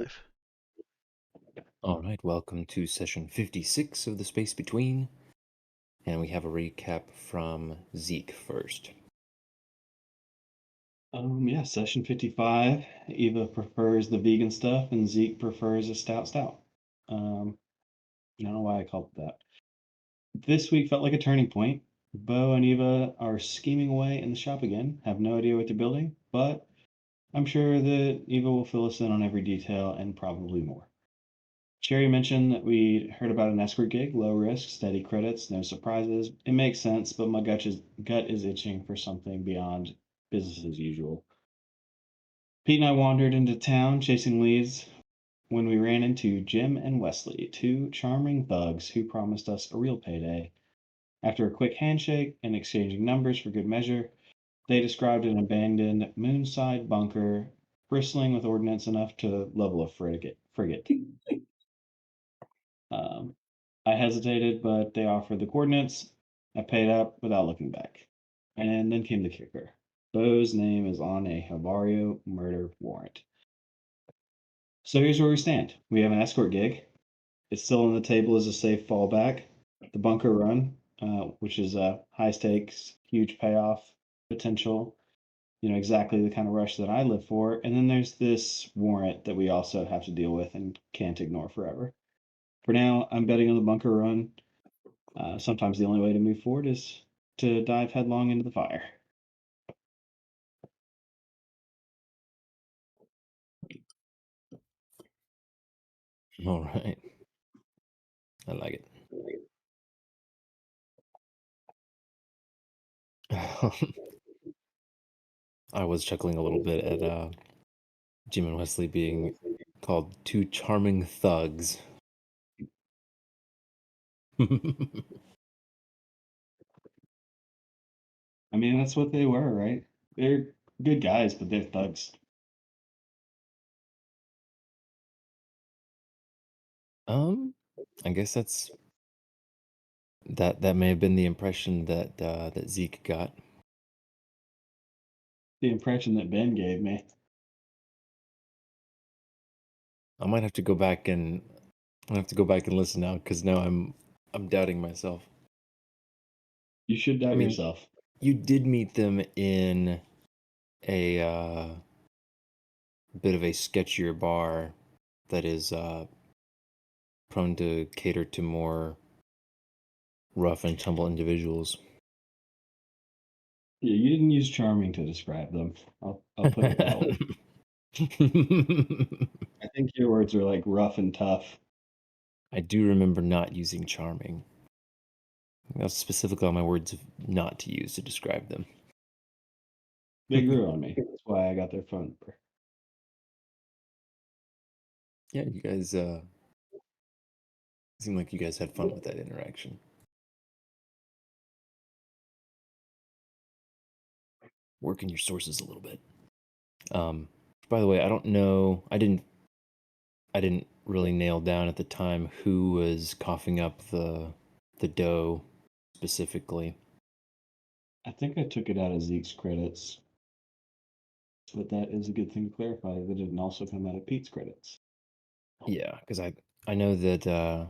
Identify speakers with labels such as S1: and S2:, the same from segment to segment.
S1: live.
S2: All right, welcome to session 56 of The Space Between, and we have a recap from Zeke first.
S3: Yeah, session 55. Eva prefers the vegan stuff and Zeke prefers a stout. I don't know why I called it that. This week felt like a turning point. Bo and Eva are scheming away in the shop again, have no idea what they're building, but I'm sure that Eva will fill us in on every detail and probably more. Sherry mentioned that we heard about an escort gig, low risk, steady credits, no surprises. It makes sense, but my gut is itching for something beyond business as usual. Pete and I wandered into town chasing leads when we ran into Jim and Wesley, two charming thugs who promised us a real payday. After a quick handshake and exchanging numbers for good measure, they described an abandoned moonside bunker bristling with ordnance enough to level a frigate. Um, I hesitated, but they offered the coordinates. I paid up without looking back. And then came the kicker. Bo's name is on a Havario murder warrant. So here's where we stand. We have an escort gig. It's still on the table as a safe fallback. The bunker run, which is a high stakes, huge payoff potential. Exactly the kind of rush that I live for. And then there's this warrant that we also have to deal with and can't ignore forever. For now, I'm betting on the bunker run. Sometimes the only way to move forward is to dive headlong into the fire.
S2: All right. I like it. I was chuckling a little bit at Jim and Wesley being called two charming thugs.
S3: I mean, that's what they were, right? They're good guys, but they're thugs.
S2: I guess that may have been the impression that Zeke got.
S3: The impression that Ben gave me.
S2: I might have to go back and listen now because now I'm doubting myself.
S3: You should
S2: I
S3: doubt
S2: mean,
S3: yourself.
S2: you did meet them in a bit of a sketchier bar that is prone to cater to more rough and tumble individuals.
S3: Yeah, you didn't use charming to describe them. I'll put it that way. I think your words are like rough and tough.
S2: I do remember not using charming. That's specifically on my words of not to use to describe them.
S3: They grew on me. That's why I got their phone number.
S2: Yeah, you guys seem like you guys had fun with that interaction. Working your sources a little bit. By the way, I don't know. I didn't really nail down at the time who was coughing up the dough specifically.
S3: I think I took it out of Zeke's credits, but that is a good thing to clarify that it didn't also come out of Pete's credits.
S2: Yeah, because I know that I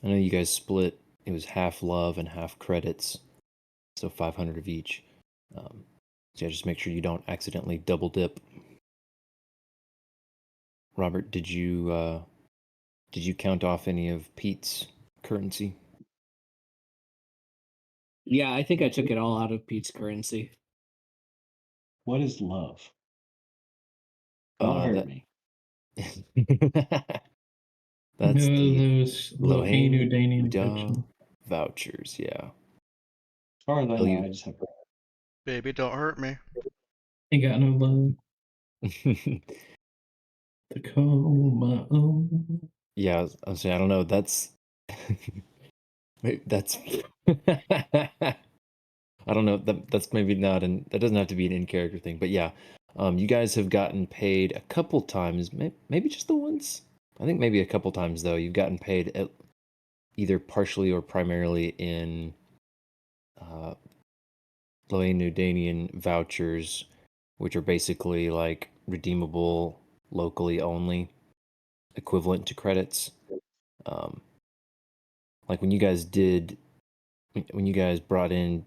S2: know you guys split. It was half love and half credits, so 500 of each. So yeah, just make sure you don't accidentally double dip. Robert, did you count off any of Pete's currency?
S4: Yeah, I think I took it all out of Pete's currency.
S3: What is love? Don't hurt
S2: That
S3: me.
S2: that's
S5: No,
S2: the
S5: those
S2: Lohain
S5: Lohanu Danian
S2: Uda vouchers. Yeah.
S3: As far as I know,
S2: LU
S3: I just have.
S1: Baby, don't hurt me.
S5: Ain't got no love to call my own.
S2: Yeah, I was saying, I don't know. That's that's I don't know. That's maybe not that doesn't have to be an in character thing, but yeah, you guys have gotten paid a couple times, maybe just the once. I think maybe a couple times though. You've gotten paid either partially or primarily in uh, Loanudanian vouchers, which are basically like redeemable locally only. equivalent to credits. Um, like when you guys brought in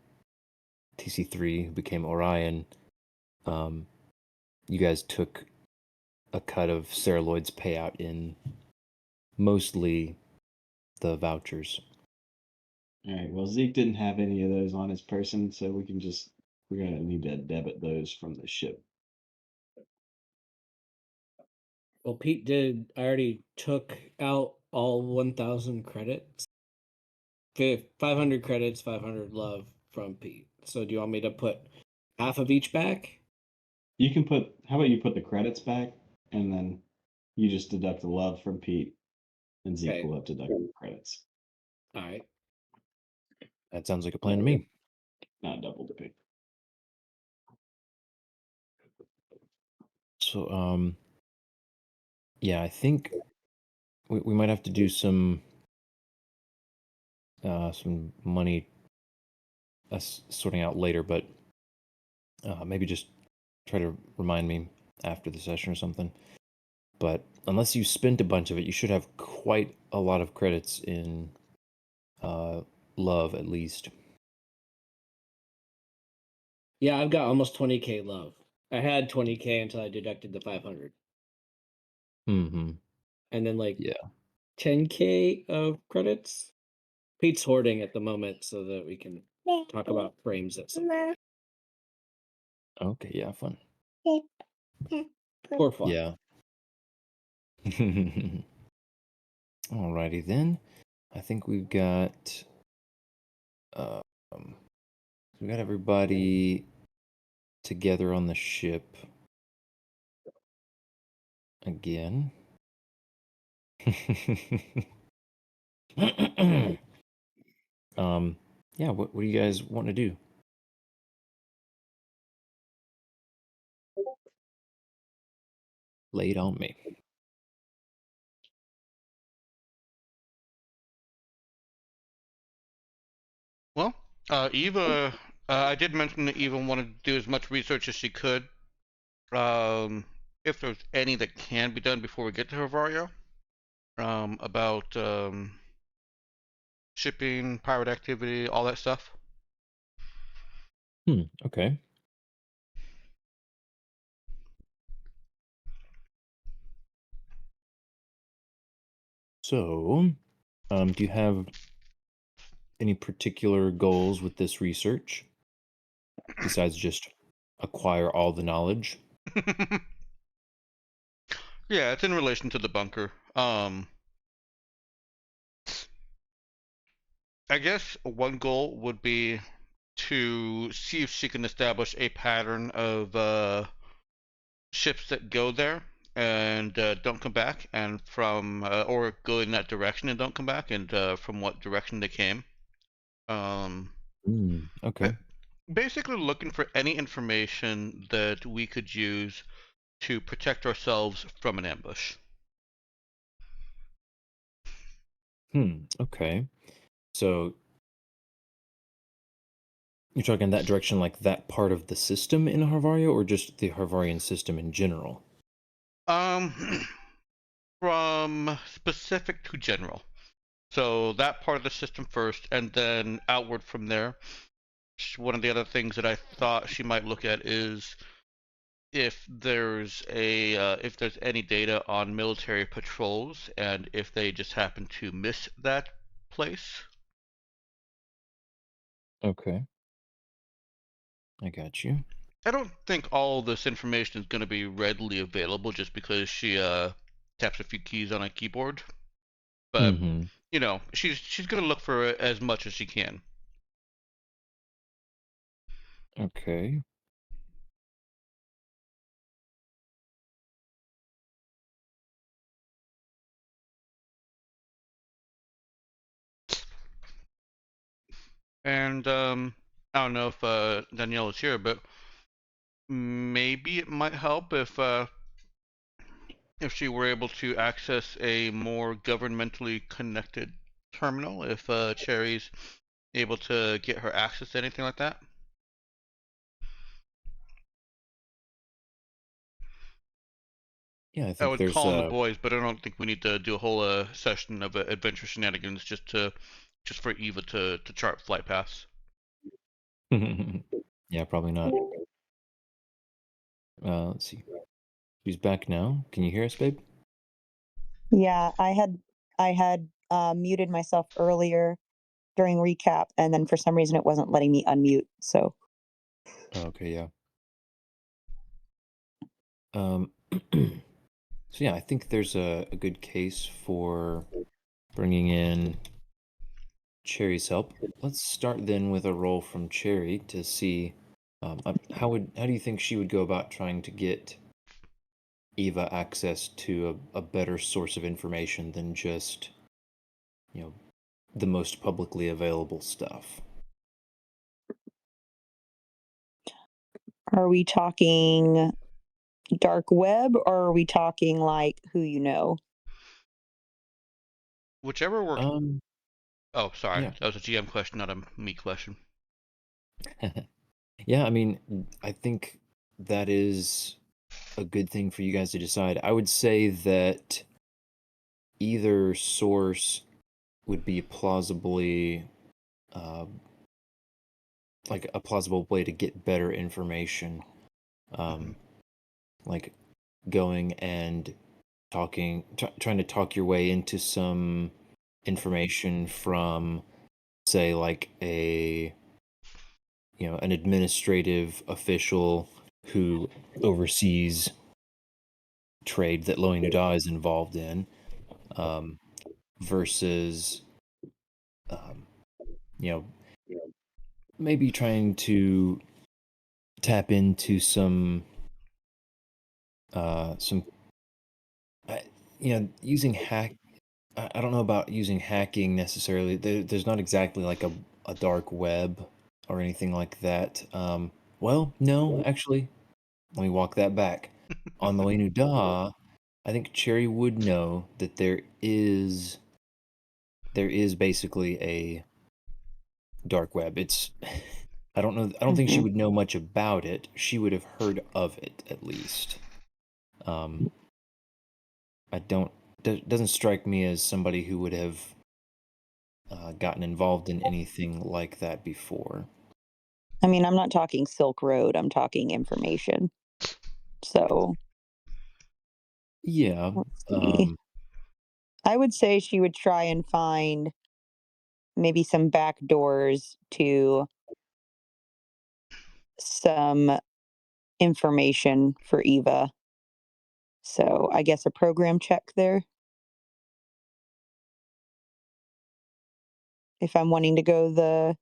S2: TC3, who became Orion, you guys took a cut of Sarah Lloyd's payout in mostly the vouchers.
S3: All right. Well, Zeke didn't have any of those on his person, so we're gonna need to debit those from the ship.
S4: Well, Pete did. I already took out all 1,000 credits. 500 credits, 500 love from Pete. So do you want me to put half of each back?
S3: You can put. How about you put the credits back, and then you just deduct the love from Pete, and Zeke
S4: Okay.
S3: will have deducted the credits,
S4: All right.
S2: That sounds like a plan to me.
S3: not double dipping.
S2: So, yeah, I think we might have to do some money sorting out later, but maybe just try to remind me after the session or something. But unless you spent a bunch of it, you should have quite a lot of credits in love, at least.
S4: Yeah, I've got almost 20k love. I had 20k until I deducted the 500.
S2: Mm-hmm.
S4: And then like
S2: Yeah.
S4: 10k of credits. Pete's hoarding at the moment so that we can talk about frames at some point.
S2: Okay, yeah, fun.
S4: For fun.
S2: Yeah. Alrighty then. I think we've got everybody together on the ship again. Yeah, what do you guys want to do? Lay it on me.
S1: Well, Eva, I did mention that Eva wanted to do as much research as she could. If there's any that can be done before we get to Hervario, about shipping, pirate activity, all that stuff.
S2: Okay. So, do you have any particular goals with this research besides just acquire all the knowledge?
S1: Yeah, it's in relation to the bunker. I guess one goal would be to see if she can establish a pattern of ships that go there and don't come back, and from or go in that direction and don't come back, and from what direction they came.
S2: Okay.
S1: Basically looking for any information that we could use to protect ourselves from an ambush.
S2: Okay. So you're talking that direction, like that part of the system in Harvario, or just the Harvarian system in general?
S1: From specific to general. So that part of the system first, and then outward from there. One of the other things that I thought she might look at is if there's any data on military patrols, and if they just happen to miss that place.
S2: Okay. I got you.
S1: I don't think all this information is going to be readily available just because she taps a few keys on a keyboard. But you know, she's going to look for as much as she can.
S2: Okay.
S1: And I don't know if Danielle is here, but maybe it might help if she were able to access a more governmentally connected terminal, if Cherry's able to get her access to anything like that.
S2: Yeah, I
S1: I
S2: think
S1: would
S2: there's
S1: call on the boys, but I don't think we need to do a whole session of adventure shenanigans just for Eva to chart flight paths.
S2: yeah, probably not. Let's see. Who's back now? Can you hear us, babe?
S6: Yeah, I had muted myself earlier during recap, and then for some reason it wasn't letting me unmute. So
S2: Oh, okay, yeah. So yeah, I think there's a good case for bringing in Cherry's help. Let's start then with a roll from Cherry to see how do you think she would go about trying to get Eva access to a better source of information than just, you know, the most publicly available stuff.
S6: are we talking dark web or are we talking like who you know?
S1: Whichever works. Oh, sorry.
S2: Yeah.
S1: That was a GM question, not a me question.
S2: Yeah, I mean, I think that is a good thing for you guys to decide. I would say that either source would be plausibly like a plausible way to get better information. Like going and trying to talk your way into some information from, say, like an administrative official who oversees trade that Loin Nuda is involved in, versus, um, maybe trying to tap into some, using hack. I don't know about using hacking necessarily. There's not exactly like a dark web or anything like that. Well, no, actually, let me walk that back. On the Loin Nuda, I think Cherry would know that there is basically a dark web. It's I don't know. I don't think she
S6: Mhm.
S2: would know much about it. She would have heard of it at least. I don't. Doesn't strike me as somebody who would have gotten involved in anything like that before.
S6: I mean, I'm not talking Silk Road, I'm talking information. So
S2: Yeah.
S6: let's see. I would say she would try and find maybe some back doors to some information for Eva. So I guess a program check there. If I'm wanting to go
S2: Yeah,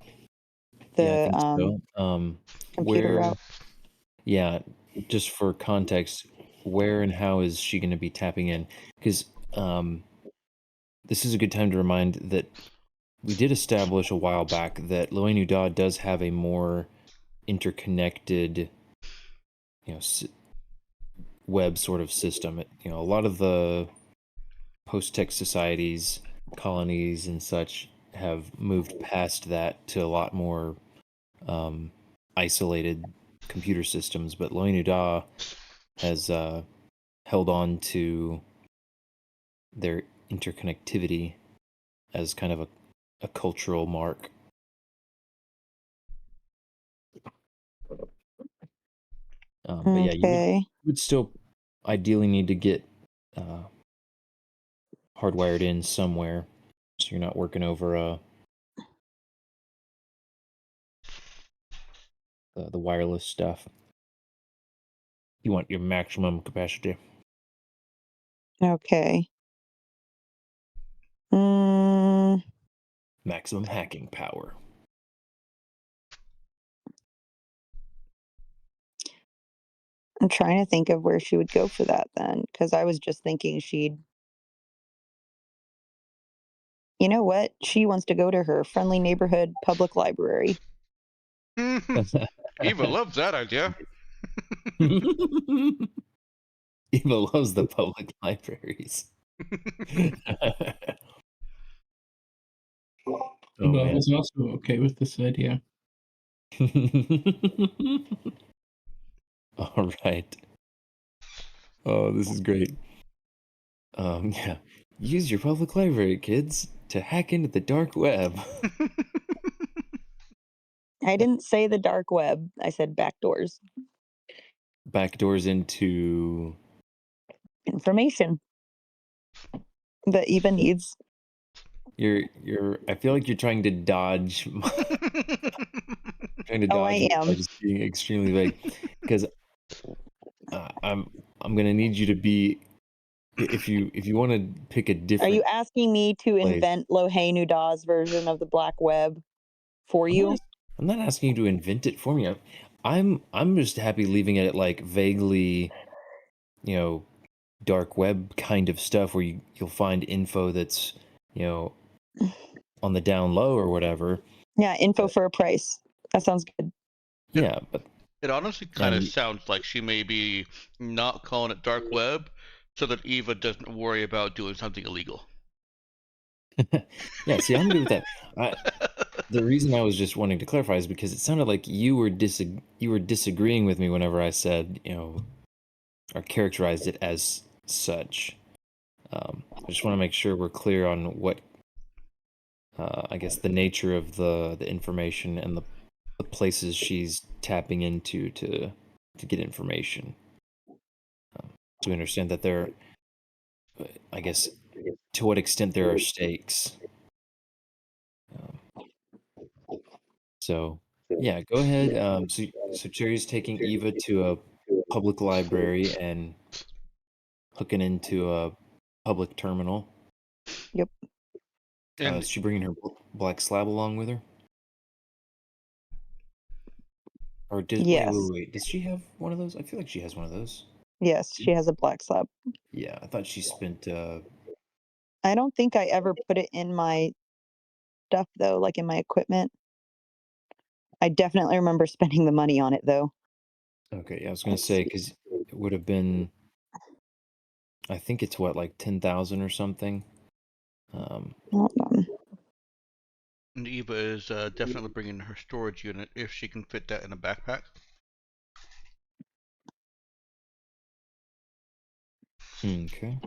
S2: I
S6: the
S2: think so.
S6: computer
S2: Where?
S6: route.
S2: Yeah, just for context, where and how is she going to be tapping in? Because this is a good time to remind that we did establish a while back that Loin Nuda does have a more interconnected, web sort of system. A lot of the post-tech societies, colonies, and such have moved past that to a lot more isolated computer systems, but Loin Nuda has held on to their interconnectivity as kind of a cultural mark. But yeah, you would still ideally need to get hardwired in somewhere, so you're not working over the wireless stuff. You want your maximum capacity.
S6: Okay.
S2: Maximum hacking power.
S6: I'm trying to think of where she would go for that then, because I was just thinking you know what? She wants to go to her friendly neighborhood public library.
S1: Eva loves that idea.
S2: Eva loves the public libraries.
S5: But I was also okay with this idea.
S2: All right. Oh, this is great. Yeah. Use your public library, kids, to hack into the dark web.
S6: I didn't say the dark web. I said backdoors.
S2: Backdoors into.
S6: Information that Eva needs.
S2: I feel like you're trying to dodge
S6: Oh, I
S2: me by
S6: am.
S2: just being extremely vague, because I'm gonna need you to be, if you want to pick a
S6: Are
S2: different.
S6: you asking me to
S2: place.
S6: invent Lohei Nudaw's version of the black web for you?
S2: I'm not asking you to invent it for me. I'm just happy leaving it at like vaguely, dark web kind of stuff where you'll find info that's, on the down low or whatever.
S6: Yeah, info for a price. That sounds good.
S2: Yeah, but
S1: It honestly kind of sounds like she may be not calling it dark web so that Eva doesn't worry about doing something illegal.
S2: Yeah, see, I'm good with that. The reason I was just wanting to clarify is because it sounded like you were disagreeing with me whenever I said, or characterized it as such. I just want to make sure we're clear on what, I guess, the nature of the information and the places she's tapping into to get information. So we understand that there, I guess, to what extent there are stakes. So yeah, go ahead. So Cherry's taking Eva to a public library and hooking into a public terminal.
S6: Yep.
S2: Is she bringing her black slab along with her? Or
S6: Yes.
S2: wait. Does she have one of those? I feel like she has one of those.
S6: Yes, she has a black slab.
S2: Yeah, I thought she spent.
S6: I don't think I ever put it in my stuff though, like in my equipment. I definitely remember spending the money on it though.
S2: Okay, I was gonna say because it would have been. I think it's what, like 10,000 or something.
S6: Hold on.
S1: And Eva is definitely bringing her storage unit if she can fit that in a backpack.
S2: Okay.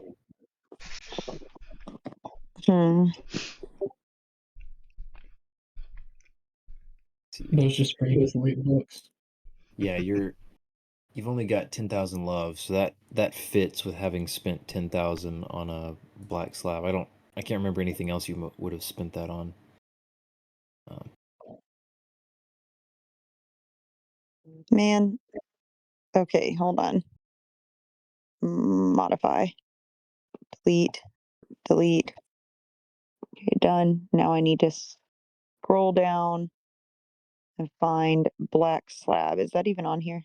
S5: Those just for weight books.
S2: Yeah, you've only got 10,000 love, so that fits with having spent 10,000 on a black slab. I can't remember anything else you would have spent that on.
S6: Man. Okay, hold on. Modify. Delete. Delete. Okay, done. Now I need to scroll down and find black slab. Is that even on here?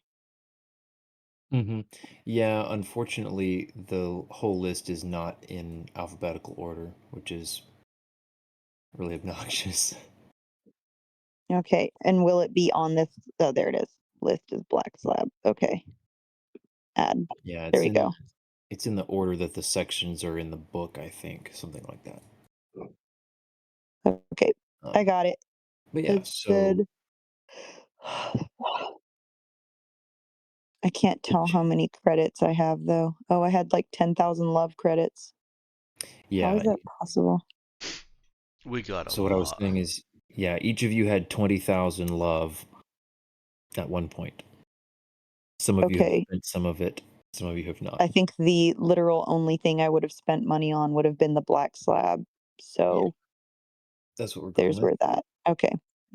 S2: Yeah, unfortunately, the whole list is not in alphabetical order, which is really obnoxious.
S6: Okay, and will it be on this? Oh, there it is. List is black slab. Okay. Add.
S2: Yeah,
S6: There we go.
S2: It's in the order that the sections are in the book, I think, something like that.
S6: Okay, I got it.
S2: But yeah,
S6: It said. I can't tell how many credits I have though. Oh, I had like 10,000 love credits.
S2: Yeah.
S6: How is that possible?
S1: We got a
S2: So what I was saying is, yeah, each of you had 20,000 love at one point. Some of you have spent some of it, some of you have not.
S6: I think the literal only thing I would have spent money on would have been the black slab. So
S2: that's what we're going
S6: there's where that. Okay.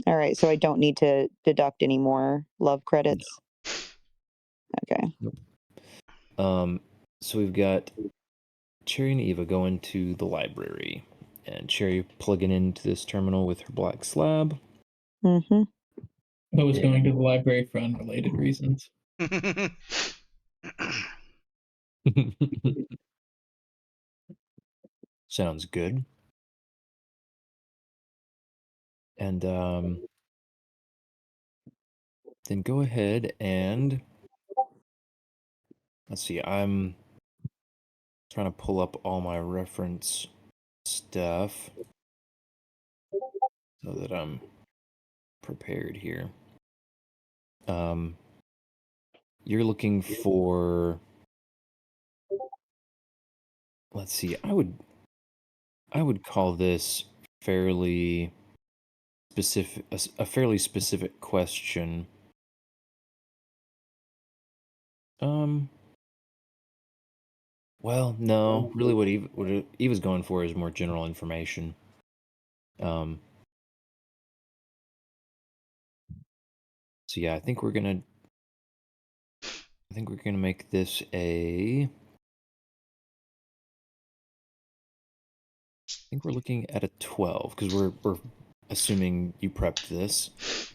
S6: All right. So I don't need to deduct any more love credits. No. Okay.
S2: Nope. So we've got Cherry and Eva going to the library, and Cherry plugging into this terminal with her black slab.
S5: I was going to the library for unrelated reasons.
S2: Sounds good. And then go ahead and let's see. I'm trying to pull up all my reference stuff so that I'm prepared here. You're looking for let's see. I would call this fairly specific, a fairly specific question. Well, no, really, what Eva's going for is more general information. So yeah, I think we're gonna make this a. I think we're looking at a 12 because we're assuming you prepped this,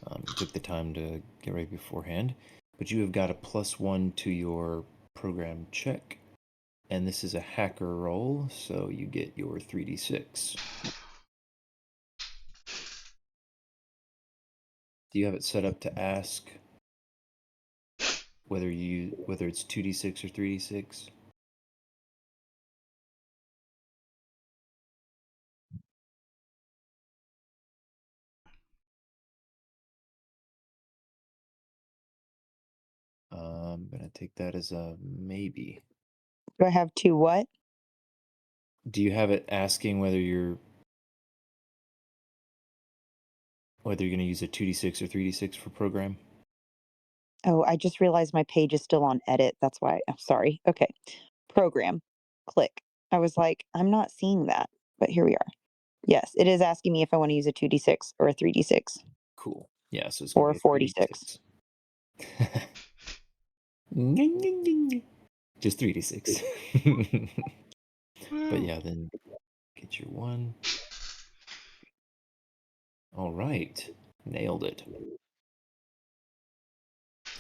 S2: you took the time to get ready beforehand, but you have got a +1 to your program check, and this is a hacker roll, so you get your 3d6. Do you have it set up to ask whether it's 2d6 or 3d6? I'm gonna take that as a maybe.
S6: Do I have two what?
S2: Do you have it asking whether you're gonna use a 2d6 or 3d6 for program?
S6: Oh, I just realized my page is still on edit. That's why. I'm sorry. Okay. Program. Click. I was like, I'm not seeing that, but here we are. Yes, it is asking me if I want to use a 2d6 or a 3d6
S2: Cool. Yeah, so it's
S6: or
S2: gonna
S6: a
S2: be a
S6: 46.
S2: 3d6. Just 3d6. But yeah, then get your 1. All right, nailed it.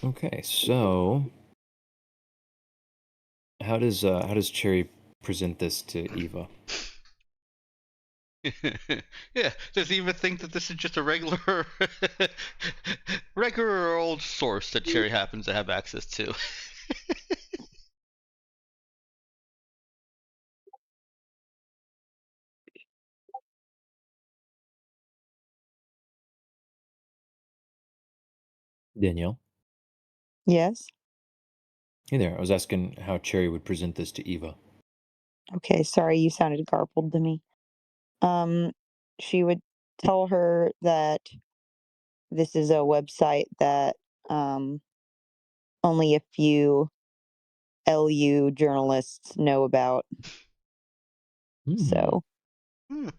S2: Okay, so how does Cherry present this to Eva?
S1: Yeah, does Eva think that this is just a regular, regular old source that Cherry happens to have access to?
S2: Danielle?
S6: Yes.
S2: Hey there. I was asking how Cherry would present this to Eva.
S6: Okay. Sorry, you sounded garbled to me. She would tell her that this is a website that only a few LU journalists know about. So
S1: Hmm.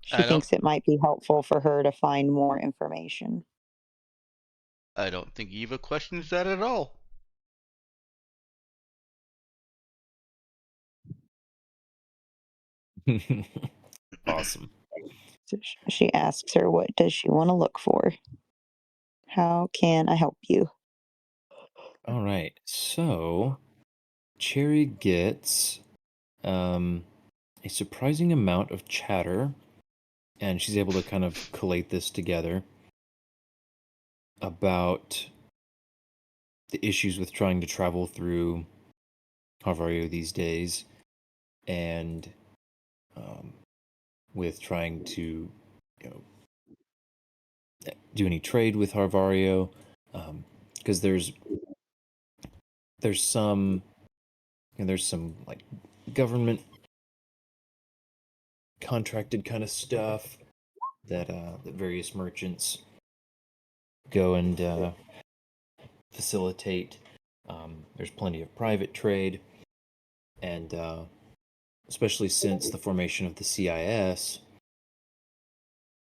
S6: she
S1: I don't.
S6: thinks it might be helpful for her to find more information.
S1: I don't think Eva questions that at all.
S2: Awesome.
S6: So she asks her, what does she want to look for? How can I help you?
S2: All right. So Cherry gets a surprising amount of chatter, and she's able to kind of collate this together about the issues with trying to travel through Harvario these days, and with trying to, you know, do any trade with Harvario, because there's some like government contracted kind of stuff that that various merchants go and facilitate. There's plenty of private trade, and especially since the formation of the CIS,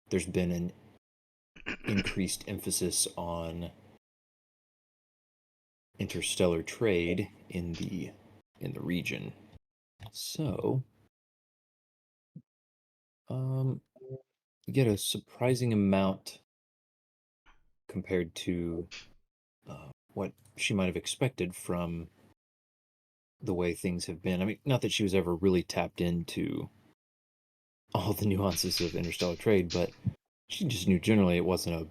S2: there's been an increased emphasis on interstellar trade in the region. So, you get a surprising amount compared to what she might have expected from the way things have been. I mean, not that she was ever really tapped into all the nuances of interstellar trade, but she just knew generally it wasn't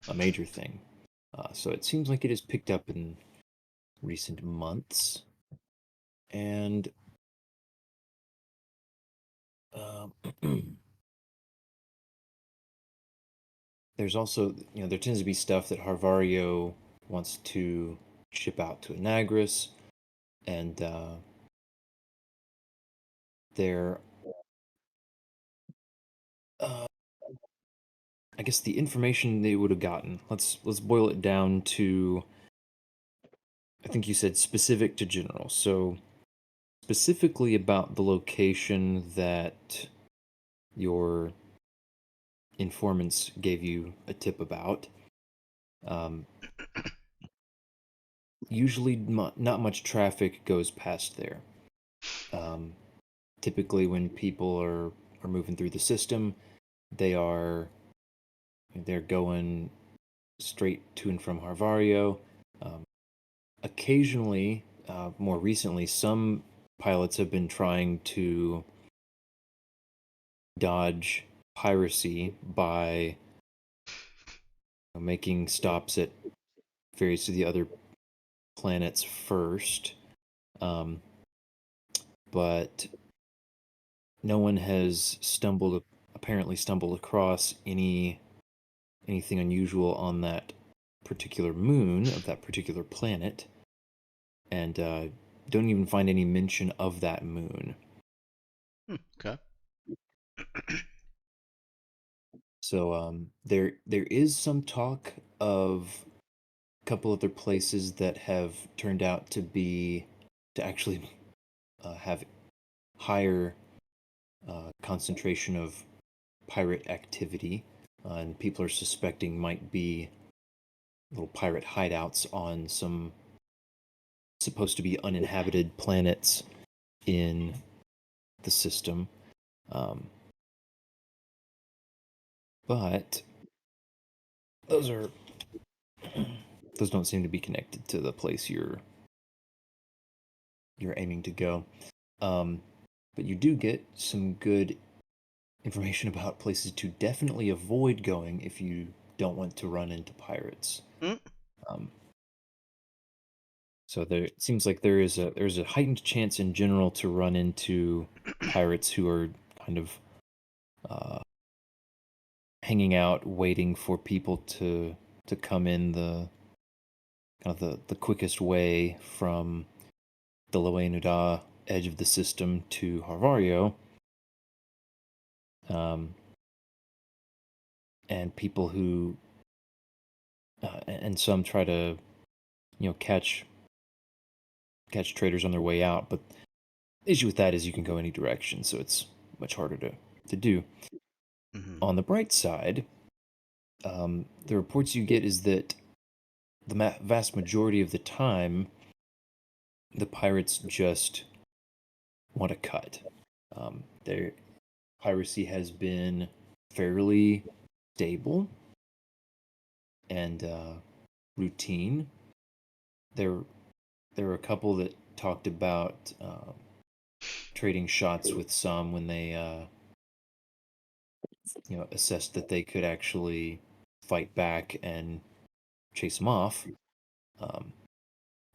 S2: a major thing. So it seems like it has picked up in recent months. And there's also, there tends to be stuff that Harvario wants to ship out to Anagris, and there, I guess the information they would have gotten. Let's boil it down to. I think you said specific to general. So specifically about the location that your informants gave you a tip about. Um, usually, not much traffic goes past there. Typically, when people are moving through the system, they're going straight to and from Harvario. Occasionally, more recently, some pilots have been trying to dodge piracy by making stops at various of the other planets first. But no one has apparently stumbled across anything unusual on that particular moon of that particular planet, and don't even find any mention of that moon.
S1: Okay.
S2: So there is some talk of a couple other places that have turned out to actually have higher concentration of pirate activity, and people are suspecting might be little pirate hideouts on some supposed to be uninhabited planets in the system. But those don't seem to be connected to the place you're aiming to go. But you do get some good information about places to definitely avoid going if you don't want to run into pirates. So it seems like there's a heightened chance in general to run into pirates who are kind of hanging out, waiting for people to come in the quickest way from the Loenuda edge of the system to Harvario. And people who and some try to catch traders on their way out, but the issue with that is you can go any direction, so it's much harder to do. On the bright side, the reports you get is that the vast majority of the time, the pirates just want to cut. Their piracy has been fairly stable and routine. There were a couple that talked about trading shots with some when they assessed that they could actually fight back and chase them off.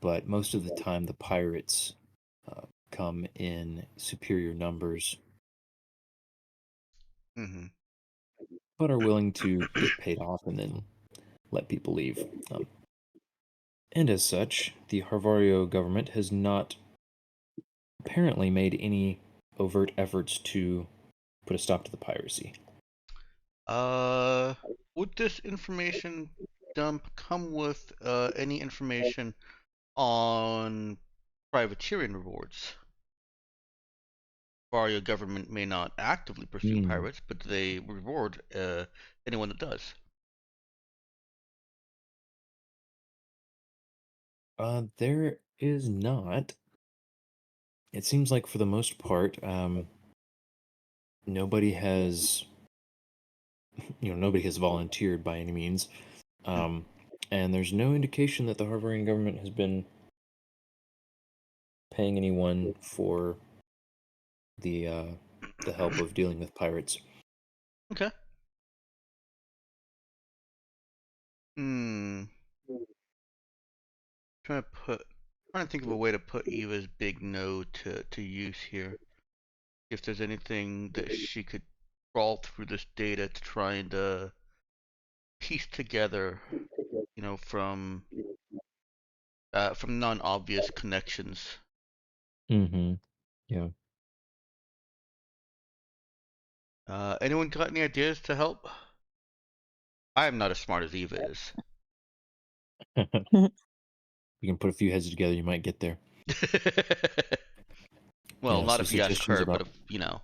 S2: But most of the time, the pirates come in superior numbers, but are willing to get paid off and then let people leave. And as such, the Harvario government has not apparently made any overt efforts to put a stop to the piracy.
S1: Would this information dump come with any information on privateering rewards? Vario government may not actively pursue pirates, but they reward anyone that does.
S2: There is not. It seems like for the most part, nobody has volunteered by any means. And there's no indication that the Harvarian government has been paying anyone for the help of dealing with pirates.
S1: Okay. Trying to think of a way to put Eva's big no to use here. If there's anything that she could crawl through this data to try and piece together, from non-obvious connections.
S2: Yeah.
S1: Anyone got any ideas to help? I am not as smart as Eva is.
S2: You can put a few heads together, you might get there.
S1: Well,
S2: Yeah,
S1: not
S2: so
S1: if you ask
S2: suggestions
S1: her, but
S2: about-
S1: if, you know.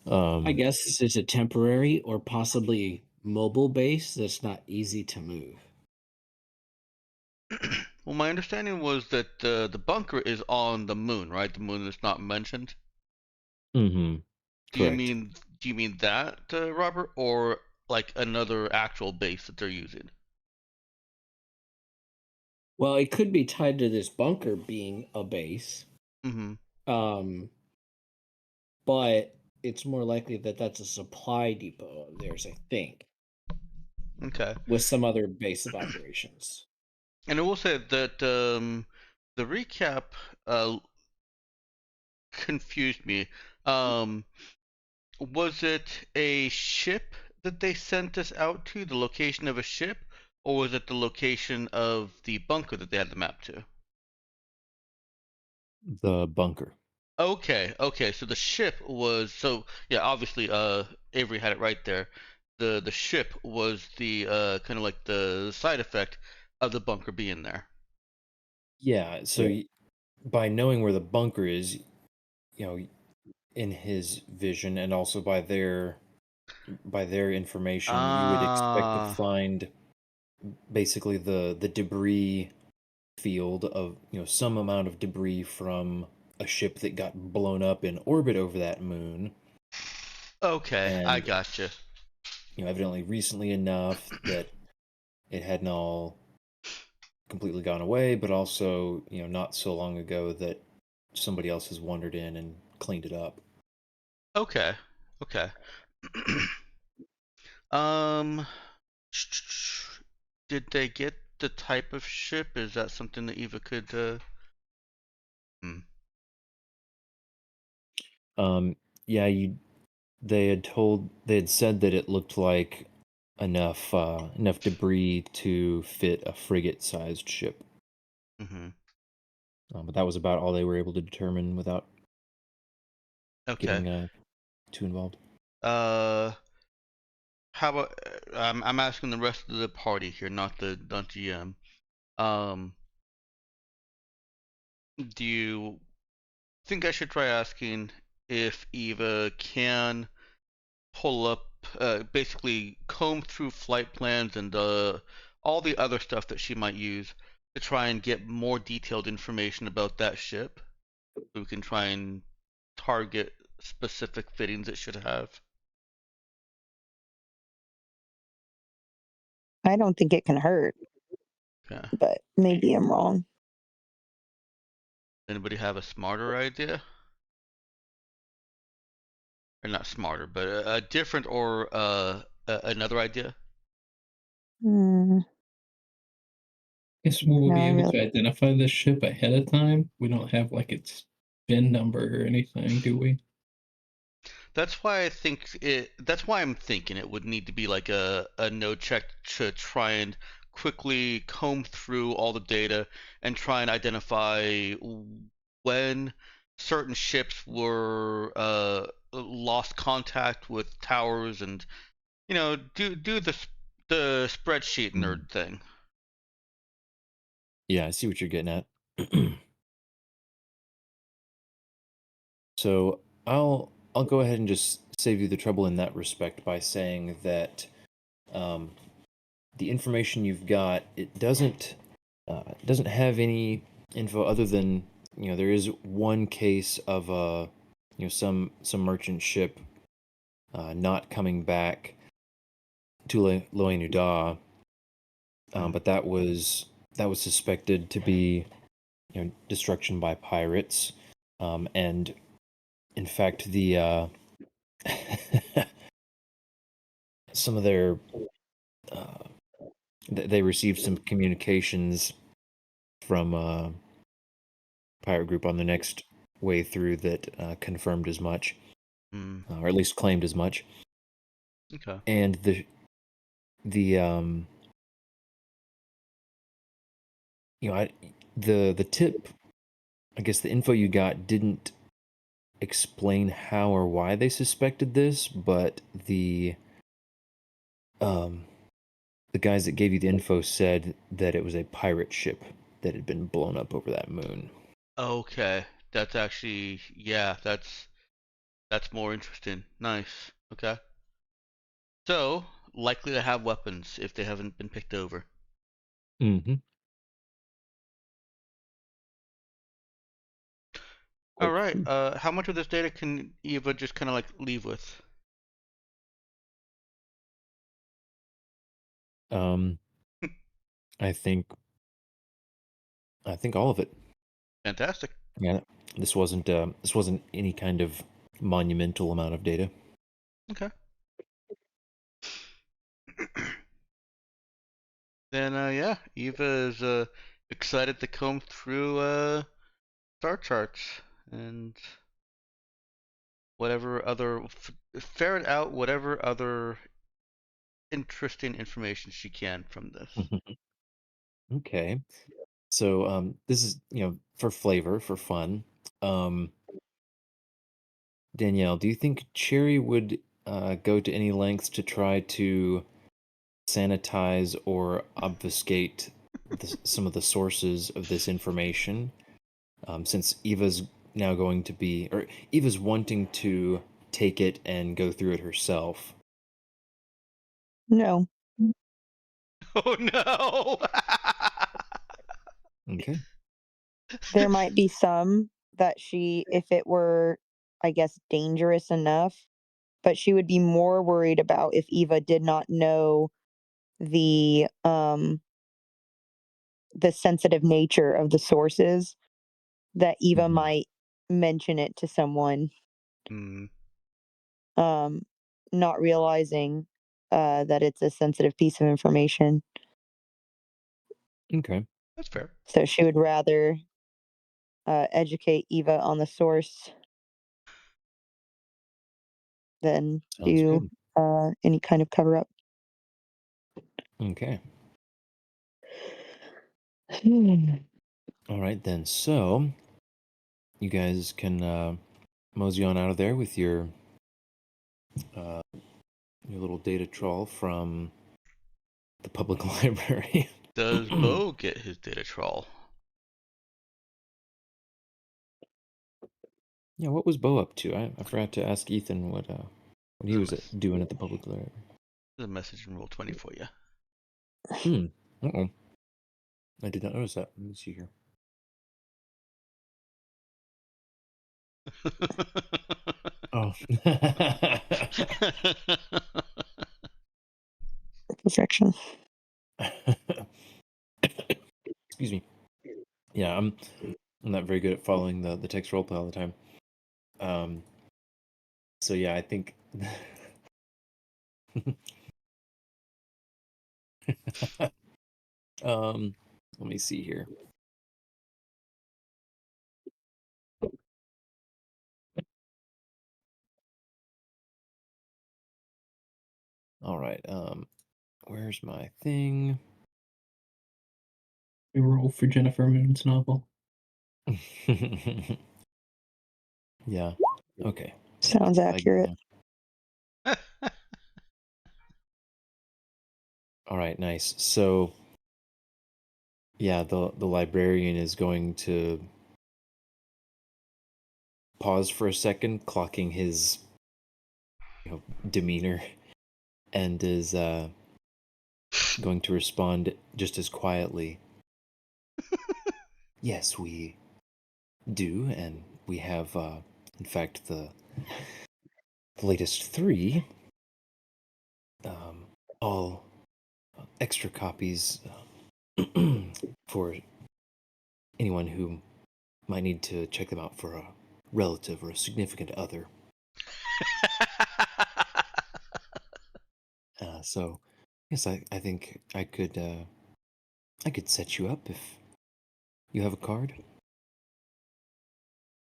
S4: I
S2: um,
S4: guess this is a temporary or possibly mobile base that's not easy to move.
S1: Well, my understanding was that the bunker is on the moon, right? The moon is not mentioned.
S2: mhm,
S1: Do you
S2: correct.
S1: mean that, Robert, or like another actual base that they're using?
S4: Well, it could be tied to this bunker being a base.
S1: Mm-hmm.
S4: But it's more likely that that's a supply depot of theirs, I think,
S1: Okay.
S4: with some other base of operations.
S1: And I will say that the recap uh, confused me. Was it a ship that they sent us out to, the location of a ship, or was it the location of the bunker that they had the map to?
S2: The bunker.
S1: Okay. So the ship was yeah, obviously Avery had it right there. The ship was the kind of like the side effect of the bunker being there.
S2: Yeah, so by knowing where the bunker is, in his vision and also by their information, you would expect to
S1: Ah,
S2: find basically the debris field of, some amount of debris from a ship that got blown up in orbit over that moon,
S1: okay, I
S2: and
S1: gotcha.
S2: evidently recently enough that it hadn't all completely gone away, but also, not so long ago that somebody else has wandered in and cleaned it up.
S1: Okay. Um, did they get the type of ship? Is that something that Eva could hmm.
S2: Yeah, they had said that it looked like enough debris to fit a frigate-sized ship.
S1: Mm-hmm.
S2: But that was about all they were able to determine without
S1: Okay.
S2: getting too involved.
S1: How about I'm asking the rest of the party here, not the GM. Um, do you think I should try asking if Eva can pull up, basically comb through flight plans and all the other stuff that she might use to try and get more detailed information about that ship, so we can try and target specific fittings it should have?
S6: I don't think it can hurt,
S1: Okay.
S6: but maybe I'm wrong.
S1: Anybody have a smarter idea? Or not smarter, but a different or another idea?
S6: Hmm,
S5: Guess we will
S6: no,
S5: be
S6: I
S5: able
S6: really.
S5: to identify this ship ahead of time. We don't have like its VIN number or anything, do we?
S1: That's why I think it. That's why I'm thinking it would need to be like a node check to try and quickly comb through all the data and try and identify when certain ships were lost contact with towers, and do the spreadsheet nerd thing.
S2: Yeah, I see what you're getting at. So I'll go ahead and just save you the trouble in that respect by saying that um, the information you've got, it doesn't have any info other than, there is one case of some merchant ship not coming back to Loen Nuda, but that was suspected to be, destruction by pirates, and in fact the some of their uh, they received some communications from pirate group on the next way through that confirmed as much,
S1: Hmm.
S2: or at least claimed as much.
S1: Okay.
S2: And the the tip I guess the info you got didn't explain how or why they suspected this, but the guys that gave you the info said that it was a pirate ship that had been blown up over that moon.
S1: Okay, that's actually, yeah, that's more interesting. Nice. Okay. So, likely to have weapons if they haven't been picked over.
S2: Mm-hmm.
S1: All right. How much of this data can Eva just kind of like leave with?
S2: Um, I think all of it.
S1: Fantastic.
S2: Yeah, this wasn't any kind of monumental amount of data.
S1: Okay. Then yeah, Eva is excited to comb through star charts and whatever other ferret out whatever other interesting information she can from this.
S2: Okay. So this is, for flavor, for fun. Danielle, do you think Cherry would go to any lengths to try to sanitize or obfuscate some of the sources of this information? Since Eva's now going to be, or Eva's wanting to take it and go through it herself.
S6: No.
S1: Oh no!
S2: Okay.
S6: There might be some that she, if it were, I guess, dangerous enough, but she would be more worried about if Eva did not know the the sensitive nature of the sources, that Eva
S2: Mhm.
S6: might mention it to someone,
S1: Hmm.
S6: um, not realizing that it's a sensitive piece of information.
S2: Okay.
S1: That's fair.
S6: So she would rather educate Eva on the source than
S2: Sounds
S6: do
S2: good.
S6: any kind of cover up.
S2: Okay.
S6: Hmm.
S2: All right then. So you guys can mosey on out of there with uh, your little data trawl from the public library.
S1: Does Bo get his data trawl?
S2: Yeah, what was Bo up to? I forgot to ask Ethan what he was
S1: There's
S2: doing at the public library.
S1: a message in Roll20 for you.
S2: Uh-oh. I did not notice that. Let me see here. Oh.
S6: Perfection.
S2: Excuse me. Yeah, I'm not very good at following the text roleplay all the time. So yeah, I think let me see here. All right, where's my thing?
S5: We roll for Jennifer Moon's novel.
S2: Yeah. Okay.
S6: Sounds accurate.
S2: All right, nice. So yeah, the librarian is going to pause for a second, clocking his demeanor, and is going to respond just as quietly. Yes, we do, and we have in fact the latest 3, all extra copies for anyone who might need to check them out for a relative or a significant other. So, yes, I think I could set you up if you have a card.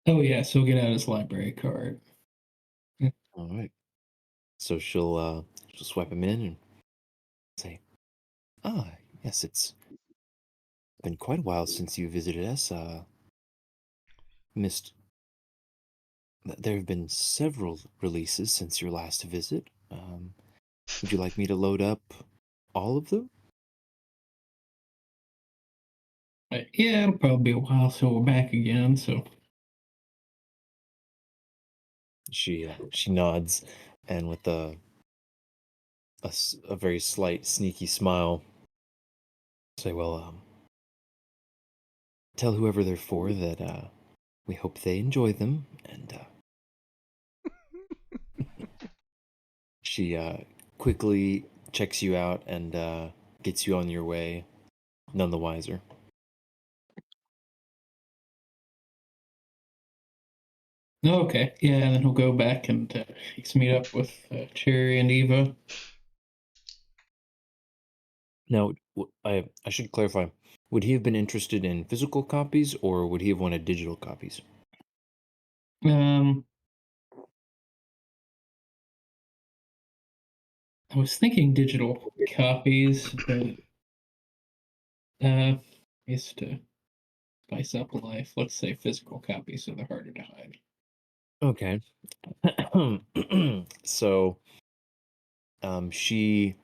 S5: Oh yeah, so get out his library card.
S2: All right. So she'll swipe him in and say, "Ah, yes, it's been quite a while since you visited us. missed. There have been several releases since your last visit. Would you like me to load up all of them?
S5: Yeah, it'll probably be a while till we're back again. So
S2: She nods, and with a very slight, sneaky smile, say, "Well, tell whoever they're for that we hope they enjoy them." And she quickly checks you out and gets you on your way, none the wiser.
S5: okay, yeah, and then he'll go back and he's meet up with Cherry and Eva.
S2: Now, I should clarify. Would he have been interested in physical copies, or would he have wanted digital copies?
S5: I was thinking digital copies, but I guess to spice up life, let's say physical copies so they're harder to hide.
S2: Okay. So, she.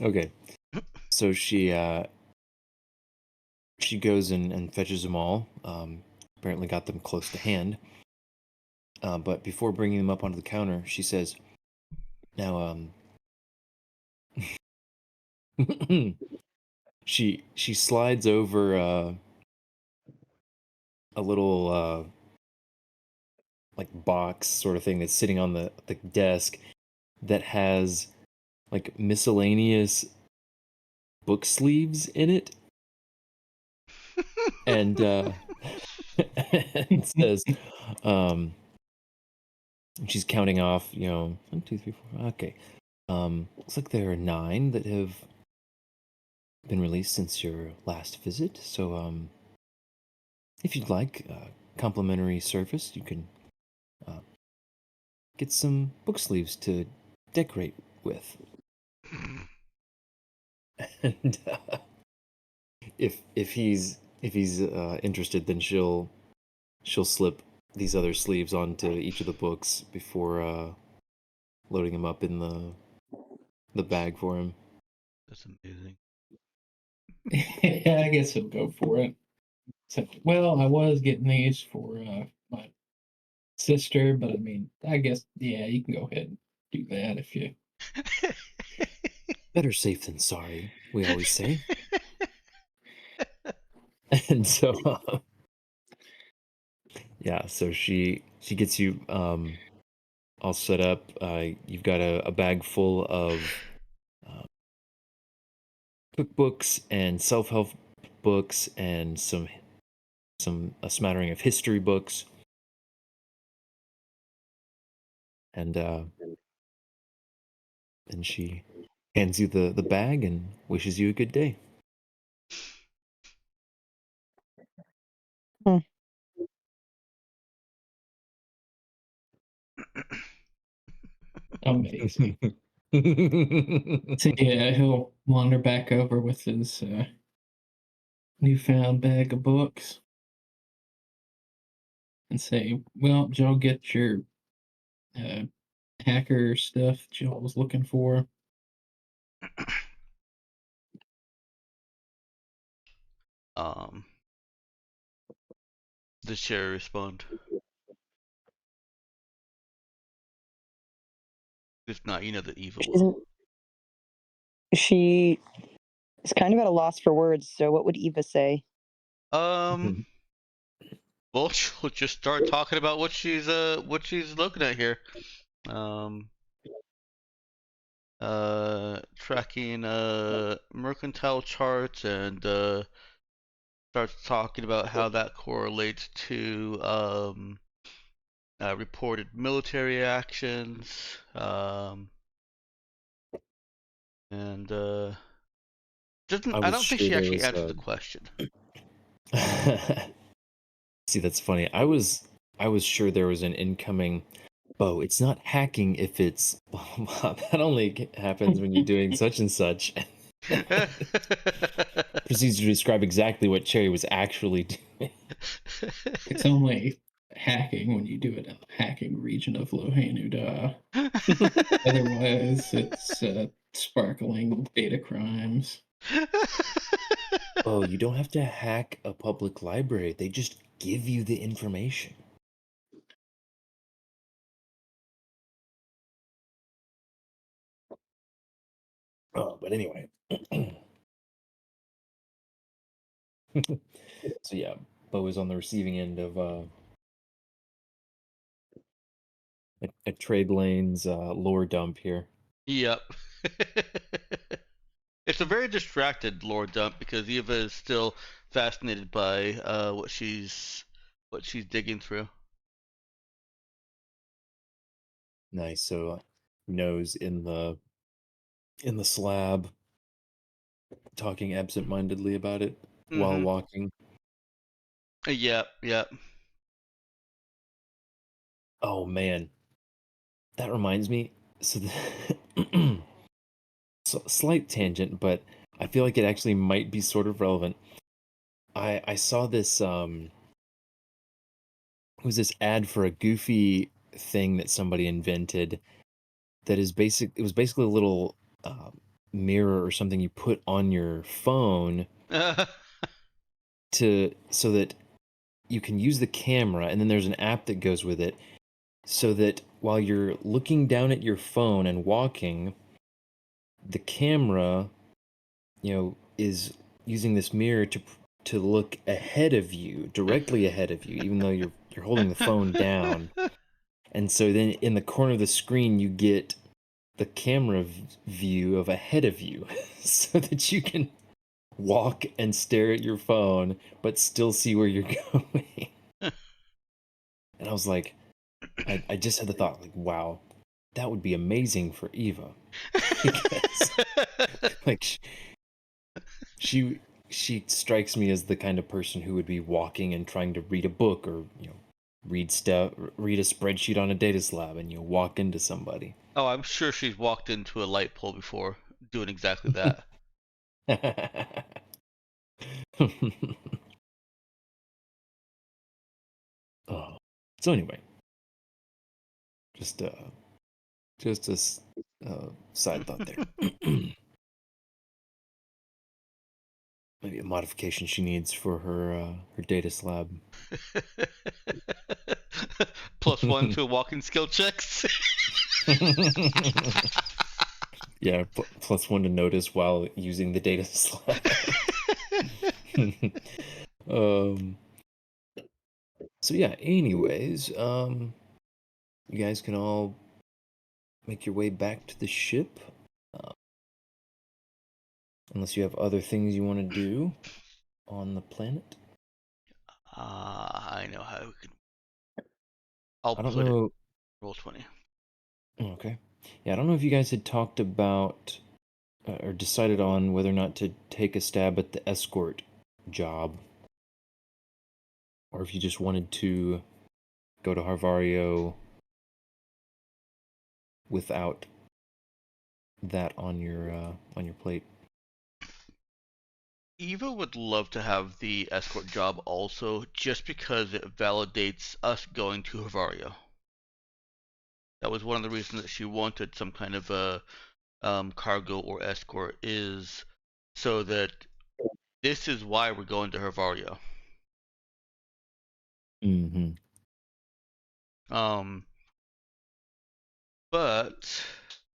S2: Okay. So she goes and fetches them all. Apparently got them close to hand. But before bringing them up onto the counter, she says, "Now, she slides over a little like box sort of thing that's sitting on the desk that has like miscellaneous book sleeves in it, and and says, she's counting off, 1, 2, 3, 4. Okay, looks like there are 9 that have been released since your last visit. So, if you'd like complimentary service, you can get some book sleeves to decorate with. And if he's interested, then she'll slip these other sleeves onto each of the books before loading them up in the bag for him.
S1: That's amazing.
S5: Yeah, I guess he'll go for it. So, well, I was getting these for my sister, but I mean, I guess, yeah, you can go ahead and do that if you.
S2: Better safe than sorry, we always say. And so, yeah, so she gets you all set up. You've got a bag full of cookbooks and self-help books and a smattering of history books. And then she hands you the bag and wishes you a good day.
S5: Amazing. So yeah, he'll wander back over with his newfound bag of books and say, "Well, did y'all get your hacker stuff that y'all was looking for?"
S1: Does Cherry respond? If not, you know that Eva will.
S6: She is kind of at a loss for words. So what would Eva say?
S1: Well, she'll just start talking about what she's looking at here. Tracking mercantile charts and starts talking about how that correlates to reported military actions, and doesn't. I don't think she actually answered the question.
S2: See, that's funny. I was sure there was an incoming. Bo, it's not hacking if it's that only happens when you're doing such and such. Proceeds to describe exactly what Cherry was actually doing.
S5: It's only hacking when you do it in the hacking region of Lohanuda. Otherwise, it's sparkling data crimes.
S2: Oh, you don't have to hack a public library. They just give you the information. Oh, but anyway. So yeah, Bo is on the receiving end of a trade lanes lore dump here.
S1: Yep. It's a very distracted lore dump because Eva is still fascinated by what she's digging through.
S2: Nice. So nose in the slab, talking absent-mindedly about it while
S1: Mm-hmm.
S2: walking.
S1: Yep, yep.
S2: Oh man, that reminds me. So, so slight tangent, but I feel like it actually might be sort of relevant. I saw this it was this ad for a goofy thing that somebody invented that is basic. It was basically a little mirror or something you put on your phone so that you can use the camera, and then there's an app that goes with it, so that while you're looking down at your phone and walking, the camera, is using this mirror to look ahead of you, directly ahead of you, even though you're holding the phone down. And so then in the corner of the screen, you get the camera view of ahead of you so that you can walk and stare at your phone, but still see where you're going. And I was like, I just had the thought, like, wow, that would be amazing for Eva. Because, like, she strikes me as the kind of person who would be walking and trying to read a book or, read a spreadsheet on a data slab, and you walk into somebody.
S1: Oh, I'm sure she's walked into a light pole before doing exactly that.
S2: Oh. So anyway, just a side thought there. Maybe a modification she needs for her data slab.
S1: +1 to walking skill checks.
S2: Yeah, +1 to notice while using the data slab. So yeah, anyways, you guys can all make your way back to the ship. Unless you have other things you want to do on the planet.
S1: I know how we can. I'll
S2: I don't
S1: put it.
S2: know.
S1: Roll 20.
S2: Okay. Yeah, I don't know if you guys had talked about or decided on whether or not to take a stab at the escort job, or if you just wanted to go to Harvario without that on your plate.
S1: Eva would love to have the escort job also, just because it validates us going to Havario. That was one of the reasons that she wanted some kind of a cargo or escort, is so that this is why we're going to Havario.
S2: Mm-hmm.
S1: But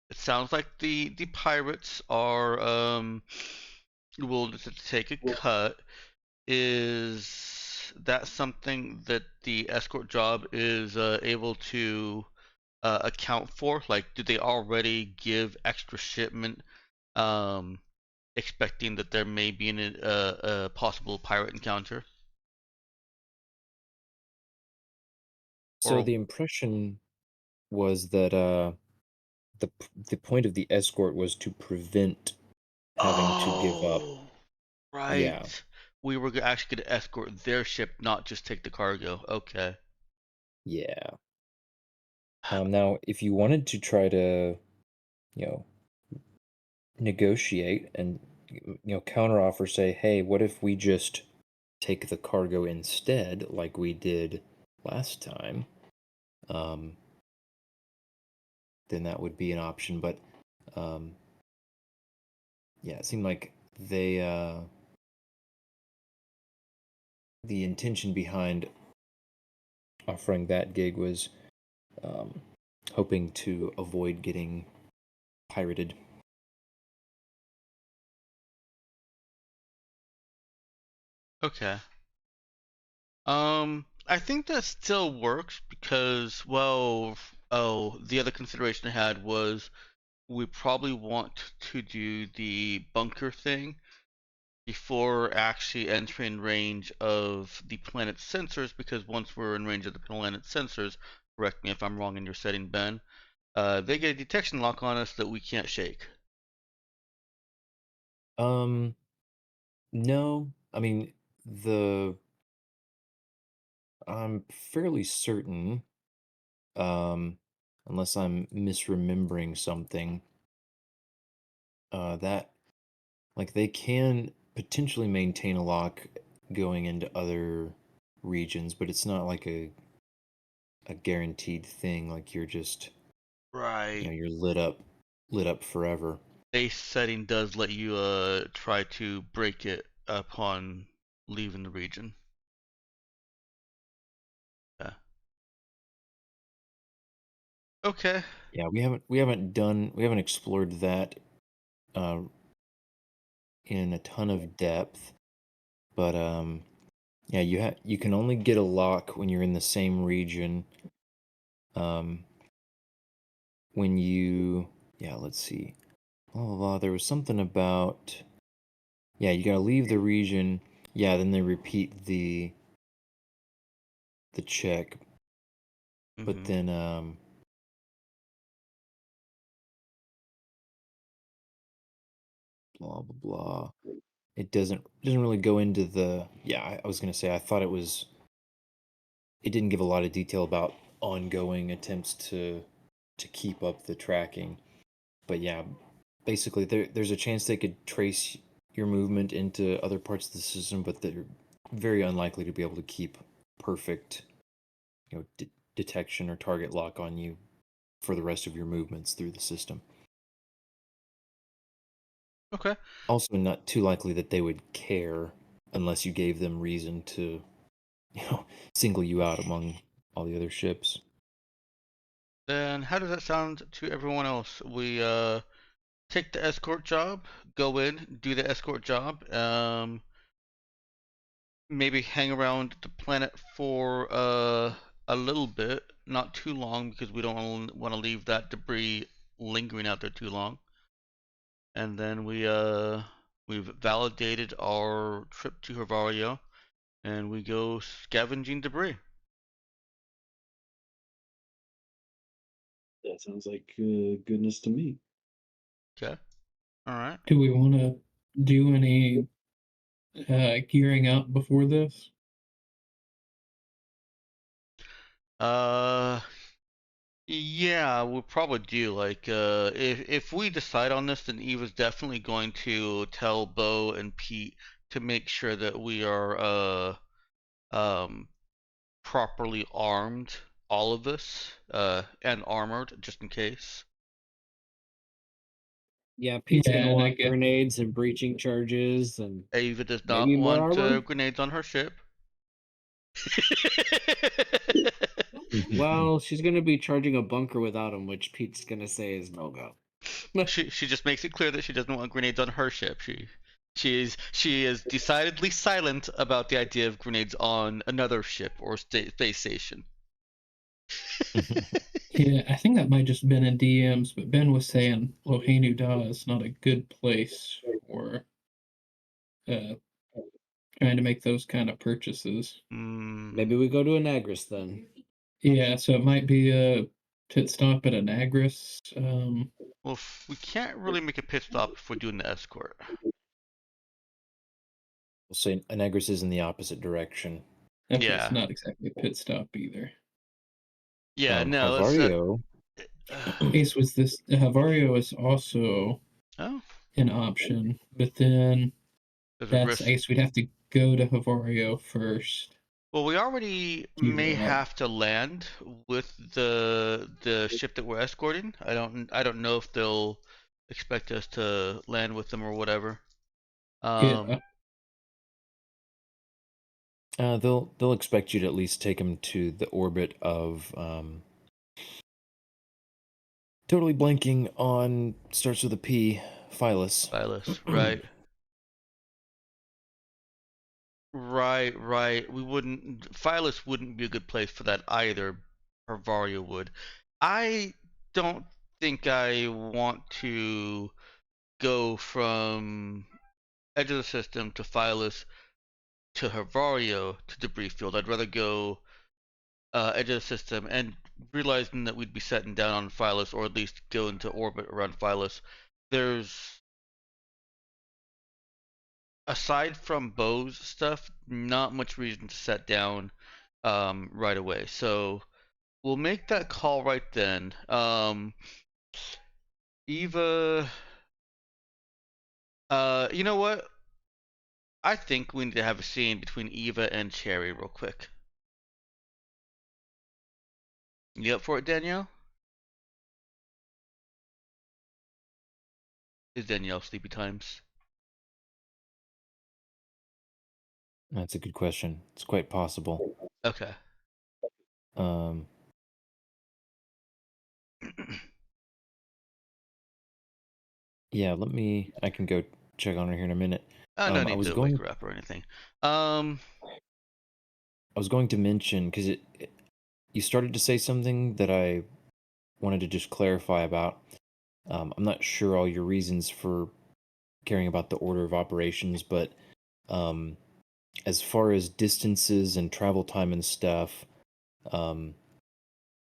S1: it sounds like the pirates are willing to take a cut. Is that something that the escort job is able to account for? Like, do they already give extra shipment, expecting that there may be a possible pirate encounter?
S2: So
S1: Or
S2: the impression was that the point of the escort was to prevent having to give up.
S1: oh,
S2: Yeah.
S1: right. We were actually going to escort their ship, not just take the cargo. Okay.
S2: Yeah. Now, if you wanted to try to, negotiate and counteroffer, say, hey, what if we just take the cargo instead, like we did last time? Then that would be an option. But yeah, it seemed like they the intention behind offering that gig was hoping to avoid getting pirated.
S1: Okay. I think that still works because, well, the other consideration I had was we probably want to do the bunker thing before actually entering range of the planet's sensors, because once we're in range of the planet's sensors, correct me if I'm wrong in your setting, Ben, they get a detection lock on us that we can't shake.
S2: No, I mean I'm fairly certain, unless I'm misremembering something, that like they can potentially maintain a lock going into other regions, but it's not like a guaranteed thing. Like you're just
S1: Right.
S2: you're lit up forever.
S1: Base setting does let you try to break it upon leaving the region. Yeah. Okay.
S2: Yeah, we haven't explored that uh, in a ton of depth, but yeah, you can only get a lock when you're in the same region. When you let's see, blah blah blah. There was something about you gotta leave the region. Yeah, then they repeat the check, but
S1: Mm-hmm.
S2: then blah blah blah. It doesn't really go into the I was gonna say I thought it didn't give a lot of detail about ongoing attempts to keep up the tracking. But yeah, basically there's a chance they could trace your movement into other parts of the system, but they're very unlikely to be able to keep perfect detection or target lock on you for the rest of your movements through the system.
S1: Okay.
S2: Also, not too likely that they would care unless you gave them reason to, single you out among all the other ships.
S1: Then how does that sound to everyone else? We take the escort job, go in, do the escort job, maybe hang around the planet for a little bit, not too long because we don't want to leave that debris lingering out there too long. And then we've validated our trip to Hervario, and we go scavenging debris.
S3: That sounds like goodness to me.
S1: Okay. All right.
S5: Do we want to do any gearing up before this?
S1: Yeah, we'll probably do. Like, if we decide on this, then Eva's definitely going to tell Bo and Pete to make sure that we are um properly armed, all of us, and armored just in case.
S4: Yeah, Pete's
S5: Yeah,
S4: gonna
S5: and I
S4: want
S5: guess
S4: grenades and breaching charges and
S1: Eva does not
S4: maybe more
S1: want
S4: armor.
S1: grenades on her ship.
S4: Well, she's gonna be charging a bunker without him, which Pete's gonna say is no go.
S1: She just makes it clear that she doesn't want grenades on her ship. She is decidedly silent about the idea of grenades on another ship or space station.
S5: yeah, I think that might just been in DMs, but Ben was saying Lohenu Da is not a good place for uh, trying to make those kind of purchases.
S4: Maybe we go to Anagris then.
S5: Yeah, so it might be a pit stop at Anagris.
S1: Well, we can't really make a pit stop if we're doing the escort.
S2: We'll say Anagris is in the opposite direction.
S5: Okay,
S1: Yeah.
S5: it's not exactly a pit stop either.
S1: Yeah, no, it's
S2: Havario.
S5: Ace was this. Havario is also
S1: oh,
S5: an option, but then
S1: There's a
S5: that's
S1: risk.
S5: I guess we'd have to go to Havario first.
S1: Well, we already
S5: Do
S1: may
S5: that.
S1: have to land with the ship that we're escorting. I don't know if they'll expect us to land with them or whatever.
S5: Yeah.
S2: They'll expect you to at least take them to the orbit of totally blanking on starts with a P, Phyllis.
S1: Silas, right. Right. We wouldn't. Phyllis wouldn't be a good place for that either. Hervaria would. I don't think I want to go from edge of the system to Phyllis to Hervario to debris field. I'd rather go edge of the system and realizing that we'd be setting down on Phyllis or at least go into orbit around Phyllis. There's aside from Bo's stuff, not much reason to set down right away. So we'll make that call right then. Eva, you know what? I think we need to have a scene between Eva and Cherry real quick. You up for it, Danielle? Is Danielle sleepy times?
S2: That's a good question. It's quite possible.
S1: Okay.
S2: Yeah, I can go check on her here in a minute.
S1: No
S2: I
S1: need
S2: was
S1: to
S2: going
S1: wake her up or anything.
S2: I was going to mention because you started to say something that I wanted to just clarify about. I'm not sure all your reasons for caring about the order of operations, but as far as distances and travel time and stuff,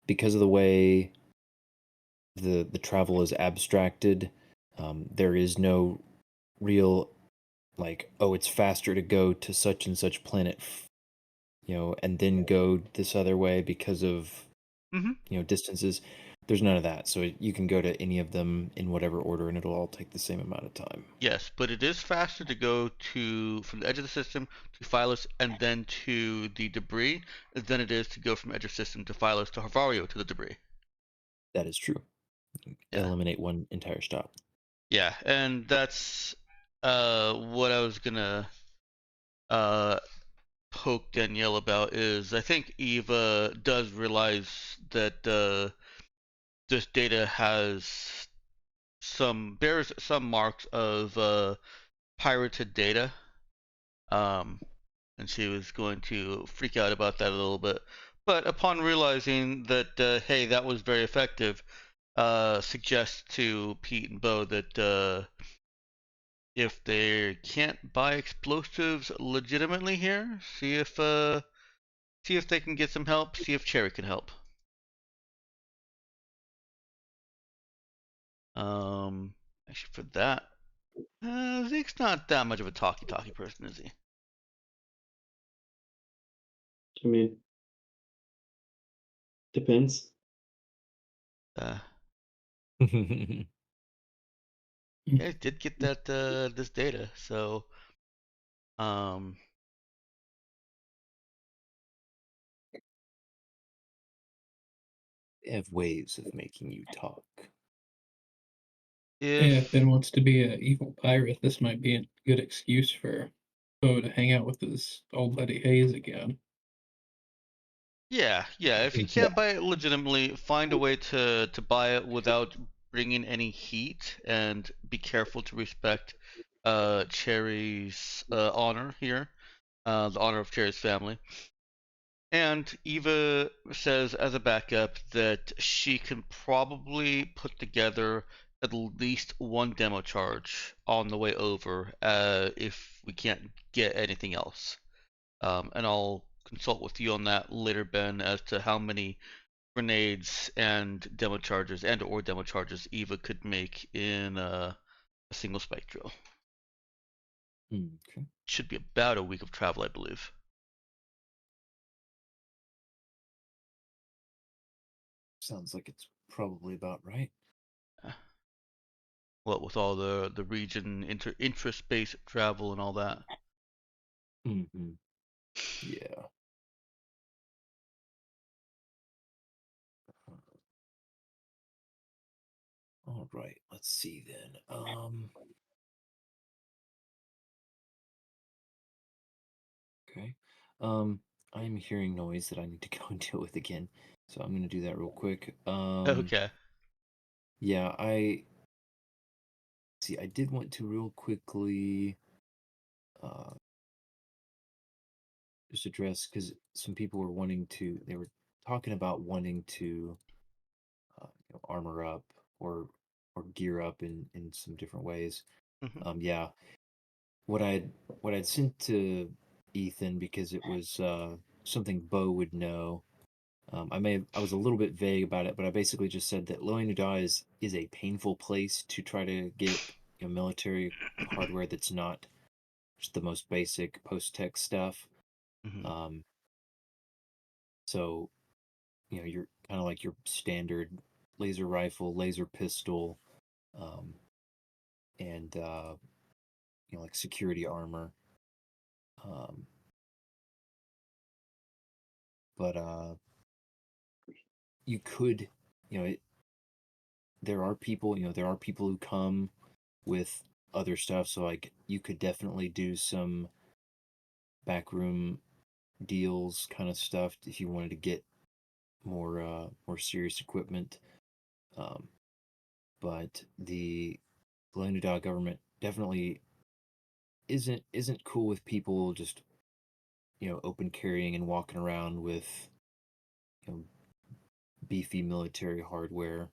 S2: because of the way the travel is abstracted, there is no real like, oh, it's faster to go to such and such planet, and then go this other way because of
S1: Mhm.
S2: Distances. There's none of that, so you can go to any of them in whatever order, and it'll all take the same amount of time.
S1: Yes, but it is faster to go from the edge of the system to Phyllis and then to the debris than it is to go from edge of system to Phyllis to Harvario to the debris.
S2: That is true.
S1: Yeah.
S2: Eliminate one entire stop.
S1: Yeah, and that's what I was gonna poke Danielle about is I think Eva does realize that this data bears some marks of pirated data. And she was going to freak out about that a little bit. But upon realizing that, hey, that was very effective, suggests to Pete and Bo that if they can't buy explosives legitimately here, see if they can get some help. See if Cherry can help. Actually, for that, Zeke's not that much of a talky person, is he?
S3: I mean, depends.
S1: Yeah,
S5: Mm.
S1: I did get that this data, so
S2: They have ways of making you talk.
S5: If Ben wants to be an evil pirate, this might be a good excuse for Bo to hang out with his old buddy Hayes again.
S1: Yeah. If you can't buy it legitimately, find a way to buy it without bringing any heat, and be careful to respect Cherry's honor here, the honor of Cherry's family. And Eva says as a backup that she can probably put together at least one demo charge on the way over if we can't get anything else. And I'll consult with you on that later, Ben, as to how many grenades and demo charges or demo charges Eva could make in a single spike drill.
S2: Okay.
S1: Should be about a week of travel, I believe.
S2: Sounds like it's probably about right.
S1: what with all the region interest-based travel and all that.
S2: Mm-hmm. Yeah. All right. Let's see then. Okay. I'm hearing noise that I need to go and deal with again, so I'm gonna do that real quick.
S1: Okay.
S2: Yeah, I see. I did want to real quickly just address because some people were they were talking about wanting to armor up or gear up in some different ways.
S1: Mhm.
S2: Yeah, what I'd sent to Ethan because it was something Bo would know. I was a little bit vague about it, but I basically just said that Lower Nuda is a painful place to try to get military hardware that's not just the most basic post-tech stuff.
S1: Mhm.
S2: Um, so you're kind of like your standard laser rifle, laser pistol, um, and like security armor. Um, but you could, you know, it, there are people who come with other stuff. So like you could definitely do some backroom deals kind of stuff if you wanted to get more serious equipment. Um, but the Glendaw government definitely isn't cool with people just open carrying and walking around with you know beefy military hardware,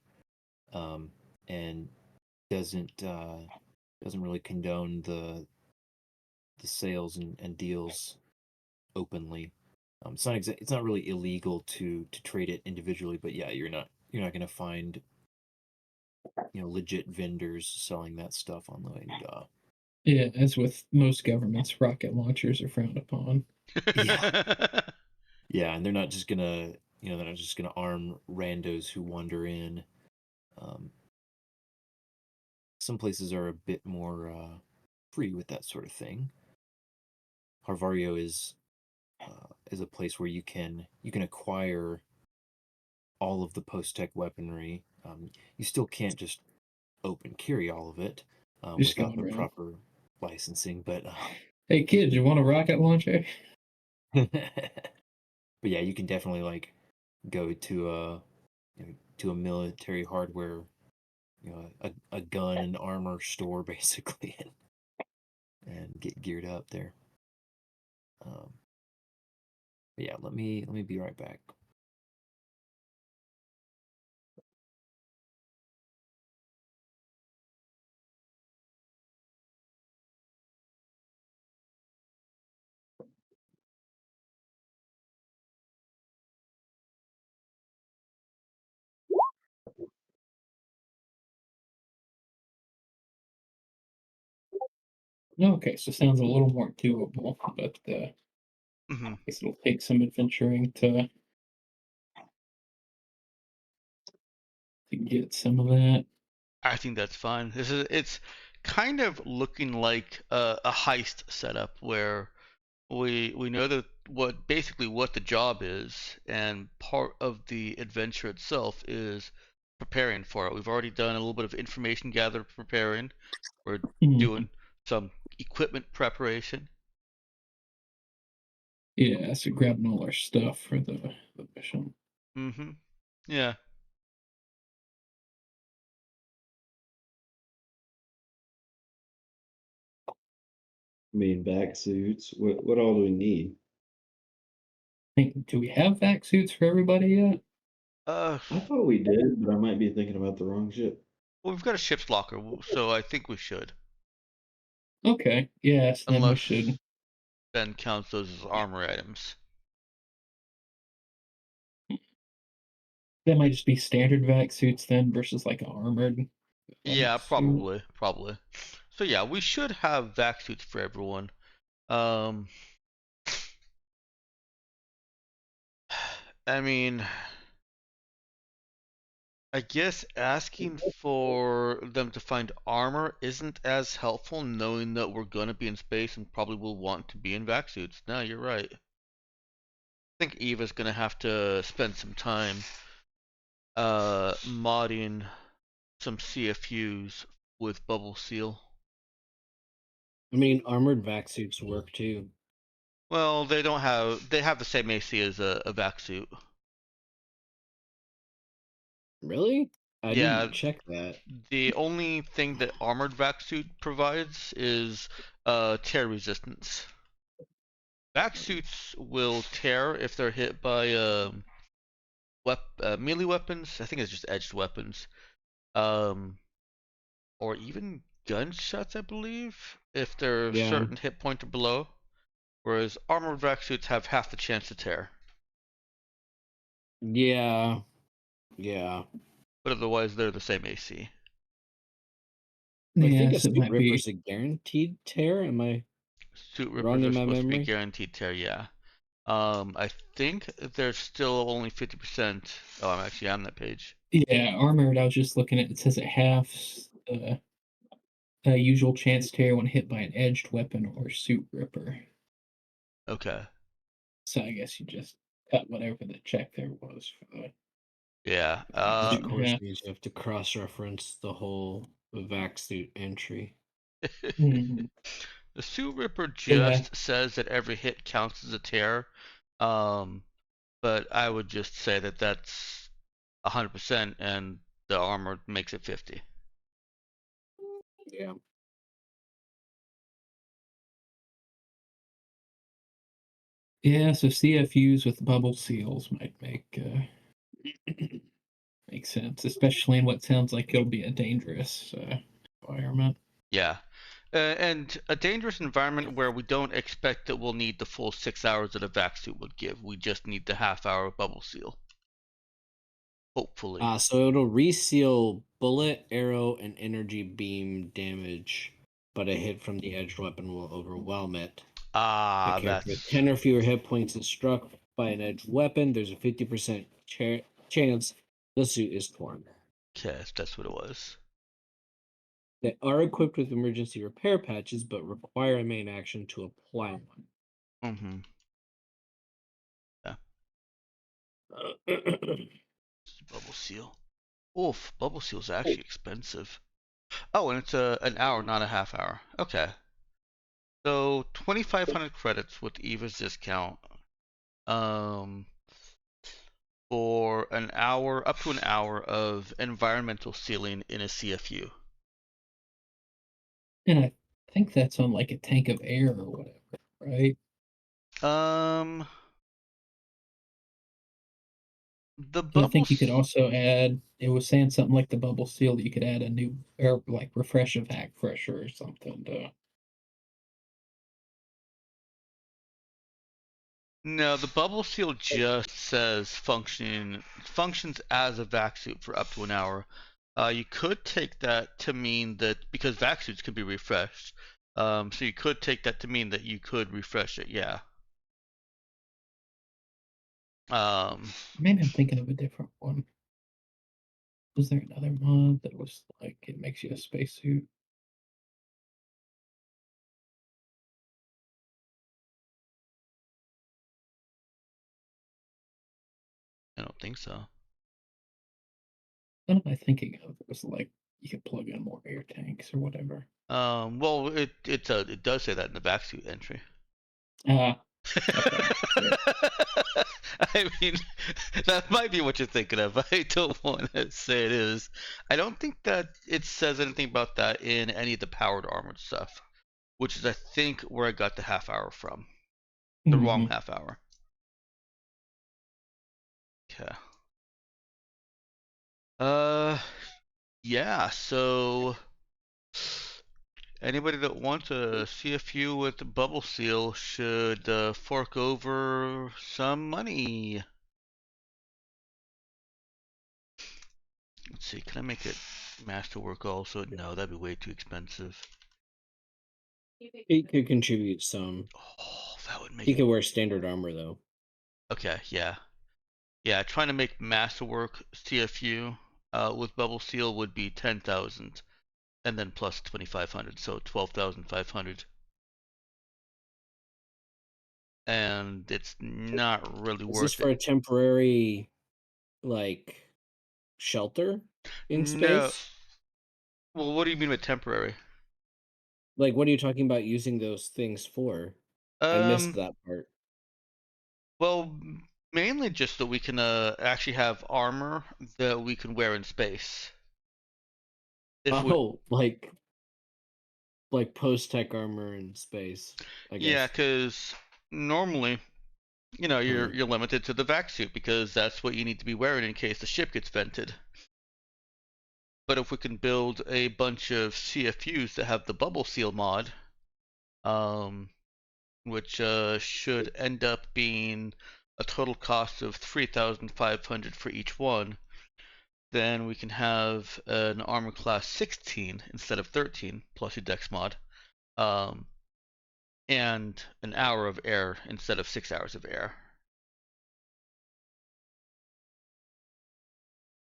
S2: um, and doesn't doesn't really condone the sales and deals openly. It's not really illegal to trade it individually, but yeah, you're not gonna find legit vendors selling that stuff on Loenda.
S5: Yeah, as with most governments, rocket launchers are frowned upon.
S2: Yeah, yeah, and they're not just gonna arm randos who wander in. Um, some places are a bit more free with that sort of thing. Harvario is a place where you can acquire all of the post tech weaponry. You still can't just open carry all of it
S5: Just
S2: without
S5: going
S2: the
S5: around.
S2: proper licensing, but
S5: Hey kids, you want a rocket launcher?
S2: but yeah, you can definitely like go to a military hardware, a gun and armor store basically, and get geared up there. Um, but yeah, let me be right back.
S5: Okay, so sounds a little more doable, but
S1: Mhm.
S5: I guess it'll take some adventuring to get some of that.
S1: I think that's fine. It's kind of looking like a heist setup where we know that what the job is, and part of the adventure itself is preparing for it. We've already done a little bit of information gather preparing. We're
S5: Mhm.
S1: doing some equipment preparation.
S5: Yeah, so grabbing all our stuff for the mission.
S1: Mm-hmm. Yeah.
S3: I mean, back suits. What all do we need?
S5: Do we have vac suits for everybody yet?
S1: Uh,
S3: I thought we did, but I might be thinking about the wrong ship.
S1: well, we've got a ship's locker, so I think we should,
S5: Okay, yes, then we should.
S1: unless Ben counts those as armor items.
S5: That might just be standard vac suits then versus like an armored
S1: Yeah,
S5: suit.
S1: probably. So yeah, we should have vac suits for everyone. Um, I mean, I guess asking for them to find armor isn't as helpful, knowing that we're gonna be in space and probably will want to be in vac suits. No, you're right. I think Eva's gonna have to spend some time modding some CFUs with bubble seal.
S4: I mean, armored vac suits work too.
S1: Well, they have the same AC as a vac suit.
S4: Really? I
S1: Yeah,
S4: didn't check that.
S1: the only thing that armored vac suit provides is tear resistance. Vac suits will tear if they're hit by melee weapons. I think it's just edged weapons, um, or even gunshots. I believe if they're
S4: Yeah.
S1: certain hit point or below. Whereas armored vac suits have half the chance to tear,
S4: Yeah. Yeah.
S1: but otherwise they're the same AC.
S4: I think
S5: Yeah,
S4: a
S5: so it
S4: suit
S5: might be.
S4: ripper's a guaranteed tear. Am I?
S1: Suit
S4: Wrong
S1: rippers
S4: in
S1: are
S4: my
S1: supposed to be
S4: memory?
S1: guaranteed tear, yeah. I think there's still only 50%. Oh, I'm actually on that page.
S5: Yeah, armored. I was just looking at. It says it halves usual chance tear when hit by an edged weapon or suit ripper.
S1: Okay.
S5: So I guess you just cut whatever the check there was for the.
S1: Yeah.
S4: Which of
S5: Suit
S4: course
S5: half.
S4: means you have to cross-reference the whole vac suit entry.
S5: Mhm.
S1: The suit ripper
S5: Yeah.
S1: just says that every hit counts as a tear. But I would just say that that's 100% and the armor makes it 50.
S4: Yeah.
S5: Yeah, so CFUs with bubble seals might make make sense, especially in what sounds like it'll be a dangerous environment.
S1: Yeah. And a dangerous environment where we don't expect that we'll need the full 6 hours that a vac suit would give. We just need the half-hour bubble seal. Hopefully.
S4: So it'll reseal bullet, arrow, and energy beam damage, but a hit from the edged weapon will overwhelm it. A character with
S1: That's
S4: 10 or fewer hit points is struck by an edged weapon. There's a 50% chance the suit is torn.
S1: okay. That's what it was.
S4: They are equipped with emergency repair patches, but require a main action to apply one.
S1: Mm-hmm. Bubble seal. Oof, bubble seal's actually expensive. Oh, and it's an hour, not a half hour. Okay. So 2,500 credits with Eva's discount. For an hour, up to an hour of environmental sealing in a CFU.
S5: And I think that's on like a tank of air or whatever, right?
S1: The
S5: And I
S1: bubble.
S5: think you could also add. It was saying something like the bubble seal that you could add a new air, like refresh of hack fresher or something.
S1: No, the bubble seal just says functions as a vac suit for up to an hour. You could take that to mean that because vac suits can be refreshed. So you could take that to mean that you could refresh it, yeah.
S5: Maybe I'm thinking of a different one. Was there another mod that was like it makes you a spacesuit?
S1: I don't think so.
S5: What am I thinking of? It was like you could plug in more air tanks or whatever.
S1: Well, it does say that in the vac suit entry.
S5: Okay.
S1: I mean, that might be what you're thinking of. I don't want to say it is. I don't think that it says anything about that in any of the powered armored stuff, which is, I think, where I got the half hour from. The wrong half hour. Okay. Yeah, so anybody that wants a CFU with the bubble seal should fork over some money. Let's see, can I make it masterwork also? No, that'd be way too expensive.
S4: He could contribute some.
S1: Oh, that would make
S4: He
S1: it.
S4: could wear standard armor though.
S1: Okay, yeah. Yeah, trying to make masterwork CFU with bubble seal would be 10,000, and then plus 2,500, so 12,500. And it's not really
S4: Is this
S1: worth
S4: for
S1: it.
S4: a temporary, like, shelter in
S1: No.
S4: space?
S1: Well, what do you mean by temporary?
S4: Like, what are you talking about using those things for? I missed that part.
S1: Well, mainly just so we can actually have armor that we can wear in space. If we,
S4: Oh, like post-tech armor in space, I
S1: yeah,
S4: guess.
S1: because normally, you're limited to the vac suit because that's what you need to be wearing in case the ship gets vented. But if we can build a bunch of CFUs that have the bubble seal mod, which should end up being a total cost of 3,500 for each one, then we can have an armor class 16 instead of 13 plus your dex mod, and an hour of air instead of 6 hours of air.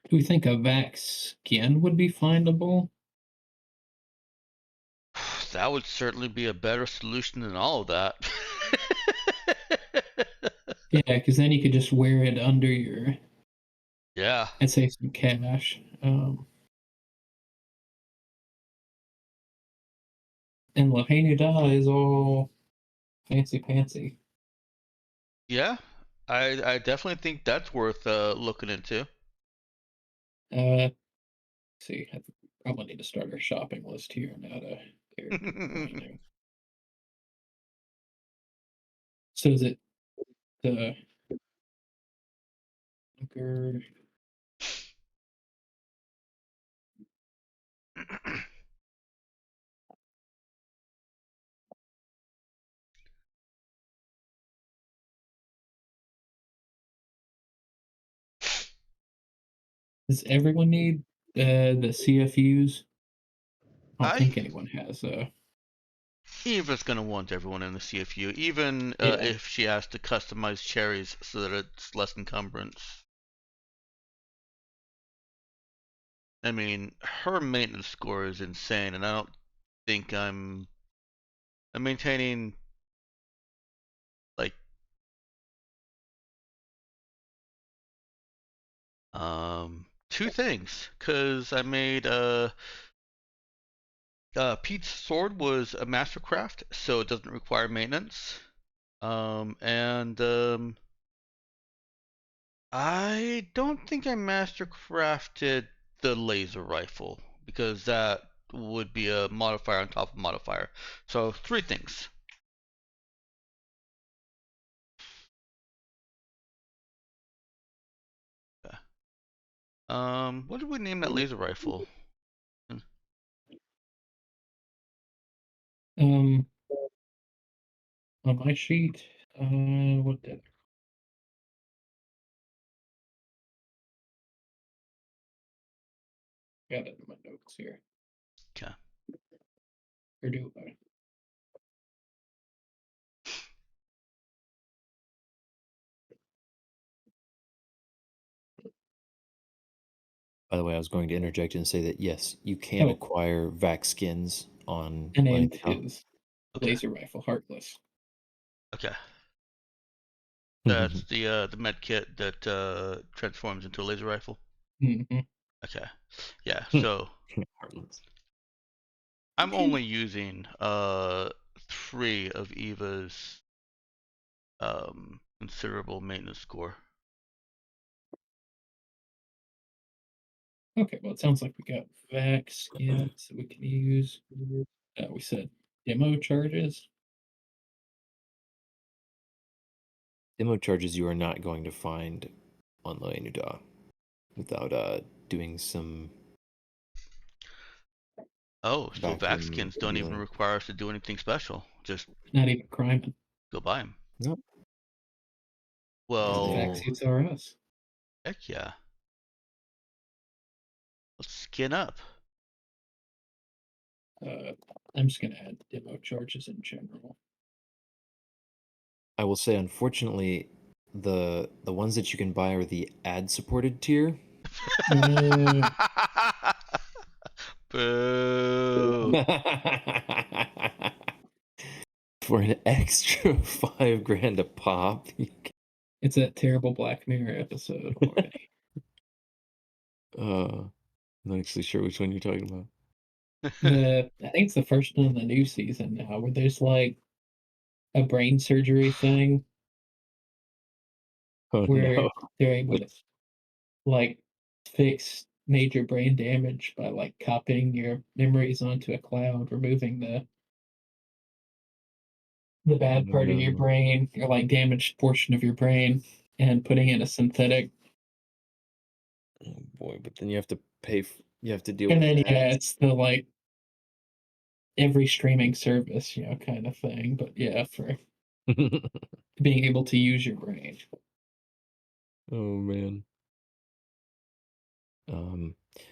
S5: Do we think a vac skin would be findable?
S1: That would certainly be a better solution than all of that.
S5: Yeah, because then you could just wear it under your
S1: Yeah.
S5: and save some cash. And Lahaina Da is all fancy pantsy.
S1: Yeah. I definitely think that's worth looking into.
S5: See, I probably need to start our shopping list here now to character finding. So is it the bunker? Does everyone need the CFUs? I don't think anyone has.
S1: Eva's gonna want everyone in the CFU, even
S5: Yeah.
S1: if she has to customize cherries so that it's less encumbrance. I mean, her maintenance score is insane, and I don't think I'm maintaining like two things, because I made Pete's sword was a mastercraft, so it doesn't require maintenance. And I don't think I mastercrafted the laser rifle because that would be a modifier on top of modifier. So three things. Okay. What did we name that laser rifle?
S5: On my sheet, what did got it in my notes here?
S1: Okay.
S5: Or do I?
S2: By the way, I was going to interject and say that yes, you can
S5: Oh.
S2: acquire vac skins on
S5: The name
S2: Lionel.
S5: is
S1: Okay.
S5: Laser Rifle Heartless.
S1: Okay. That's the med kit that transforms into a laser rifle.
S5: Mm-hmm.
S1: Okay. Yeah. So
S2: Heartless.
S1: I'm only using 3 of Eva's considerable maintenance score.
S5: Okay, well, it sounds like we got vac skins that we can use. We said demo charges.
S2: Demo charges you are not going to find on Loenuda without doing some.
S1: Oh, so
S2: Back
S1: vac
S2: in
S1: skins don't even
S2: England.
S1: require us to do anything special. Just
S5: Not even crime.
S1: go buy them.
S2: Nope.
S5: The
S1: Well,
S5: vac suits are us.
S1: heck yeah. Let's skin up.
S5: I'm just gonna add demo charges in general.
S2: I will say, unfortunately, the ones that you can buy are the ad supported tier.
S5: Uh,
S1: Boo.
S2: For an extra $5,000 a pop.
S5: it's that terrible Black Mirror episode already.
S2: I'm not actually sure which one you're talking about.
S5: I think it's the first one in the new season now, where there's like a brain surgery thing
S2: Oh
S5: where
S2: no.
S5: they're able to like fix major brain damage by like copying your memories onto a cloud, removing the bad part of your
S2: No.
S5: brain or like damaged portion of your brain and putting in a synthetic.
S2: Oh boy, but then you have to pay. You have to deal
S5: And
S2: with
S5: then yeah,
S2: ads.
S5: it's the like every streaming service, kind of thing. But yeah, for being able to use your brain.
S2: Oh man.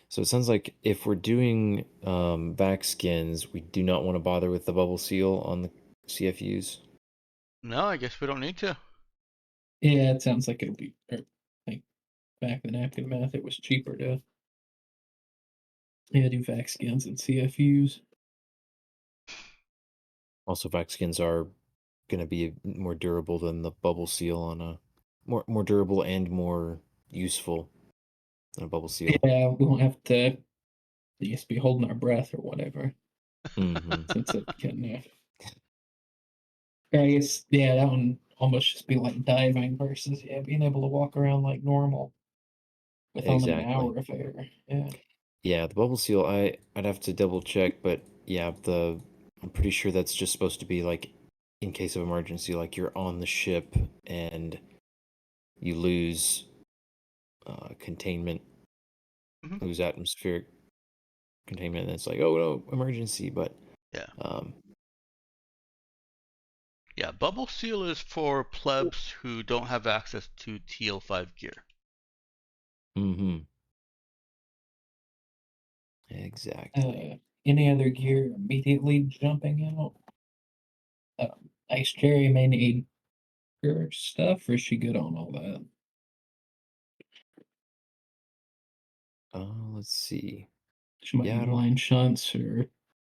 S2: So it sounds like if we're doing vac skins, we do not want to bother with the bubble seal on the CFUs.
S1: No, I guess we don't need to.
S5: Yeah, it sounds like it'll be. Or, like back in the napkin math, it was cheaper to do vac skins and CFUs.
S2: Also, vac skins are going to be more durable than the bubble seal on a more durable and more useful than a bubble seal.
S5: Yeah, we won't have to just be holding our breath or whatever.
S2: Mhm.
S5: Since it can. Or I guess that one almost just be like diving versus being able to walk around like normal with only an
S2: Exactly.
S5: hour of air. Yeah.
S2: Yeah, the bubble seal, I'd have to double check, but yeah, I'm pretty sure that's just supposed to be like in case of emergency, like you're on the ship and you lose containment,
S1: Mhm.
S2: lose atmospheric containment, and it's like, oh no, emergency. But
S1: Yeah.
S2: um,
S1: Yeah, bubble seal is for plebs who don't have access to TL5 gear.
S2: mm-hmm, exactly.
S5: Any other gear immediately jumping out? Ice Cherry may need her stuff, or is she good on all that?
S2: Let's see.
S5: She might
S2: Yeah, I
S5: need
S2: don't.
S5: line shunts or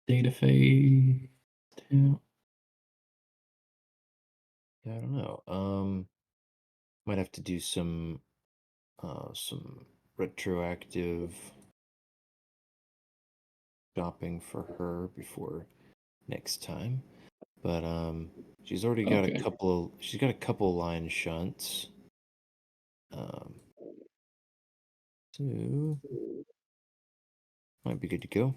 S5: data fade. Yeah.
S2: Yeah, I don't know. Might have to do some retroactive shopping for her before next time. But she's already got
S5: Okay.
S2: she's got a couple line shunts. So might be good to go.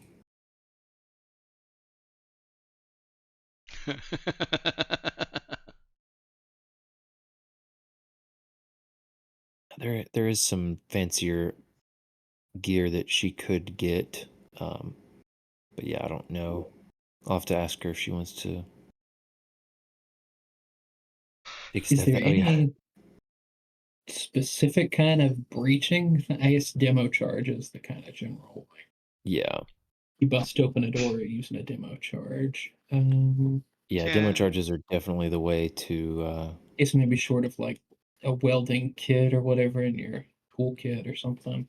S2: There is some fancier gear that she could get. But yeah, I don't know. I'll have to ask her if she wants to
S5: Is
S2: extend
S5: there
S2: that. Oh yeah.
S5: any specific kind of breaching? I guess demo charge is the kind of general.
S2: Yeah.
S5: You bust open a door using a demo charge.
S2: Yeah, demo
S1: Can
S2: charges are definitely the way to
S5: It's maybe short of like a welding kit or whatever in your toolkit or something.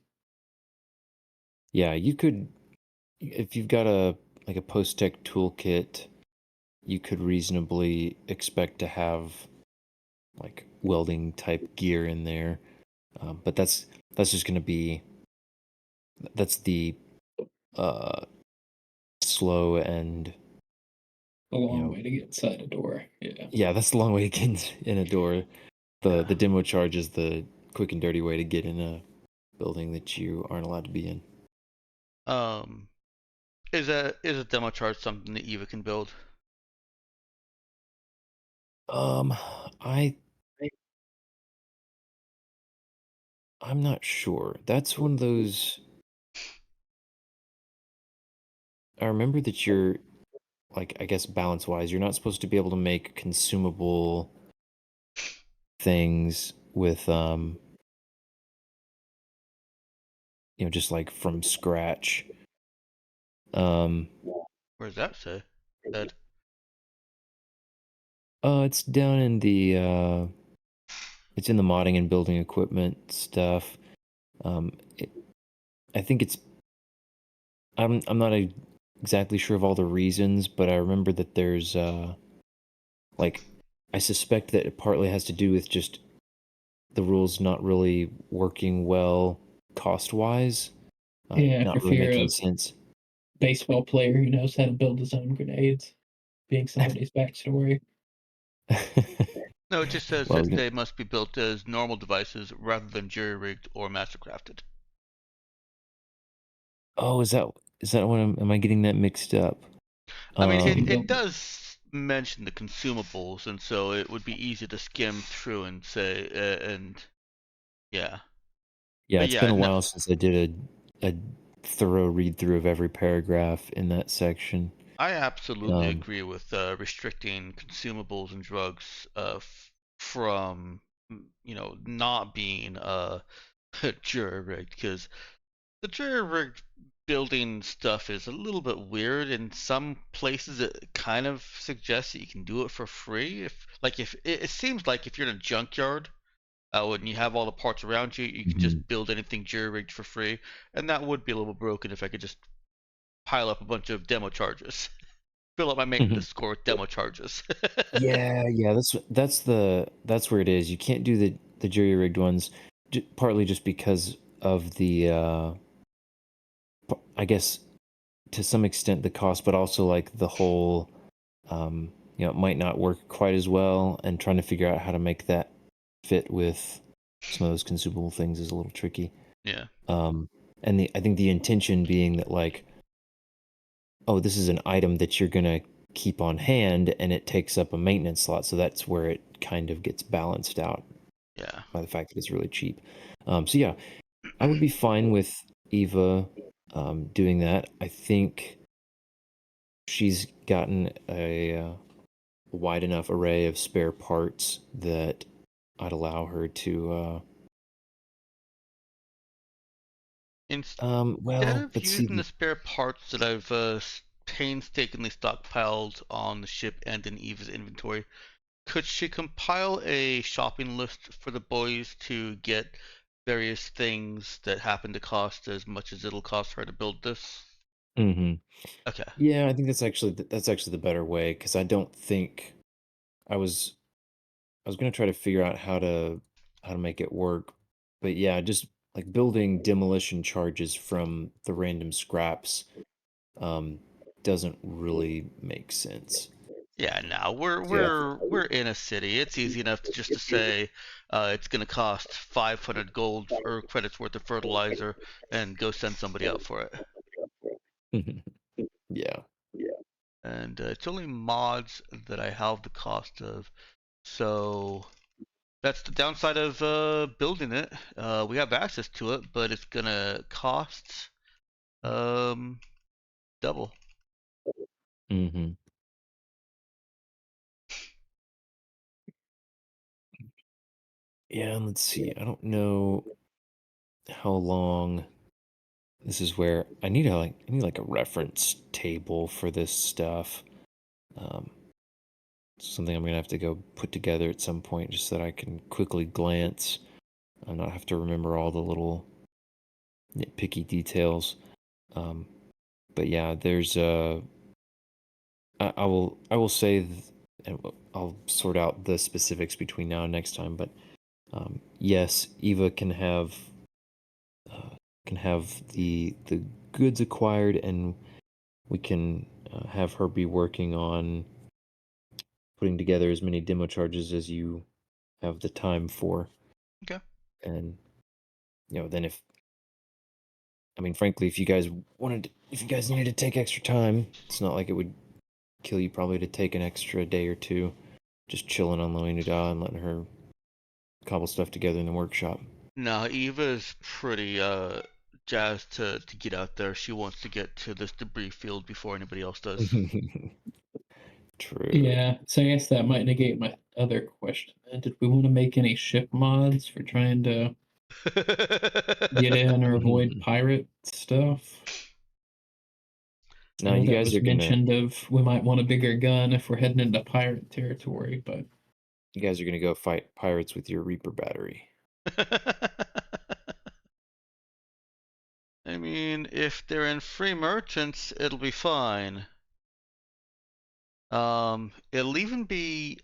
S2: yeah, you could if you've got a like a post-tech toolkit, you could reasonably expect to have like welding type gear in there. But that's just going to be that's the uh slow and
S5: A long
S2: know
S5: way to get inside a door. Yeah.
S2: yeah, that's the long way to get in a door. The demo charge is the quick and dirty way to get in a building that you aren't allowed to be in.
S1: is a demo charge something that Eva can build?
S2: Um, I I'm not sure. That's one of those. I remember that you're like, I guess balance wise, you're not supposed to be able to make consumable things with just like from scratch. Um,
S1: Where does that say? That
S2: it's down in the it's in the modding and building equipment stuff. It, I think it's. I'm not exactly sure of all the reasons, but I remember that there's like I suspect that it partly has to do with just the rules not really working well cost wise,
S5: Yeah,
S2: not
S5: for
S2: really
S5: fear
S2: making
S5: of
S2: sense.
S5: baseball player who knows how to build his own grenades, being somebody's backstory.
S1: No, it just says
S2: Well,
S1: that they must be built as normal devices rather than jury-rigged or mastercrafted.
S2: oh, is that what am I getting that mixed up?
S1: I mean,
S5: So you
S1: it
S5: build
S1: does mention the consumables, and so it would be easy to skim through and say, and yeah.
S2: Yeah,
S1: But
S2: it's been
S1: yeah,
S2: a
S1: no,
S2: while since I did a thorough read through of every paragraph in that section.
S1: I absolutely
S2: Um,
S1: agree with restricting consumables and drugs from not being jury rigged, because the jury rigged building stuff is a little bit weird. In some places, it kind of suggests that you can do it for free. If it seems like if you're in a junkyard, and you have all the parts around you, you can just
S2: mhm.
S1: build anything jury rigged for free, and that would be a little broken if I could just pile up a bunch of demo charges. Fill up my maintenance score with demo charges.
S2: Yeah, that's where it is. You can't do the jury rigged ones, partly just because of the I guess to some extent the cost, but also like the whole it might not work quite as well, and trying to figure out how to make that fit with some of those consumable things is a little tricky.
S1: Yeah.
S2: And I think the intention being that like, oh, this is an item that you're gonna keep on hand, and it takes up a maintenance slot, so that's where it kind of gets balanced out
S1: Yeah.
S2: by the fact that it's really cheap. So yeah, I would be fine with Eva doing that. I think she's gotten a wide enough array of spare parts that I'd allow her to.
S1: Instead
S2: Well,
S1: of
S2: let's see.
S1: using the spare parts that I've painstakingly stockpiled on the ship and in Eva's inventory, could she compile a shopping list for the boys to get various things that happen to cost as much as it'll cost her to build this?
S2: Mhm.
S1: Okay.
S2: Yeah, I think that's actually the better way because I don't think I was I was gonna try to figure out how to make it work, but yeah, just like building demolition charges from the random scraps um, doesn't really make sense.
S1: Yeah, now we're
S2: Yeah.
S1: we're in a city. It's easy enough to just to say it's gonna cost 500 gold or credits worth of fertilizer and go send somebody out for it.
S2: Yeah.
S1: And it's only mods that I have the cost of. So that's the downside of building it. We have access to it, but it's gonna cost um, double.
S2: hmm Yeah, and let's see. I don't know how long. This is where I need like a reference table for this stuff. Um, something I'm gonna have to go put together at some point, just so that I can quickly glance and not have to remember all the little nitpicky details. Um, but yeah, there's I will say, and I'll sort out the specifics between now and next time. But yes, Eva uh, can have the goods acquired, and we can have her be working on putting together as many demo charges as you have the time for.
S1: Okay.
S2: And then if I mean, frankly, if you guys if you guys needed to take extra time, it's not like it would kill you probably to take an extra day or two, just chilling on Loinada and letting her cobble stuff together in the workshop.
S1: Now Eva's pretty jazzed to get out there. She wants to get to this debris field before anybody else does.
S2: True.
S5: Yeah, so I guess that might negate my other question. Did we want to make any ship mods for trying to get in or avoid pirate stuff? I
S2: Now
S5: know
S2: you
S5: that
S2: guys are
S5: was
S2: gonna
S5: mentioned of we might want a bigger gun if we're heading into pirate territory, but
S2: go fight pirates with your Reaper battery.
S1: I mean, if they're in free merchants, it'll be fine. It'll even be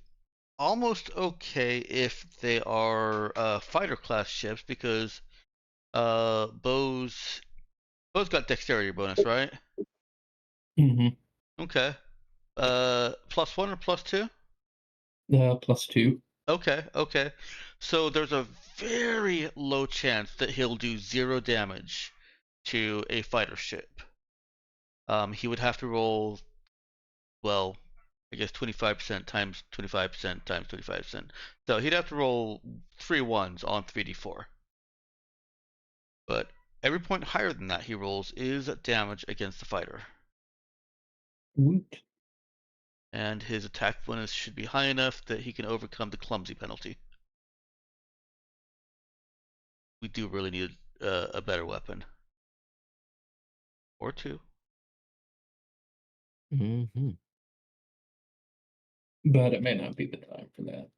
S1: almost okay if they are fighter class ships because Bo's got dexterity bonus, right?
S5: Mm-hmm.
S1: Okay. +1 or +2?
S5: +2.
S1: Okay, okay. So there's a very low chance that he'll do 0 damage to a fighter ship. He would have to roll, well, I guess 25% times 25% times 25%. So he'd have to roll 3 ones on 3d4. But every point higher than that he rolls is damage against the fighter.
S5: Woot.
S1: And his attack bonus should be high enough that he can overcome the clumsy penalty. We do really need a better weapon. Or 2.
S2: Mm-hmm.
S5: But it may not be the time for that.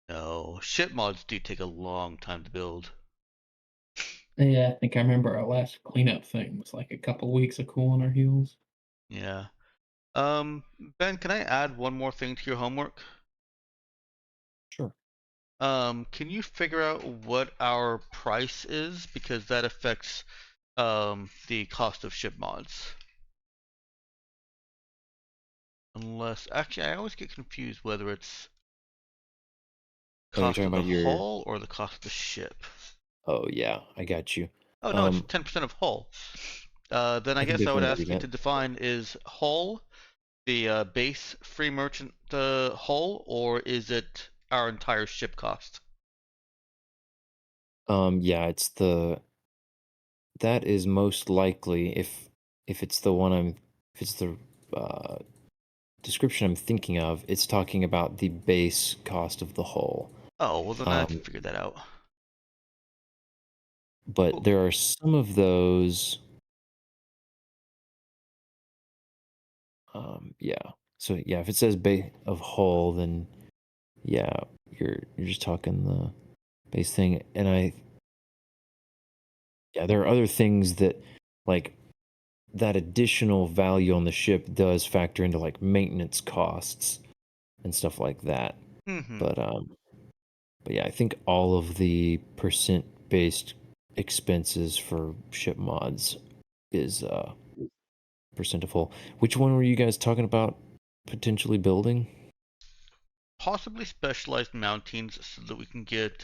S1: No, ship mods do take a long time to build.
S5: Yeah, I think I remember our last cleanup thing was like a couple weeks of cooling our heels.
S1: Yeah. Ben, can I add one more thing to your homework?
S2: Sure.
S1: Can you figure out what our price is? Because that affects the cost of ship mods. Unless, actually, I always get confused whether it's
S2: Oh, you're
S1: cost
S2: talking
S1: of the
S2: about your.
S1: hull or the cost of the ship.
S2: Oh yeah, I got you.
S1: Oh no, it's 10% of hull. Then I
S2: I can
S1: guess I would
S2: definitely
S1: ask
S2: do
S1: you
S2: that.
S1: to define, is hull the base free merchant hull, or is it our entire ship cost?
S2: Yeah, it's the. That is most likely if it's the one I'm if it's the uh, description I'm thinking of, it's talking about the base cost of the hull.
S1: Oh, well then I can
S2: Um,
S1: figure that out.
S2: but
S1: Cool.
S2: there are some of those. Yeah. So yeah, if it says base of hull, then yeah, you're just talking the base thing. And there are other things that like that additional value on the ship does factor into like maintenance costs and stuff like that.
S1: Mm-hmm.
S2: But yeah, I think all of the percent based expenses for ship mods is percent of hull. Which one were you guys talking about potentially building?
S1: Possibly specialized mountings so that we can get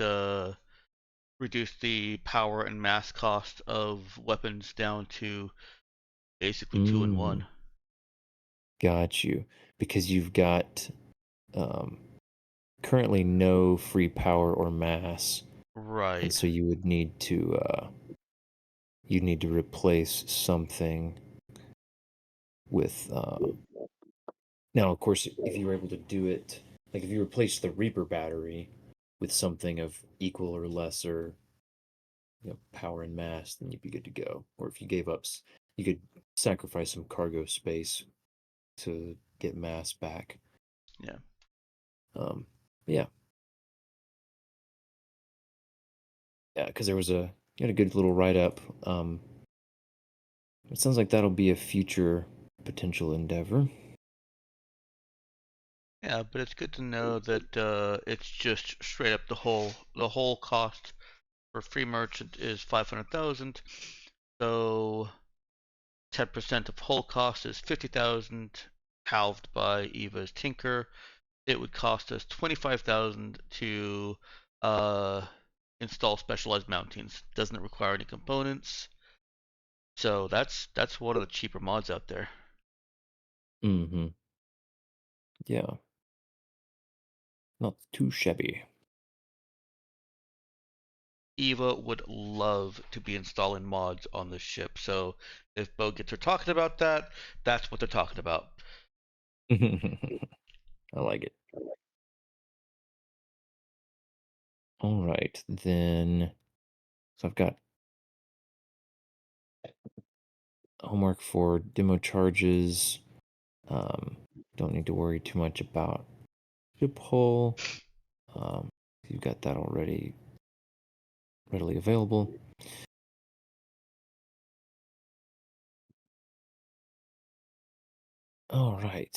S1: reduce the power and mass cost of weapons down to basically 2 and 1.
S2: Got you. Because you've got um, currently no free power or mass, and
S1: Right.
S2: so you need to replace something with. Now, of course, if you were able to do it, like if you replace the Reaper battery with something of equal or lesser, power and mass, then you'd be good to go. Or if you gave up, you could sacrifice some cargo space to get mass back.
S1: Yeah.
S2: Yeah. Yeah, because you had a good little write up. It sounds like that'll be a future potential endeavor.
S1: Yeah, but it's good to know that it's just straight up the whole cost for free merchant is 500,000. So 10% of whole cost is 50,000, halved by Eva's Tinker. It would cost us 25,000 to install specialized mountings. Doesn't require any components. So that's one of the cheaper mods out there.
S2: Mm-hmm. Yeah. Not too shabby.
S1: Eva would love to be installing mods on this ship. So if Bo gets her talking about that, that's what they're talking about.
S2: I like it. All right, then. So I've got homework for demo charges. Don't need to worry too much about ship hull. You've got that already readily available. All right.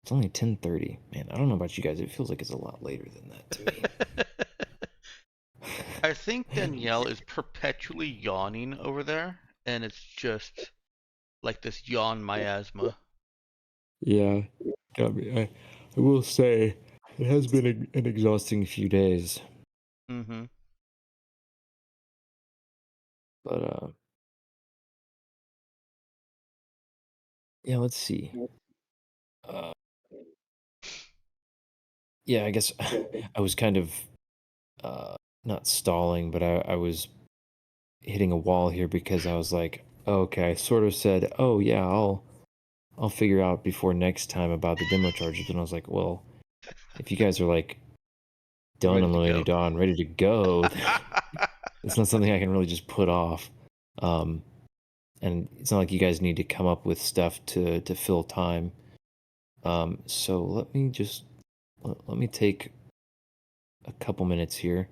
S2: It's only 10:30. Man, I don't know about you guys. It feels like it's a lot later than that to me.
S1: I think Danielle is perpetually yawning over there, and it's just like this yawn miasma.
S2: Yeah, got me. I will say it has been an exhausting few days,
S1: Mm-hmm.
S2: but yeah, let's see. Uh, yeah, I guess I was kind of not stalling, but I was hitting a wall here because I was like, oh, okay, I sort of said, oh yeah, I'll figure out before next time about the demo charges, and I was like, well, if you guys are like done
S1: Ready
S2: on
S1: to
S2: Loading
S1: go.
S2: Dawn, ready to go, it's not something I can really just put off. And it's not like you guys need to come up with stuff to fill time. So let me take a couple minutes here.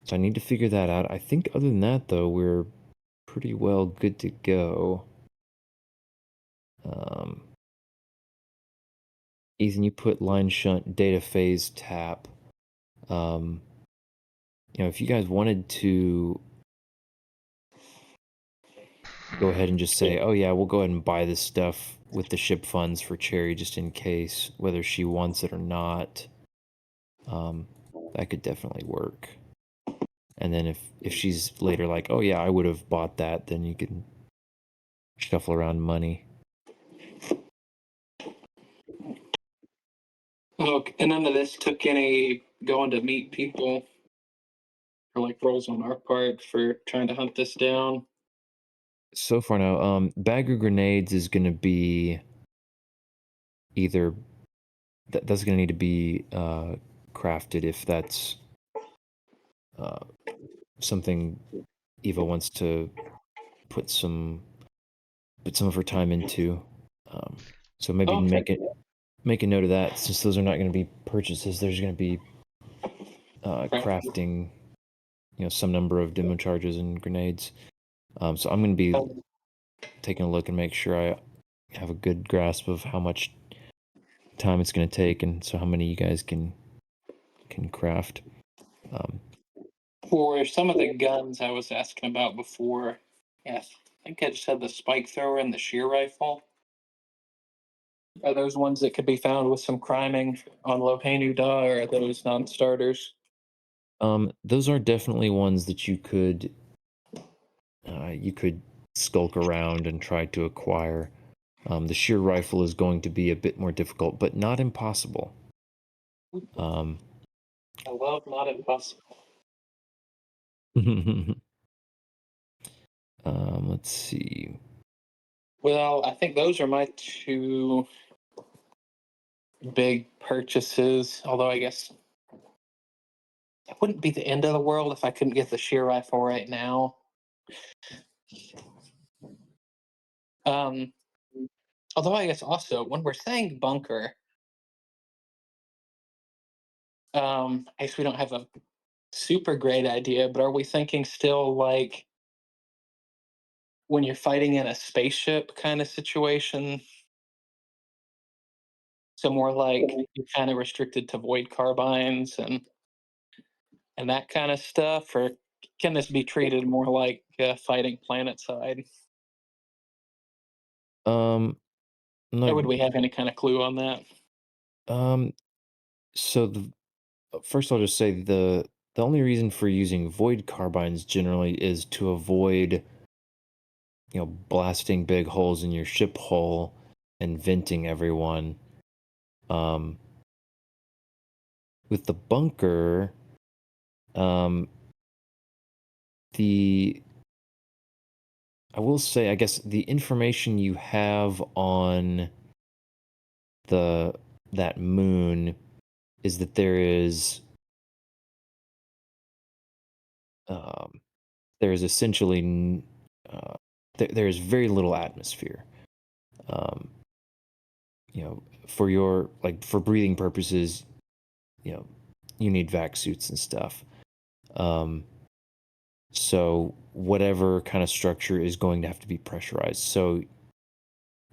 S2: So I need to figure that out. I think other than that though, we're pretty well good to go. Ethan, you put line shunt data phase tap. If you guys wanted to go ahead and just say, oh yeah, we'll go ahead and buy this stuff with the ship funds for Cherry just in case, whether she wants it or not. That could definitely work. And then if she's later like, oh yeah, I would have bought that, then you can shuffle around money.
S5: Look, and none of this took any going to meet people or like rolls on our part for trying to hunt this down.
S2: So far now, bag of grenades is gonna be either that's gonna need to be crafted if that's something Eva wants to put some of her time into. So maybe
S5: Okay.
S2: make a note of that, since those are not going to be purchases. There's going to be
S5: Right.
S2: crafting, some number of demo charges and grenades. So I'm going to be taking a look and make sure I have a good grasp of how much time it's going to take, and so how many you guys can craft.
S5: For some of the guns I was asking about before, yes, I think I just had the spike thrower and the shear rifle. Are those ones that could be found with some criming on Lohenu Da, or are those non-starters?
S2: Those are definitely ones that you could skulk around and try to acquire. The sheer rifle is going to be a bit more difficult, but not impossible.
S5: I love not impossible.
S2: Let's see.
S5: Well, I think those are my two big purchases. Although I guess it wouldn't be the end of the world if I couldn't get the shear rifle right now. Um, although I guess also when we're saying bunker, I guess we don't have a super great idea, but are we thinking still like when you're fighting in a spaceship kind of situation? So more like you're kind of restricted to void carbines and that kind of stuff, or can this be treated more like fighting planet side?
S2: I'm
S5: Or
S2: not,
S5: would we have any kind of clue on that?
S2: so first I'll just say the only reason for using void carbines generally is to avoid, blasting big holes in your ship hull and venting everyone. With the bunker, the I will say, I guess the information you have on that moon is that there is essentially there is very little atmosphere. Um, for your for breathing purposes, you need vac suits and stuff. So whatever kind of structure is going to have to be pressurized. So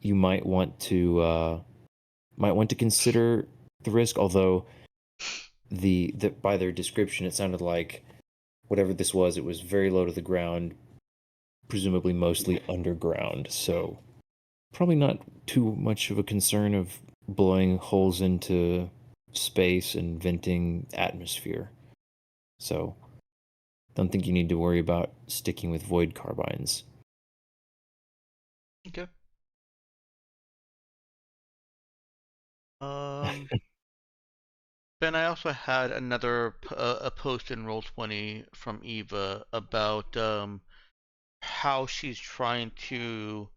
S2: you might want to consider the risk. Although the by their description, it sounded like whatever this was, it was very low to the ground, presumably mostly underground. So probably not too much of a concern of blowing holes into space and venting atmosphere. So don't think you need to worry about sticking with void carbines.
S1: Okay. Um, Ben, I also had another a post in Roll20 from Eva about how she's trying to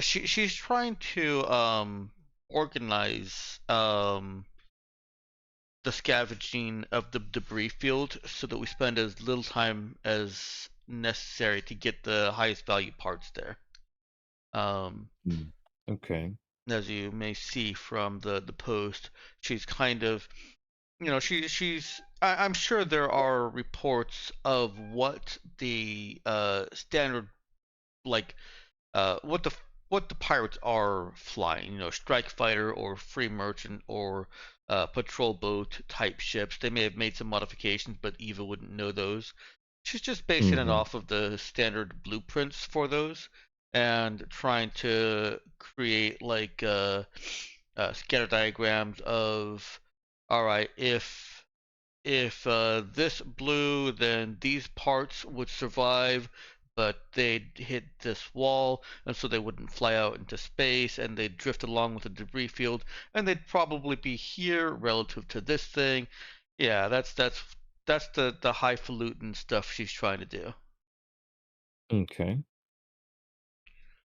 S1: she's trying to organize the scavenging of the debris field so that we spend as little time as necessary to get the highest value parts there.
S2: Okay.
S1: As you may see from the post, she's kind of, I'm sure there are reports of what the standard, like what the pirates are flying, strike fighter or free merchant or patrol boat type ships. They may have made some modifications, but Eva wouldn't know those. She's just basing it off of the standard blueprints for those and trying to create like scatter diagrams of, all right, if this blew, then these parts would survive, but they'd hit this wall, and so they wouldn't fly out into space, and they'd drift along with the debris field, and they'd probably be here relative to this thing. Yeah, that's the highfalutin stuff she's trying to do.
S2: Okay.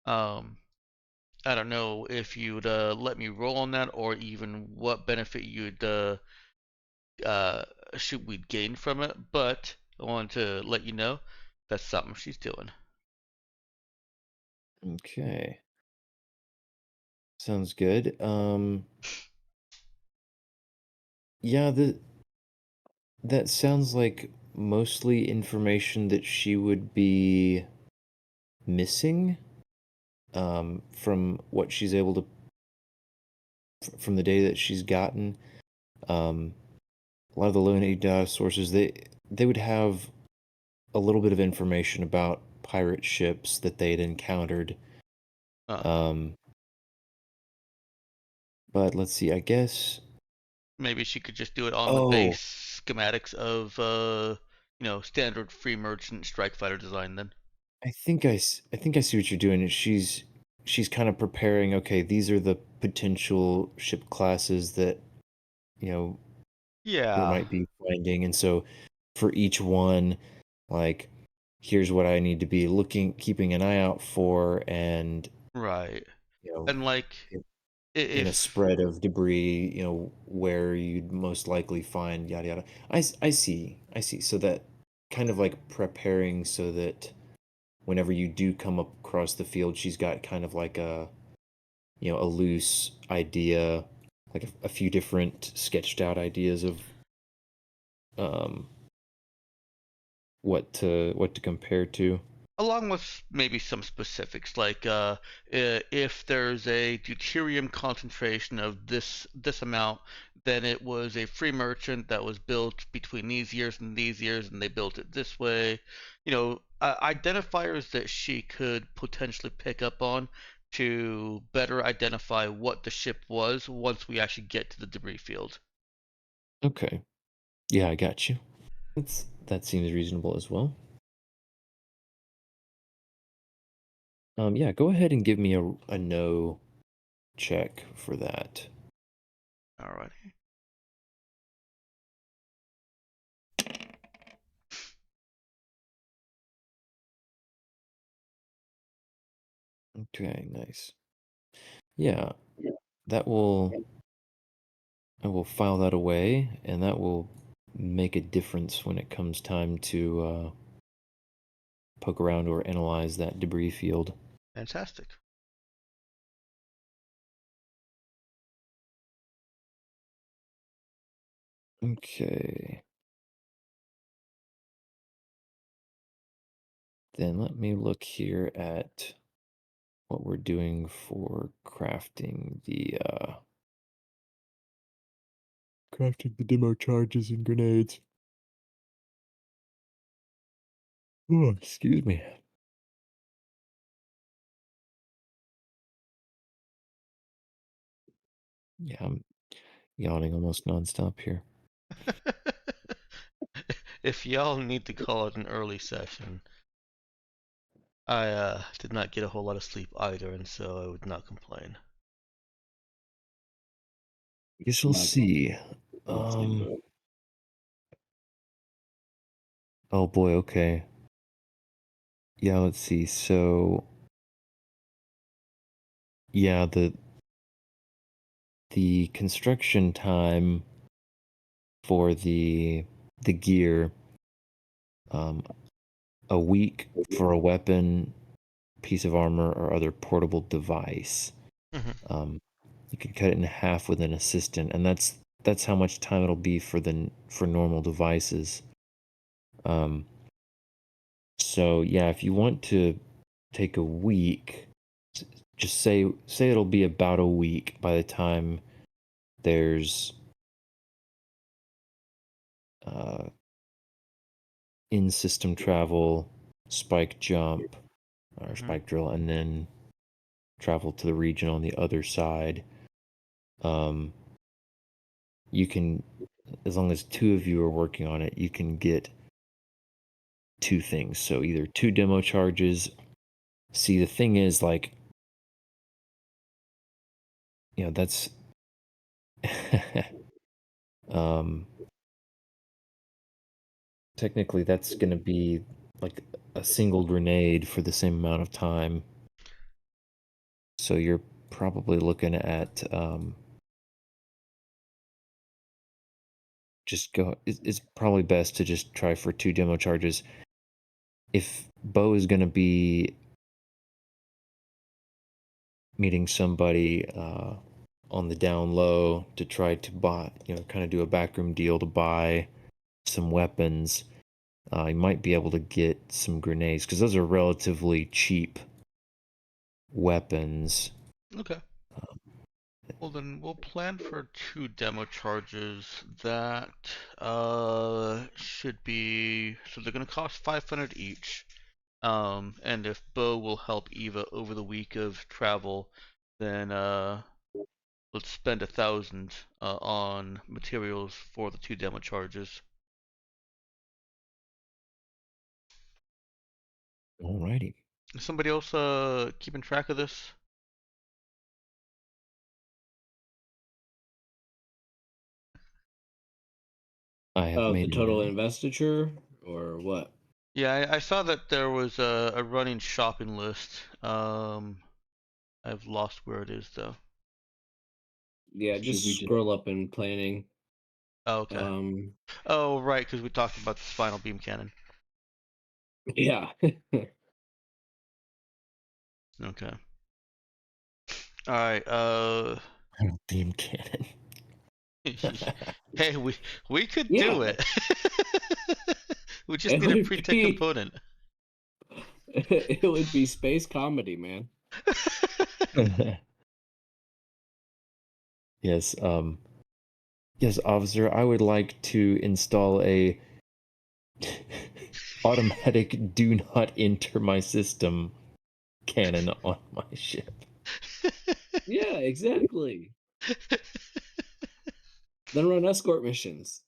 S1: I don't know if you'd let me roll on that, or even what benefit you'd should we gain from it, but I wanted to let you know that's something she's doing.
S2: Okay. Sounds good. Yeah, that sounds like mostly information that she would be missing from what she's able to from the data that she's gotten. A lot of the Looney data sources, they would have a little bit of information about pirate ships that they'd encountered.
S1: Uh,
S2: But let's see, I guess.
S1: Maybe she could just do it on the base schematics of standard free merchant strike fighter design then.
S2: I think I see what you're doing. She's kind of preparing. Okay, these are the potential ship classes that you know we
S1: Yeah.
S2: might be finding, and so for each one, like here's what I need to be keeping an eye out for, and
S1: Right.
S2: you know,
S1: And like
S2: in a spread of debris, where you'd most likely find yada yada. I see. So that kind of like preparing so that whenever you do come across the field, she's got kind of like a loose idea, like a few different sketched out ideas of um what to compare to.
S1: along with maybe some specifics like if there's a deuterium concentration of this amount, then it was a free merchant that was built between these years and these years, and they built it this way. Identifiers that she could potentially pick up on to better identify what the ship was once we actually get to the debris field.
S2: Okay. Yeah, I got you. That seems reasonable as well. Yeah, go ahead and give me a no check for that.
S1: Alrighty.
S2: Okay, nice. Yeah, that will I will file that away, and that will make a difference when it comes time to poke around or analyze that debris field.
S1: Fantastic.
S2: Okay. Then let me look here at what we're doing for crafting the demo charges and grenades. Oh, excuse me. Yeah, I'm yawning almost nonstop here.
S1: If y'all need to call it an early session, I did not get a whole lot of sleep either, and so I would not complain.
S2: You shall
S3: Might as well.
S2: see.
S3: Let's see.
S2: Oh boy, okay. Yeah, let's see. So yeah, the construction time for the gear, a week for a weapon, piece of armor, or other portable device.
S1: Mhm.
S2: You could cut it in half with an assistant, and that's how much time it'll be for normal devices. So yeah, if you want to take a week, just say it'll be about a week by the time there's in-system travel, spike jump, or
S1: Mhm.
S2: spike drill, and then travel to the region on the other side. You can, as long as two of you are working on it, you can get two things. So either 2 demo charges. See, the thing is, like, that's technically that's going to be like a single grenade for the same amount of time. So you're probably looking at it's probably best to just try for 2 demo charges. If Bo is going to be meeting somebody on the down low to try to buy, kind of do a backroom deal to buy some weapons, you might be able to get some grenades because those are relatively cheap weapons.
S1: Okay. Well, then we'll plan for 2 demo charges. That should be, so they're gonna cost 500 each. And if Bo will help Eva over the week of travel, then let's spend 1,000 on materials for the 2 demo charges.
S2: Alrighty.
S1: Is somebody else keeping track of this?
S2: I have
S4: The
S2: made
S4: total
S2: note.
S4: investiture or what?
S1: Yeah, I saw that there was a running shopping list. I've lost where it is though.
S4: Yeah,
S3: Should
S4: just
S3: we just
S4: scroll up in planning.
S1: Oh, okay. Oh, right, because we talked about the spinal beam cannon.
S4: Yeah.
S1: Okay. All right.
S2: Beam cannon.
S1: Hey, we could
S4: Yeah.
S1: do it. We just
S4: It
S1: need a
S4: would
S1: pre-tech
S4: be-
S1: component.
S4: It would be space comedy, man.
S2: Yes, yes, officer, I would like to install a automatic do not enter my system cannon on my ship.
S4: Yeah, exactly. Then run escort missions.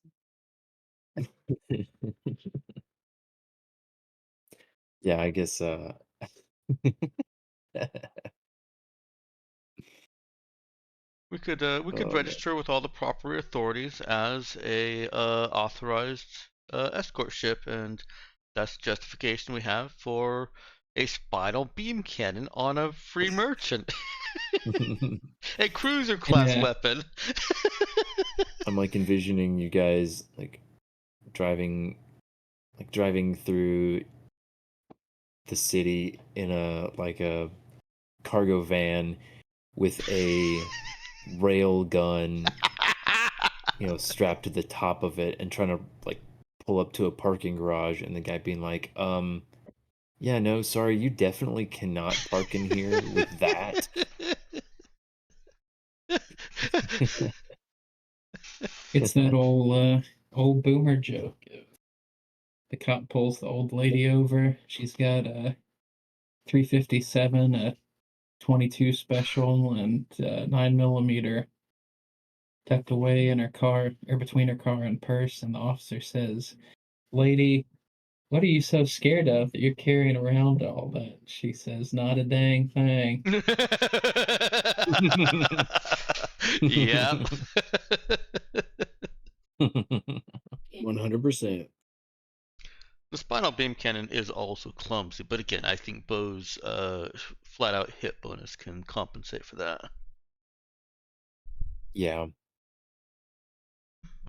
S2: Yeah, I guess
S1: We could
S2: Oh, man.
S1: register with all the proper authorities as a authorized escort ship, and that's justification we have for a spinal beam cannon on a free merchant. A cruiser class
S5: Yeah.
S1: weapon.
S2: I'm like envisioning you guys like driving through the city in a cargo van with a rail gun, strapped to the top of it, and trying to like pull up to a parking garage, and the guy being like, Yeah, no, sorry, you definitely cannot park in here with that.
S5: It's that old boomer joke. The cop pulls the old lady over. She's got a 357, a 22 special, and 9mm tucked away in her car or between her car and purse. And the officer says, "Lady, what are you so scared of that you're carrying around all that?" She says, "Not a dang thing."
S1: Yep.
S4: 100%.
S1: The spinal beam cannon is also clumsy, but again, I think Bo's flat out hit bonus can compensate for that.
S2: Yeah.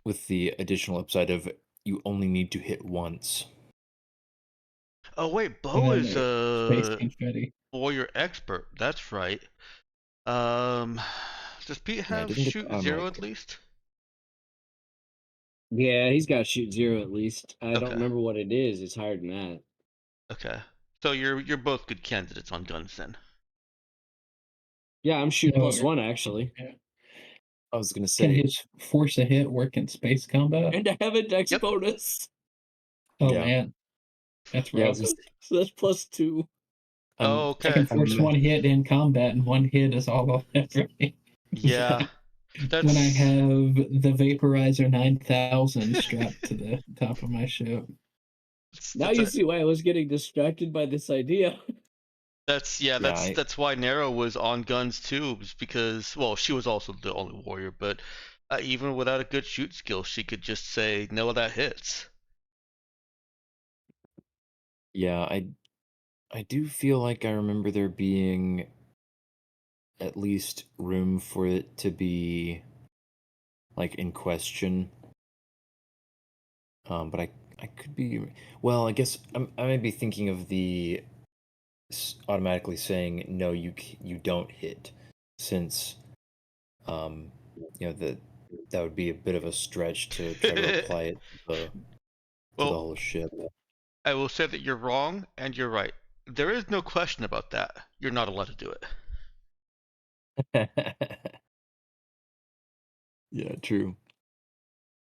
S2: With the additional upside of you only need to hit once.
S1: Oh wait, Bo
S5: And then
S1: is
S5: space confetti.
S1: warrior expert. That's right. Does Pete
S2: Yeah, it
S1: have
S2: doesn't get
S1: shoot
S2: the
S1: 0
S2: automatic.
S1: at least?
S4: Yeah, he's got shoot 0 at least. I don't
S1: Okay.
S4: remember what it is. It's higher than that.
S1: Okay. So you're both good candidates on guns then.
S4: Yeah, I'm shoot
S5: No,
S4: +1 actually.
S5: Yeah.
S2: I was gonna
S5: Can
S2: say,
S5: his force a hit work in space combat?
S4: And I have a dex
S1: Yep.
S4: bonus.
S5: Oh
S2: yeah,
S5: man, that's
S2: yeah, I
S5: rough.
S2: was just,
S4: So that's +2.
S1: Oh,
S5: I can
S1: okay.
S2: I'm
S5: force one hit in combat, and one hit is all I'll ever make.
S1: Yeah. That's
S5: When I have the Vaporizer 9000 strapped to the top of my ship.
S4: Now
S1: that's
S4: you
S1: a-
S4: see why I was getting distracted by this idea.
S1: that's
S2: Yeah,
S1: that's why Nero was on guns too, was because well, she was also the only warrior, but even without a good shoot skill, she could just say no, that hits.
S2: yeah, I do feel like I remember there being at least room for it to be like in question. But I could be, well, I guess I might be thinking of the automatically saying no, you don't hit, since you know that would be a bit of a stretch to try to apply it to the
S1: Well,
S2: whole ship.
S1: I will say that you're wrong and you're right. There is no question about that. You're not allowed to do it.
S2: Yeah, true.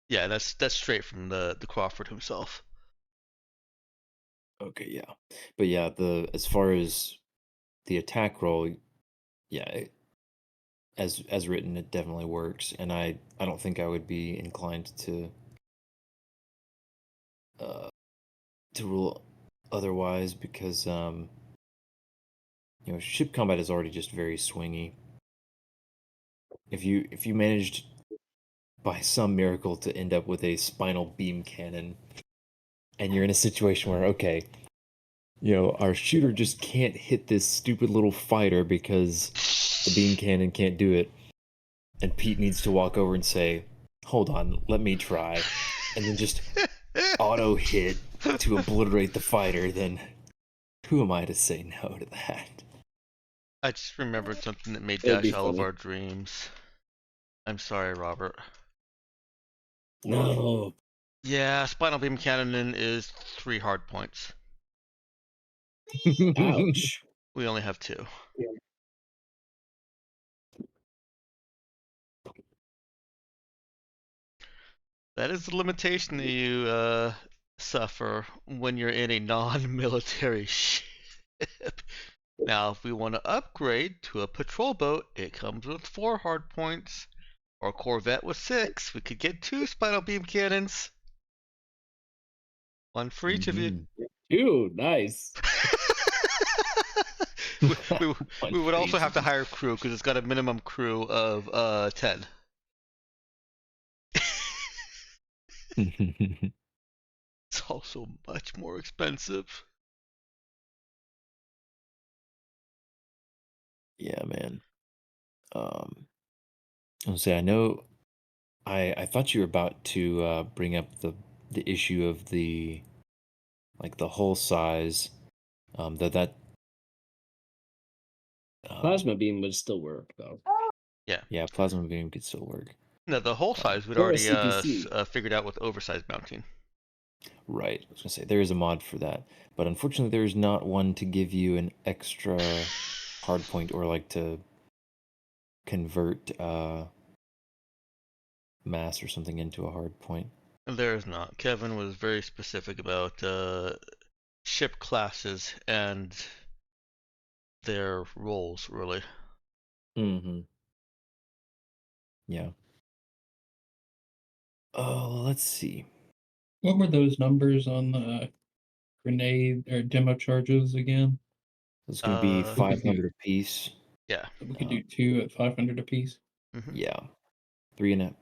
S1: Yeah, that's straight from the Crawford himself.
S2: Okay, yeah, but yeah, the as far as the attack roll, yeah, as written, it definitely works, and I don't think I would be inclined uh to rule otherwise, because you know, ship combat is already just very swingy. If you managed by some miracle to end up with a spinal beam cannon, and you're in a situation where, okay, you know, our shooter just can't hit this stupid little fighter because the beam cannon can't do it, and Pete needs to walk over and say, hold on, let me try, and then just auto hit to obliterate the fighter, then who am I to say no to that?
S1: I just remembered something that made
S4: It'd be
S1: dash all of
S4: funny.
S1: our dreams. I'm sorry, Robert.
S4: No.
S1: Yeah, spinal beam cannon is 3 hard points.
S4: Ouch.
S1: We only have 2. That is the limitation that you suffer when you're in a non-military ship. Now, if we want to upgrade to a patrol boat, it comes with 4 hard points. Or a Corvette with 6. We could get 2 spinal beam cannons. 1 for each of you.
S2: Mhm.
S4: Dude, nice.
S1: we would also have to hire crew because it's got a minimum crew of 10. It's also much more expensive.
S2: Yeah, man. I'll say, I know I thought you were about to bring up the issue of the like the hull size, that
S4: Plasma beam would still work though.
S2: yeah, plasma beam could still work.
S1: No, the whole size we'd
S4: Or a
S1: already
S4: CPC.
S1: figured out with oversized mounting.
S2: Right. I was gonna say there is a mod for that, but unfortunately, there is not one to give you an extra hard point or like to convert mass or something into a hard point.
S1: There is not. Kevin was very specific about ship classes and their roles, really.
S2: Mm-hmm. Yeah. Oh, let's see.
S5: What were those numbers on the grenade or demo charges again?
S2: It's going to be
S1: We could
S2: 500 apiece.
S1: Yeah.
S5: We could do 2 at 500 apiece.
S1: Hmm.
S2: Yeah.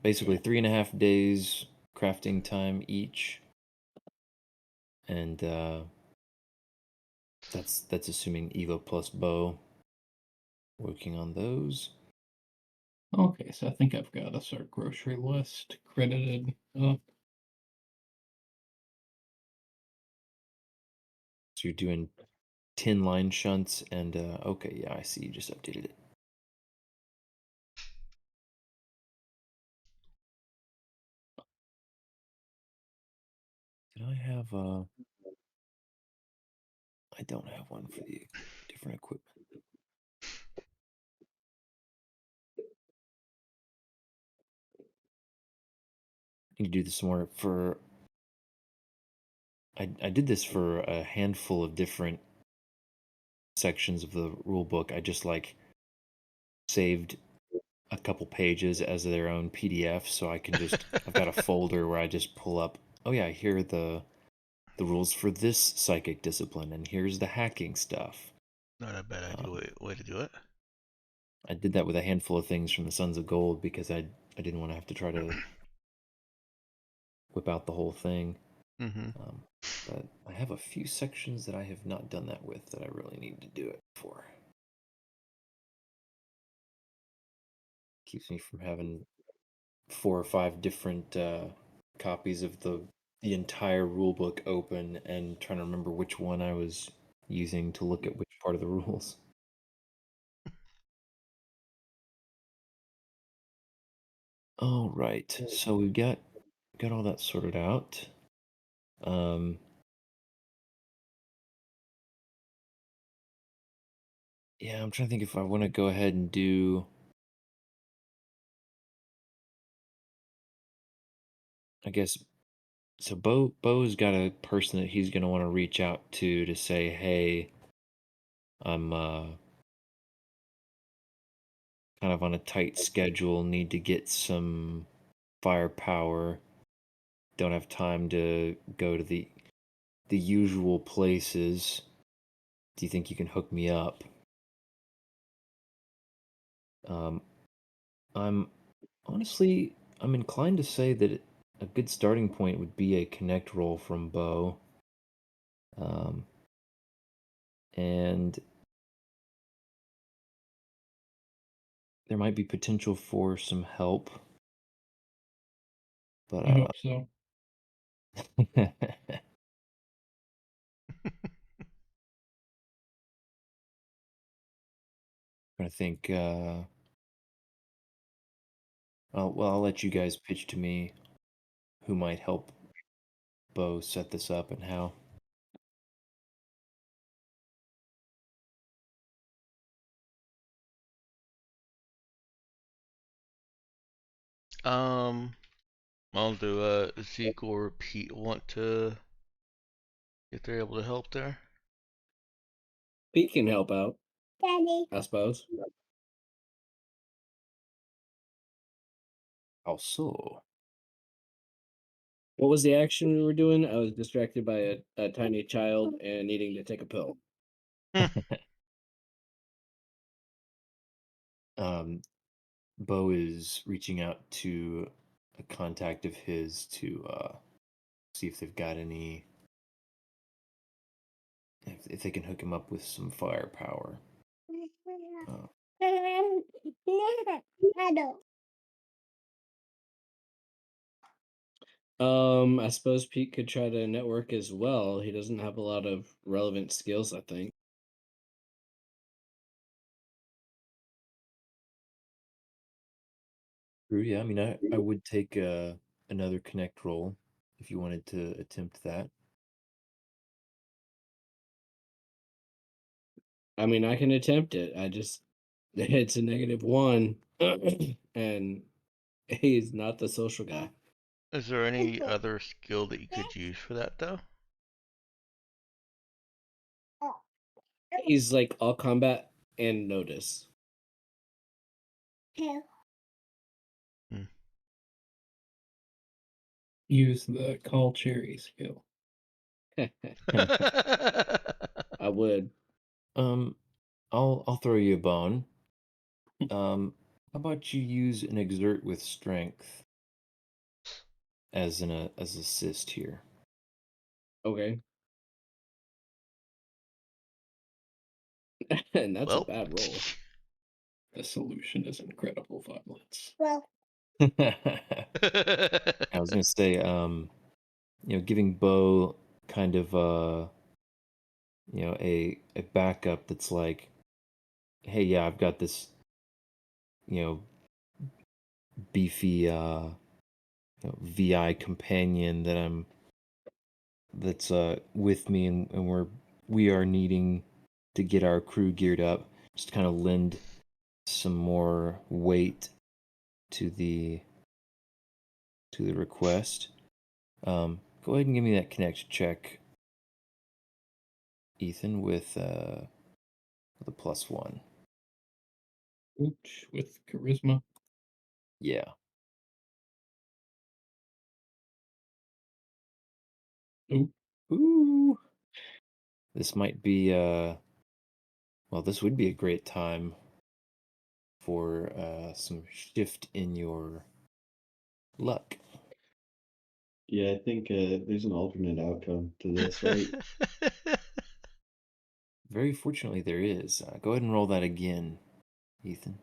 S2: Basically 3.5 days crafting time each. And that's assuming Evo plus bow. Working on those.
S5: Okay, so I think I've got us our grocery list credited up.
S2: So you're doing 10 line shunts and okay, yeah, I see you just updated it. Did I have I don't have one for the different equipment. I need to do this more for I did this for a handful of different sections of the rule book. I just like saved a couple pages as their own PDF so I can just I've got a folder where I just pull up, oh yeah, here are the rules for this psychic discipline and here's the hacking stuff.
S1: Not a bad idea. Way to do it.
S2: I did that with a handful of things from the Sons of Gold because I didn't want to have to try to whip out the whole thing.
S1: Hmm.
S2: But I have a few sections that I have not done that with that I really need to do it for. Keeps me from having 4 or 5 different copies of the entire rulebook open and trying to remember which one I was using to look at which part of the rules. All right, so we've got all that sorted out. Yeah, I'm trying to think if I want to go ahead and do. I guess so. Bo's got a person that he's gonna want to reach out to say, hey, I'm kind of on a tight schedule, need to get some firepower. Don't have time to go to the usual places. Do you think you can hook me up? I'm honestly I'm inclined to say that a good starting point would be a connect roll from Bo. And there might be potential for some help. But
S5: I hope so.
S2: I think I'll let you guys pitch to me who might help Bo set this up and how.
S1: I'll do Zeke or Pete want to if they're able to help there.
S4: Pete can help out, I suppose.
S2: How so?
S4: What was the action we were doing? I was distracted by a tiny child and needing to take a pill.
S2: Bo is reaching out to a contact of his to see if they've got any, if they can hook him up with some firepower.
S4: I suppose Pete could try to network as well. He doesn't have a lot of relevant skills, I think.
S2: True, yeah. I mean, I would take another connect roll if you wanted to attempt that.
S4: I mean, I can attempt it. It's a -1, and he's not the social guy.
S1: Is there any other skill that you could use for that though?
S4: He's like all combat and notice.
S5: Use the call cherry skill.
S4: I would.
S2: I'll throw you a bone. How about you use an exert with strength as as assist here?
S4: Okay. And that's
S1: Well.
S4: a bad roll.
S5: The solution is incredible violence.
S2: I was gonna say, giving Bo kind of a backup that's like, hey, yeah, I've got this, beefy VI companion that's with me, and we are needing to get our crew geared up, just kind of lend some more weight to the request. Go ahead and give me that connection check, Ethan, with a +1.
S5: Oops, with charisma.
S2: Yeah. Ooh. This might be well, this would be a great time for some shift in your luck.
S3: Yeah, I think there's an alternate outcome to this, right?
S2: Very fortunately, there is. Go ahead and roll that again, Ethan.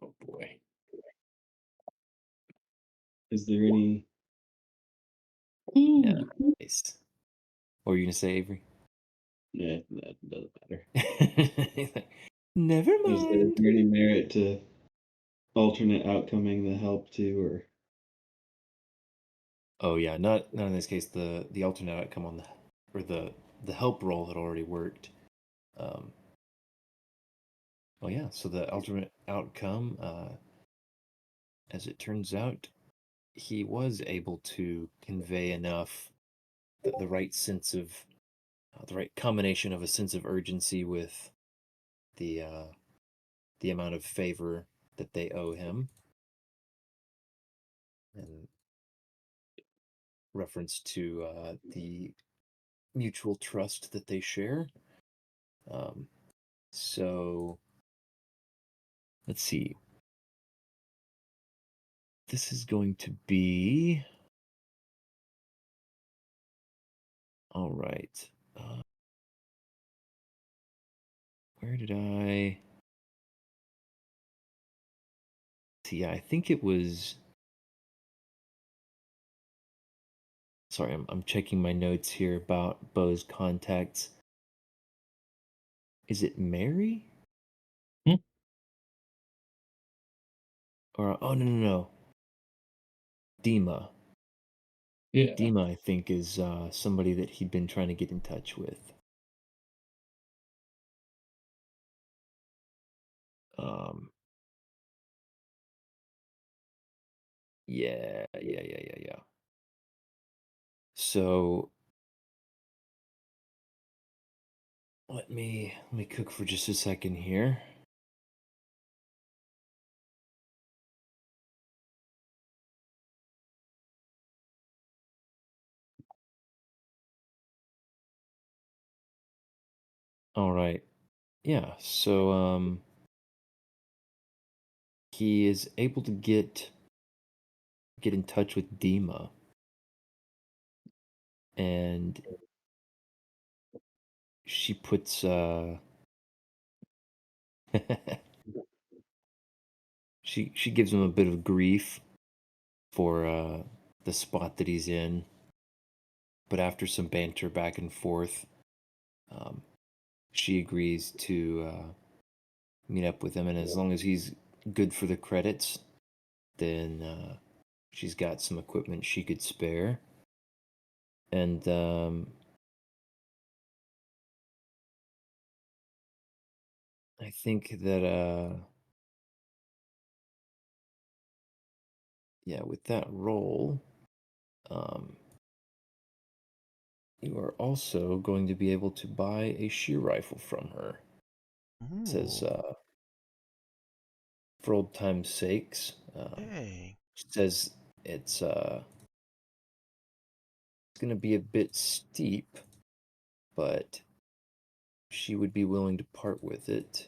S5: Oh boy.
S3: Is there any?
S2: Nice. What were you gonna say, Avery?
S3: Yeah, that doesn't matter.
S2: Never
S3: Is
S2: mind.
S3: there any merit to alternate outcoming the help too, or?
S2: Oh yeah, not in this case. The alternate outcome on the help roll had already worked. Well, yeah. So the alternate outcome, as it turns out, he was able to convey enough the right sense of the right combination of a sense of urgency with the amount of favor that they owe him, and reference to the mutual trust that they share. So let's see. This is going to be all right. Where did I? See, yeah, I think it was. Sorry, I'm checking my notes here about Bo's contacts. Is it Mary?
S5: Hmm?
S2: Or oh no. Dima.
S5: Yeah.
S2: Dima, I think, is somebody that he'd been trying to get in touch with. Yeah. So let me cook for just a second here. All right. Yeah. So he is able to get in touch with Dima, and she puts she gives him a bit of grief for the spot that he's in, but after some banter back and forth, she agrees to meet up with him, and as long as he's good for the credits, then she's got some equipment she could spare. And I think that yeah, with that roll, you are also going to be able to buy a shear rifle from her. It says
S7: Ooh,
S2: for old time's sakes.
S7: hey.
S2: It says it's going to be a bit steep, but she would be willing to part with it.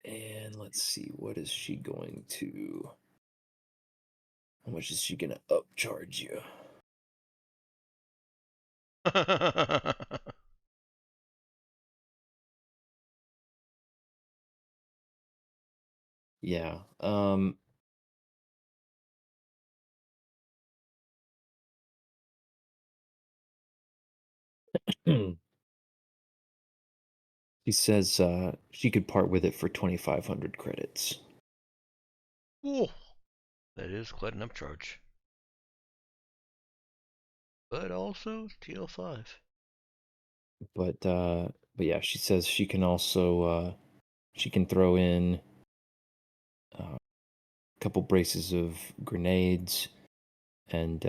S2: And let's see, what is she going to? How much is she going to upcharge you? Yeah. She says she could part with it for 2,500 credits.
S7: Ooh, that is quite an upcharge. But also TL5.
S2: But yeah, she says she can also she can throw in a couple braces of grenades and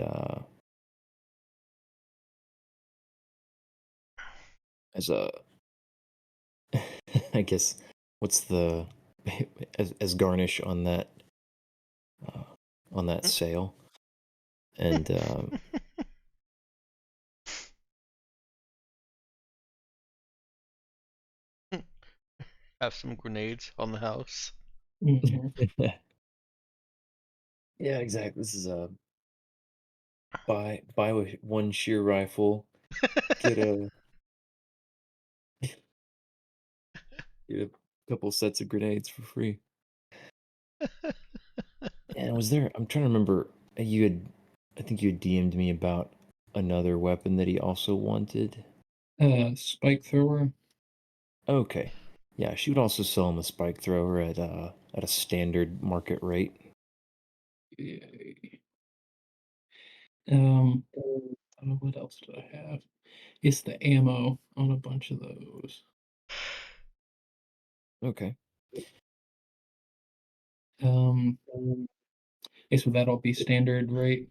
S2: as a I guess what's the as garnish on that sale. And
S7: Have some grenades on the house.
S5: Mhm.
S2: yeah, exactly. This is a buy one shear rifle, get a get a couple sets of grenades for free. And was there? I'm trying to remember. I think you had DM'd me about another weapon that he also wanted.
S5: Spike thrower.
S2: Okay, yeah, she would also sell him a spike thrower at a standard market rate.
S5: Yay. What else do I have? It's the ammo on a bunch of those.
S2: Okay,
S5: Um, would that all be standard rate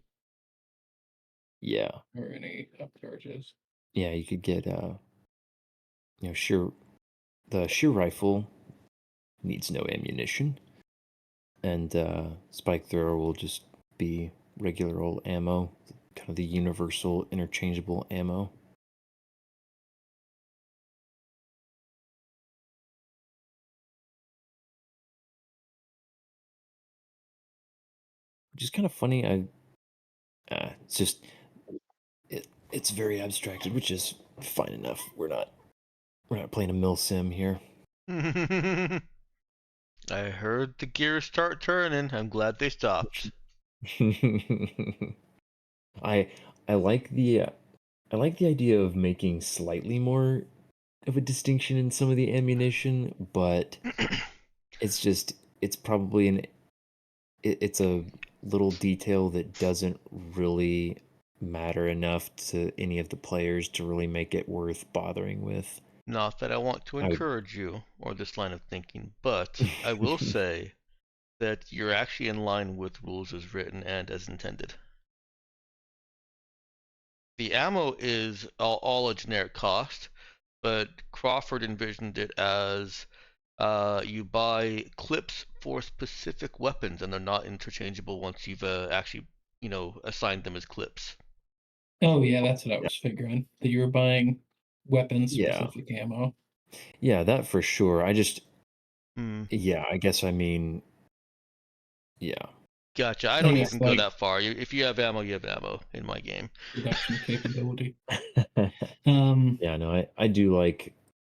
S2: yeah,
S5: or any upcharges?
S2: yeah, you could get the sheer rifle needs no ammunition, and spike thrower will just be regular old ammo, kind of the universal interchangeable ammo. Which is kind of funny. It's just it's very abstracted, which is fine enough. We're not playing a mill sim here.
S7: I heard the gears start turning. I'm glad they stopped.
S2: I I like the idea of making slightly more of a distinction in some of the ammunition, but it's probably it's a little detail that doesn't really matter enough to any of the players to really make it worth bothering with.
S7: Not that I want to
S2: I would
S7: encourage you or this line of thinking, but I will say that you're actually in line with rules as written and as intended. The ammo is all a generic cost, but Crawford envisioned it as you buy clips for specific weapons, and they're not interchangeable once you've actually, assigned them as clips.
S5: Oh yeah, that's what I was figuring. That you were buying weapon
S2: Yeah.
S5: specific ammo.
S2: Yeah, that for sure.
S7: Hmm.
S2: Yeah, I guess I mean, yeah.
S7: Gotcha. I
S5: I
S7: don't
S5: think it's
S7: even go
S5: like
S7: that far. If you have ammo, you have ammo in my game.
S5: reduction capability.
S2: Yeah, no, I do like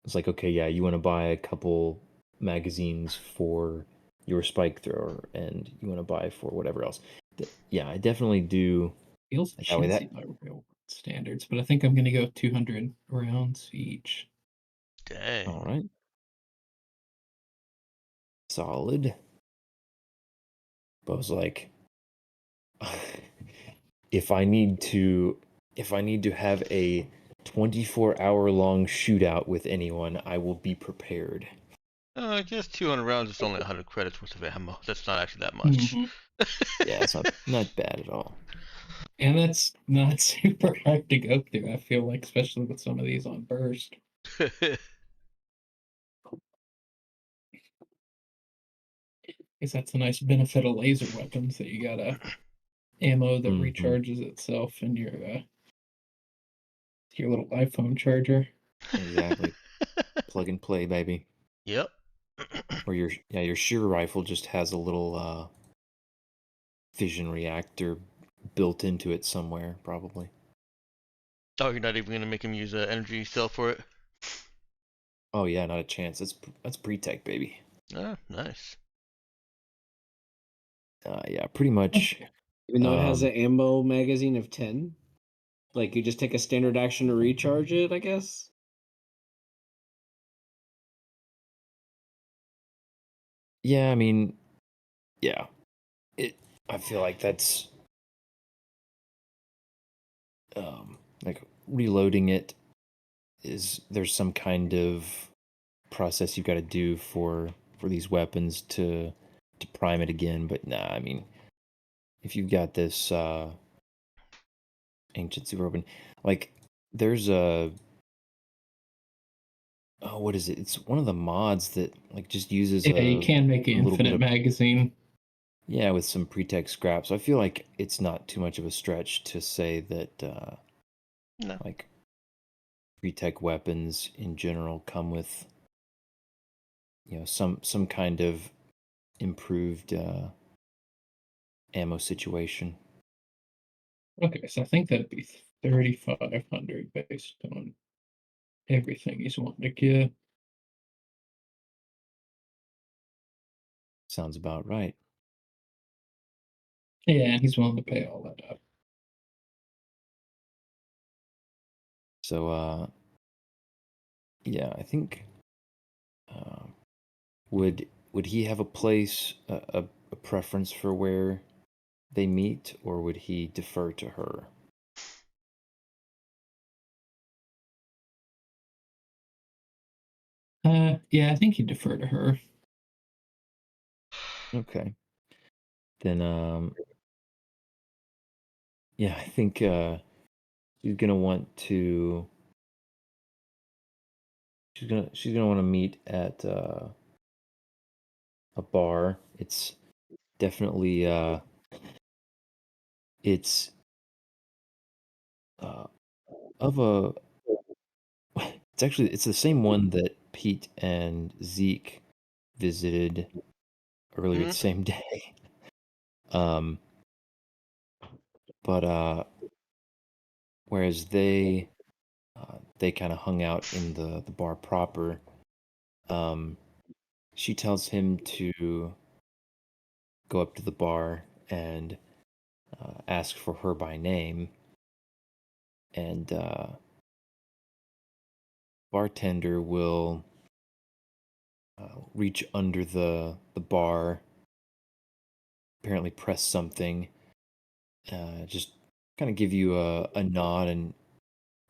S2: it's like okay, yeah, you want to buy a couple magazines for your spike thrower and you want to buy for whatever else. Yeah, I definitely do
S5: Feels
S2: that way that
S5: chintzy by real standards, but I think I'm gonna go 200 rounds each.
S2: all
S7: Dang.
S2: right. solid. But I was like, if I need to have a 24-hour long shootout with anyone, I will be prepared.
S7: I guess 200 rounds is only 100 credits worth of ammo. That's not actually that much.
S5: Mhm.
S2: Yeah, it's not bad at all.
S5: And that's not super hard to go through, I feel like, especially with some of these on burst. Because that's a nice benefit of laser weapons that you gotta ammo that
S2: Mhm.
S5: recharges itself in your little iPhone charger.
S2: Exactly. Plug and play, baby.
S7: Yep.
S2: Or your shear rifle just has a little fission reactor built into it somewhere, probably.
S7: Oh, you're not even gonna make him use an energy cell for it?
S2: Oh yeah, not a chance. That's pre-tech, baby.
S7: Ah, nice.
S2: Yeah, pretty much.
S4: Even though it has
S2: Um,
S4: an ammo magazine of 10, like you just take a standard action to recharge it, I guess.
S2: Yeah, I mean, yeah. I feel like that's like reloading it there's some kind of process you've got to do for these weapons to prime it again, but nah, I mean, if you've got this ancient super open, like there's a what is it? It's one of the mods that like just uses
S5: Yeah, you can make an
S2: a little bit
S5: infinite
S2: of
S5: magazine.
S2: yeah, with some pretext scrap. So I feel like it's not too much of a stretch to say that
S7: No.
S2: like pre-tech weapons in general come with some kind of improved ammo situation.
S5: Okay, so I think that'd be 3,500 based on everything he's wanting to get.
S2: Sounds about right.
S5: Yeah, and he's willing to pay all that up.
S2: So yeah, I think would he have a place a preference for where they meet, or would he defer to her?
S5: Yeah, I think he'd defer to her.
S2: Okay. Then yeah, I think she's gonna want to she's gonna want to meet at a bar. It's definitely it's uh of a it's the same one that Pete and Zeke visited earlier the
S7: Mhm.
S2: same day. Um but whereas they kind of hung out in the bar proper, um she tells him to go up to the bar and ask for her by name, and bartender will reach under the bar, apparently press something, just kind of give you a nod and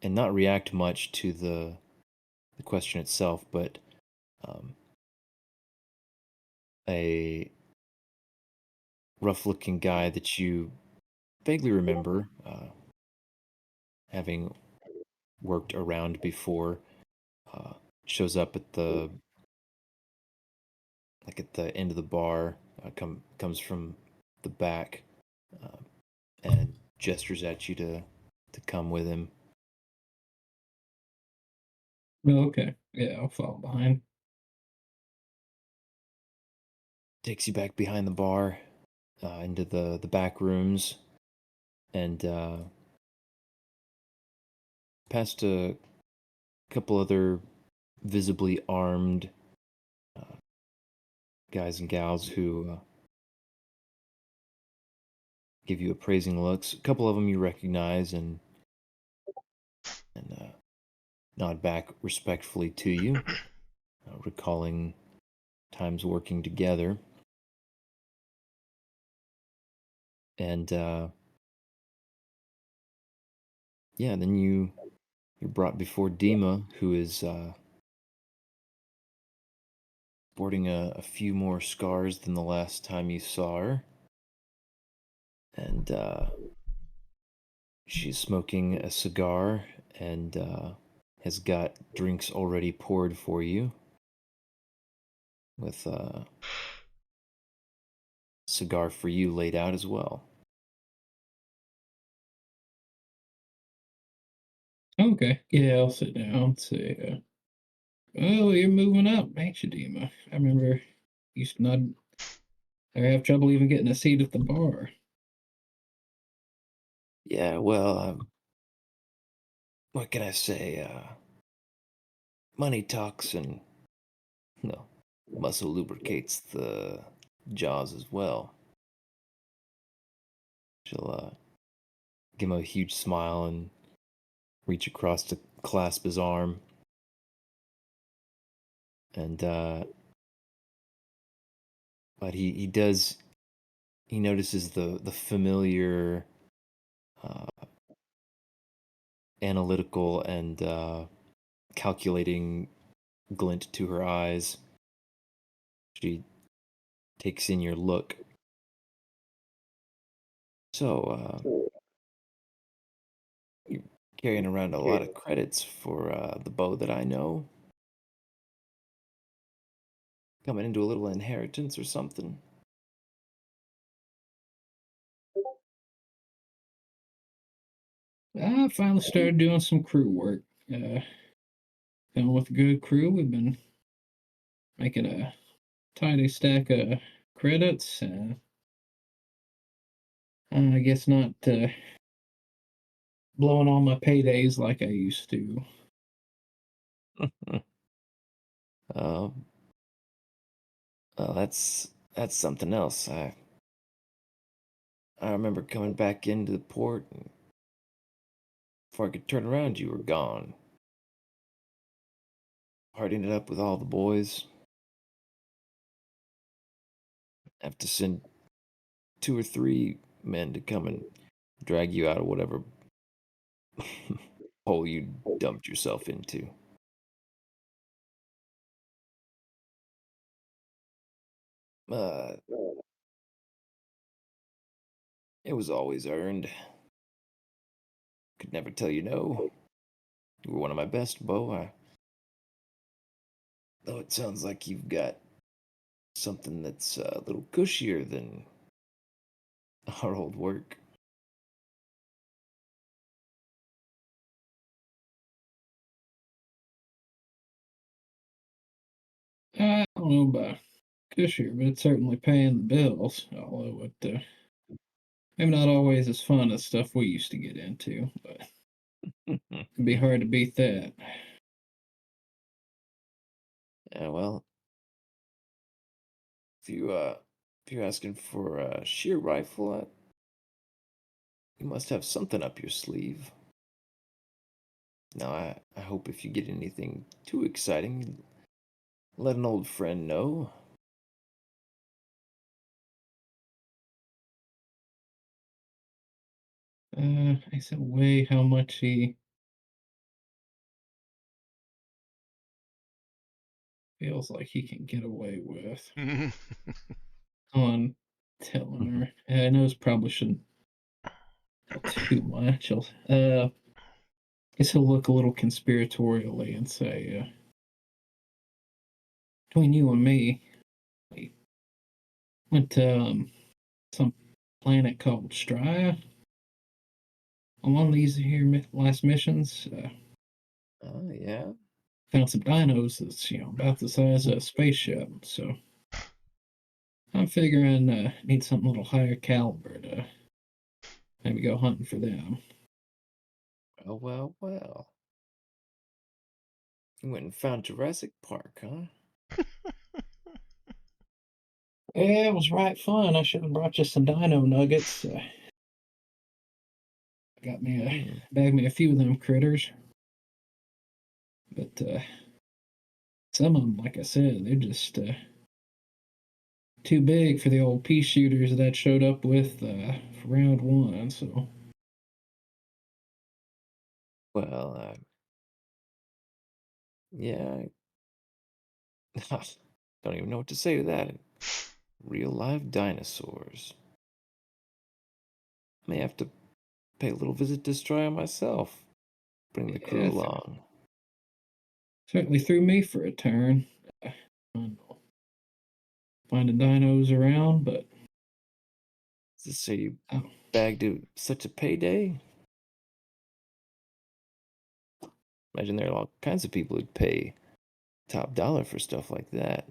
S2: not react much to the question itself, but um, a rough-looking guy that you vaguely remember having worked around before uh, shows up at the end of the bar, comes from the back, uh, and gestures at you to come with him.
S5: Oh, okay. Yeah, I'll follow behind.
S2: Takes you back behind the bar, into the back rooms, and past a couple other visibly armed uh, guys and gals who give you appraising looks. A couple of them you recognize and nod back respectfully to you, recalling times working together. And yeah, then you're brought before Dima, who is sporting a few more scars than the last time you saw her. And she's smoking a cigar and has got drinks already poured for you with a cigar for you laid out as well.
S5: Okay, yeah, I'll sit down and say, "Oh, you're moving up, ain't you, Dima? I remember you used to not or have trouble even getting a seat at the bar."
S2: Yeah, well, what can I say? Money talks and, no, muscle lubricates the jaws as well. She'll give him a huge smile and reach across to clasp his arm. And, but he notices the familiar, analytical and calculating glint to her eyes. She takes in your look. So, you're carrying around a lot of credits for the bow that I know. Coming into a little inheritance or something.
S5: I finally started doing some crew work. Been with a good crew. We've been making a tidy stack of credits. I guess not blowing all my paydays like I used to.
S2: Um, well, that's something else. I remember coming back into the port, and before I could turn around, you were gone. Partying it up with all the boys. Have to send 2 or 3 men to come and drag you out of whatever hole you dumped yourself into. Uh, it was always earned. Could never tell you no. You were one of my best, Bo. Though it sounds like you've got something that's a little cushier than our old work.
S5: I don't know about cushier, but it's certainly paying the bills. Although it maybe not always as fun as stuff we used to get into, but it'd be hard to beat that.
S2: Yeah, well, if you're asking for a sheer rifle, you must have something up your sleeve. Now, I hope if you get anything too exciting, let an old friend know.
S5: I said, weigh how much he feels like he can get away with on telling her. I know it's probably shouldn't tell too much. Guess he'll look a little conspiratorially and say, between you and me, we went to some planet called Strya on one of these here last missions.
S2: Oh, yeah?
S5: Found some dinos that's about the size of a spaceship. So I'm figuring need something a little higher caliber to maybe go hunting for them.
S2: Well, well, well. You went and found Jurassic Park, huh?
S5: Yeah, it was right fun. I should have brought you some dino nuggets. Got me bagged me a few of them critters. But some of them, like I said, they're just too big for the old pea shooters that I showed up with for round 1. So
S2: Well, yeah, don't even know what to say to that. Real live dinosaurs. May have to pay a little visit to Strya myself. Bring the crew
S5: Yeah,
S2: along.
S5: certainly threw me for a turn. I don't know. Finding dinos around, but
S2: Does this say you
S5: oh,
S2: bagged such a payday? Imagine there are all kinds of people who'd pay top dollar for stuff like that.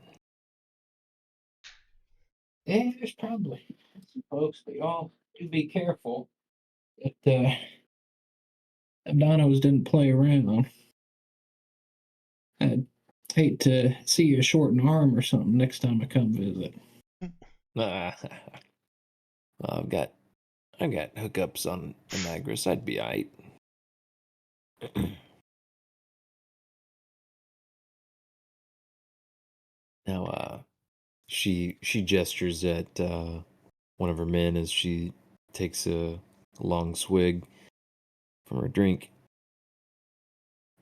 S5: yeah, there's probably some folks, but y'all do be careful that them dinos didn't play around. I'd hate to see you short an arm or something next time I come visit.
S2: Well, I've got hookups on Anagris. I'd be aight. Now, she gestures at one of her men as she takes a long swig from her drink,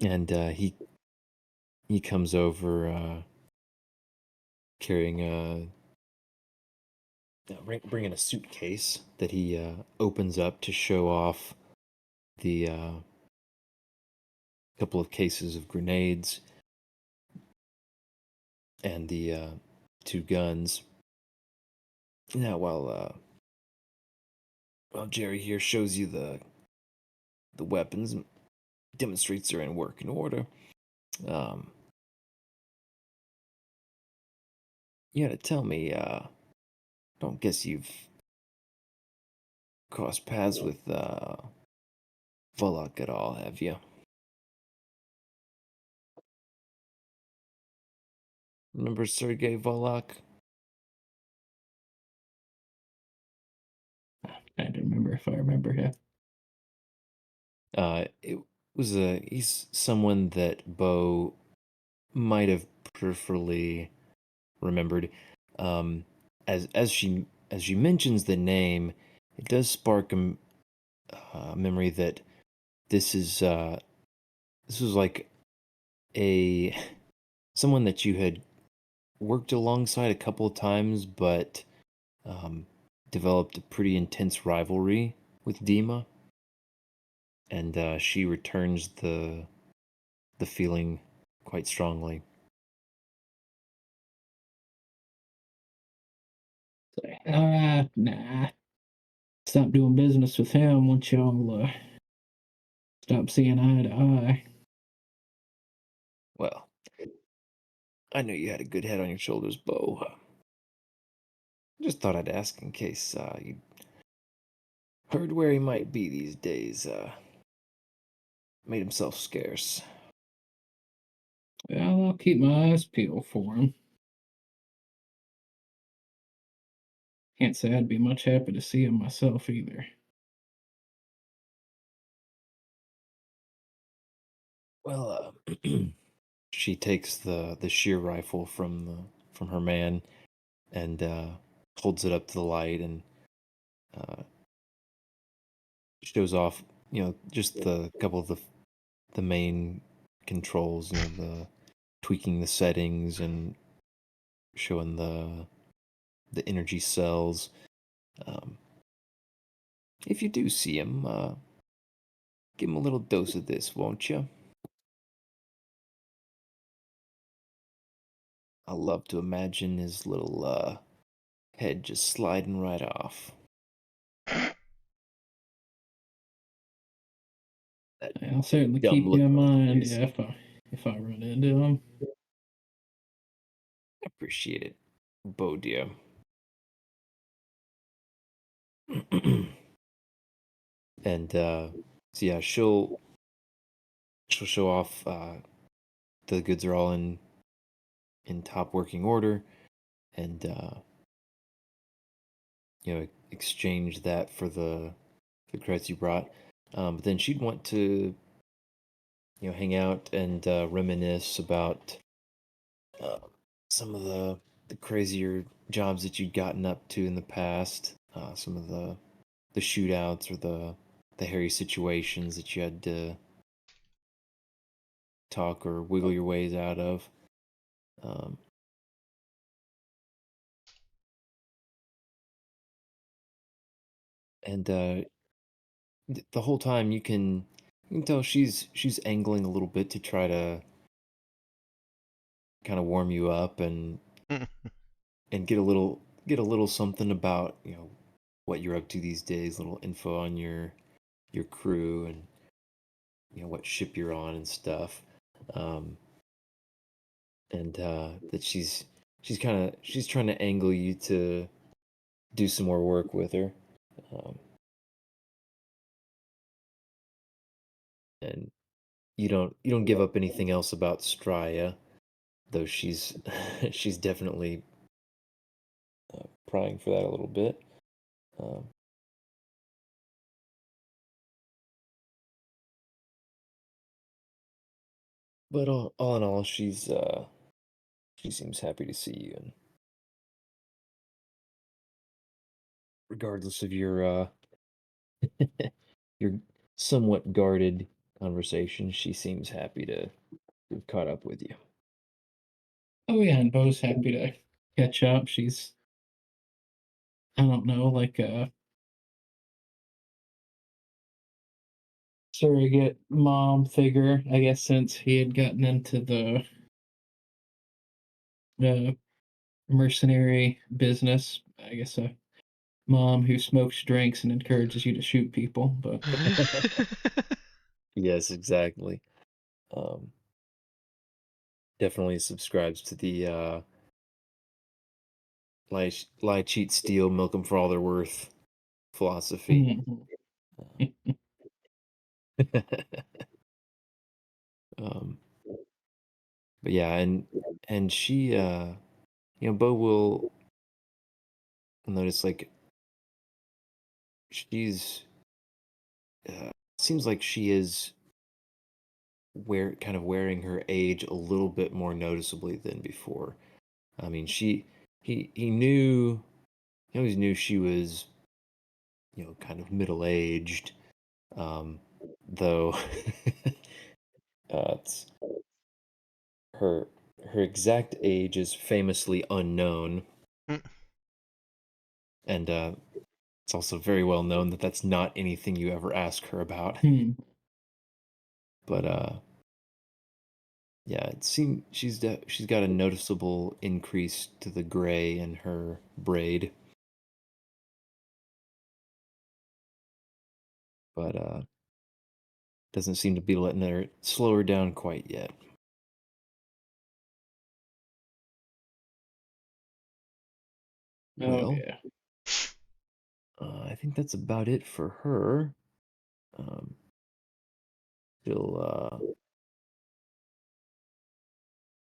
S2: and he comes over carrying bringing a suitcase that he opens up to show off the couple of cases of grenades and the 2 guns. Now, while Jerry here shows you the weapons, demonstrates they're in working order, you gotta tell me, don't guess you've crossed paths with Volok at all, have you? Remember Sergei Volok?
S5: I don't remember if I remember him.
S2: It was he's someone that Bo might have peripherally remembered. As she mentions the name, it does spark a memory that this was like a someone that you had worked alongside a couple of times, but developed a pretty intense rivalry with Dima, and she returns the feeling quite strongly.
S5: Nah. Stop doing business with him once y'all stop seeing eye to eye.
S2: Well, I knew you had a good head on your shoulders, Bo. Just thought I'd ask in case you heard where he might be these days. Made himself scarce.
S5: Well, I'll keep my eyes peeled for him. Can't say I'd be much happy to see him myself either.
S2: Well, she takes the shear rifle from her man and holds it up to the light and shows off, just the couple of the main controls, the tweaking the settings and showing the energy cells. If you do see him, give him a little dose of this, won't you? I love to imagine his little head just sliding right off.
S5: I'll certainly
S2: Dumb
S5: keep
S2: look
S5: you in
S2: on his
S5: mind,
S2: face.
S5: yeah, if I run into him.
S2: I appreciate it, Bo dear. And so yeah, she'll show off the goods are all in top working order, and exchange that for the credits you brought. But then she'd want to hang out and reminisce about some of the crazier jobs that you'd gotten up to in the past, some of the shootouts or the hairy situations that you had to talk or wiggle your ways out of. And the whole time you can tell she's angling a little bit to try to kind of warm you up and get a little something about what you're up to these days, little info on your crew and what ship you're on and stuff. And that she's trying to angle you to do some more work with her. And you don't give up anything else about Straya, though she's she's definitely prying for that a little bit. But all in all, she seems happy to see you, and regardless of your your somewhat guarded conversation, she seems happy to have caught up with you.
S5: Oh yeah, and Bo's happy to catch up. She's, I don't know, like a surrogate mom figure, I guess, since he had gotten into the mercenary business. I guess a mom who smokes drinks and encourages you to shoot people, but
S2: Yes, exactly. Definitely subscribes to the lie, cheat, steal, milk them for all they're worth philosophy. um, but yeah, and she, Bo will notice like she's seems like she is wearing her age a little bit more noticeably than before. I mean, he knew he always knew she was kind of middle aged, though it's her exact age is famously unknown, and it's also very well known that that's not anything you ever ask her about. But yeah, it seems she's got a noticeable increase to the gray in her braid, but doesn't seem to be letting her slow her down quite yet. Well,
S5: yeah.
S2: I think that's about it for her.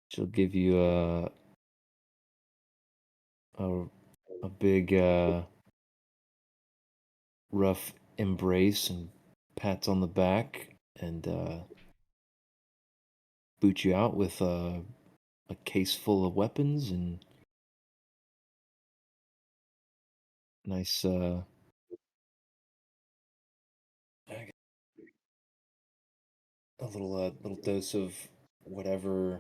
S2: She'll give you a big rough embrace and pats on the back and boot you out with a case full of weapons and nice a little dose of whatever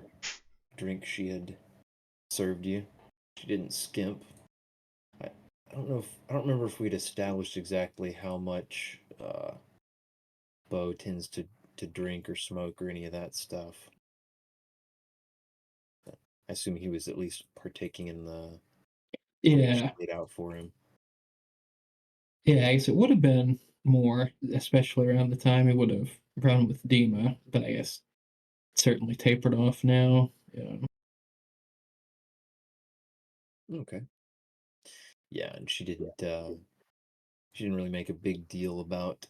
S2: drink she had served you. She didn't skimp. I I don't remember if we'd established exactly how much Bo tends to drink or smoke or any of that stuff. But I assume he was at least partaking in the drink she
S5: Yeah.
S2: laid out for him.
S5: Yeah, I guess it would have been more, especially around the time he would have run with Dima, but I guess certainly tapered off now. Yeah.
S2: Okay. Yeah, and she didn't really make a big deal about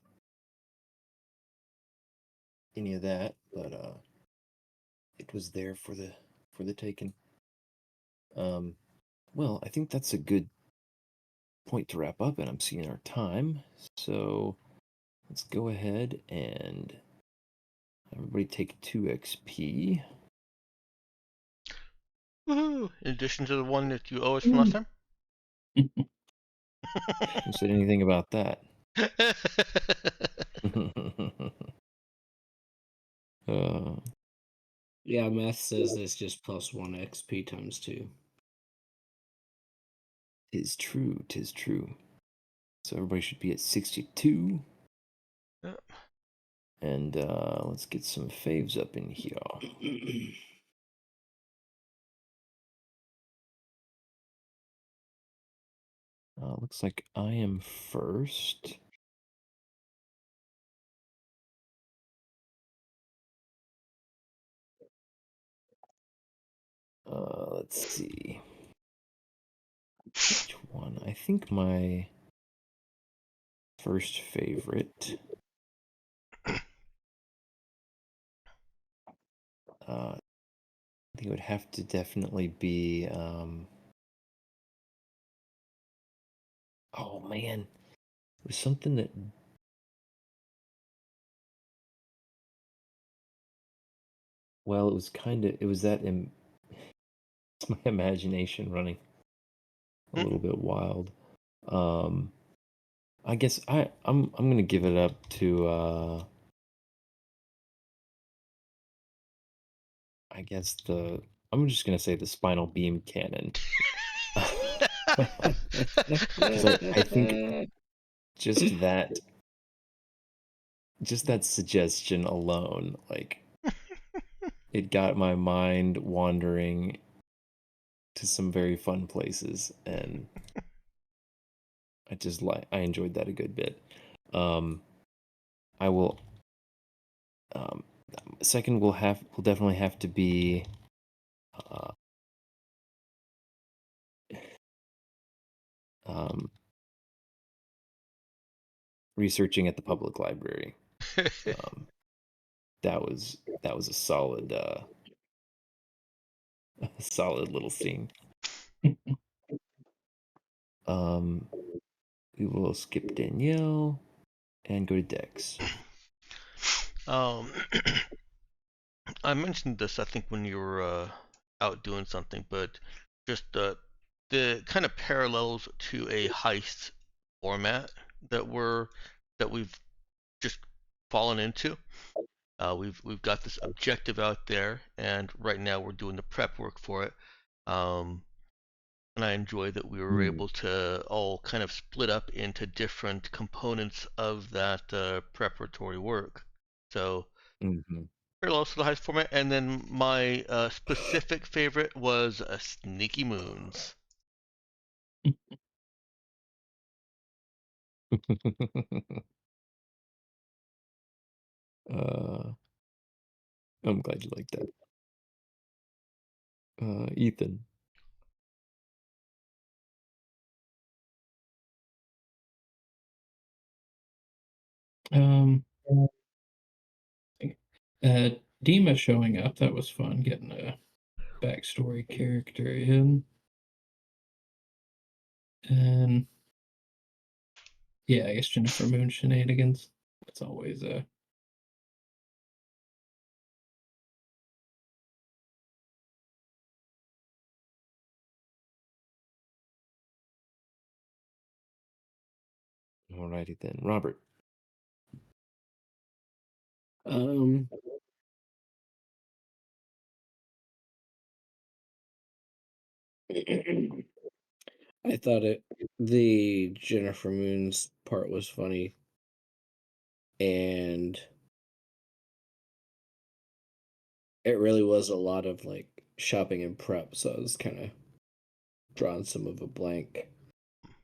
S2: any of that, but it was there for the taking. Well, I think that's a good point to wrap up, and I'm seeing our time. So let's go ahead and everybody take 2 XP.
S7: Woohoo! In addition to the one that you owe us from last time.
S2: Who said anything about that? uh,
S4: Yeah, math says it's just plus 1 XP times 2.
S2: tis true, tis true. So everybody should be at 62.
S7: Yep.
S2: And let's get some faves up in here. Looks like I am first. Let's see. Which one? I think my first favorite. I think it would have to definitely be. Oh man, it was something that. Well, it was kind of. It was that. It's my imagination running a little bit wild. I guess I'm gonna give it up to. I guess I'm just gonna say the spinal beam cannon. Because I think just that suggestion alone, like, it got my mind wandering to some very fun places, and I enjoyed that a good bit. I will. Second will definitely have to be. Researching at the public library. That was a solid solid little scene. We will skip Danielle and go to Dex.
S7: I mentioned this, I think, when you were out doing something, but just the kind of parallels to a heist format that we've just fallen into. We've got this objective out there, and right now we're doing the prep work for it. And I enjoy that we were able to all kind of split up into different components of that preparatory work. So parallels to the heist format, and then my specific favorite was Sneaky Moons.
S2: I'm glad you like that. Ethan.
S5: Dima showing up, that was fun, getting a backstory character in. And yeah, I guess Jennifer Moon shenanigans. That's always
S2: Alrighty then. Robert.
S4: I thought the Jennifer Moons part was funny, and it really was a lot of like shopping and prep, so I was kind of drawing some of a blank.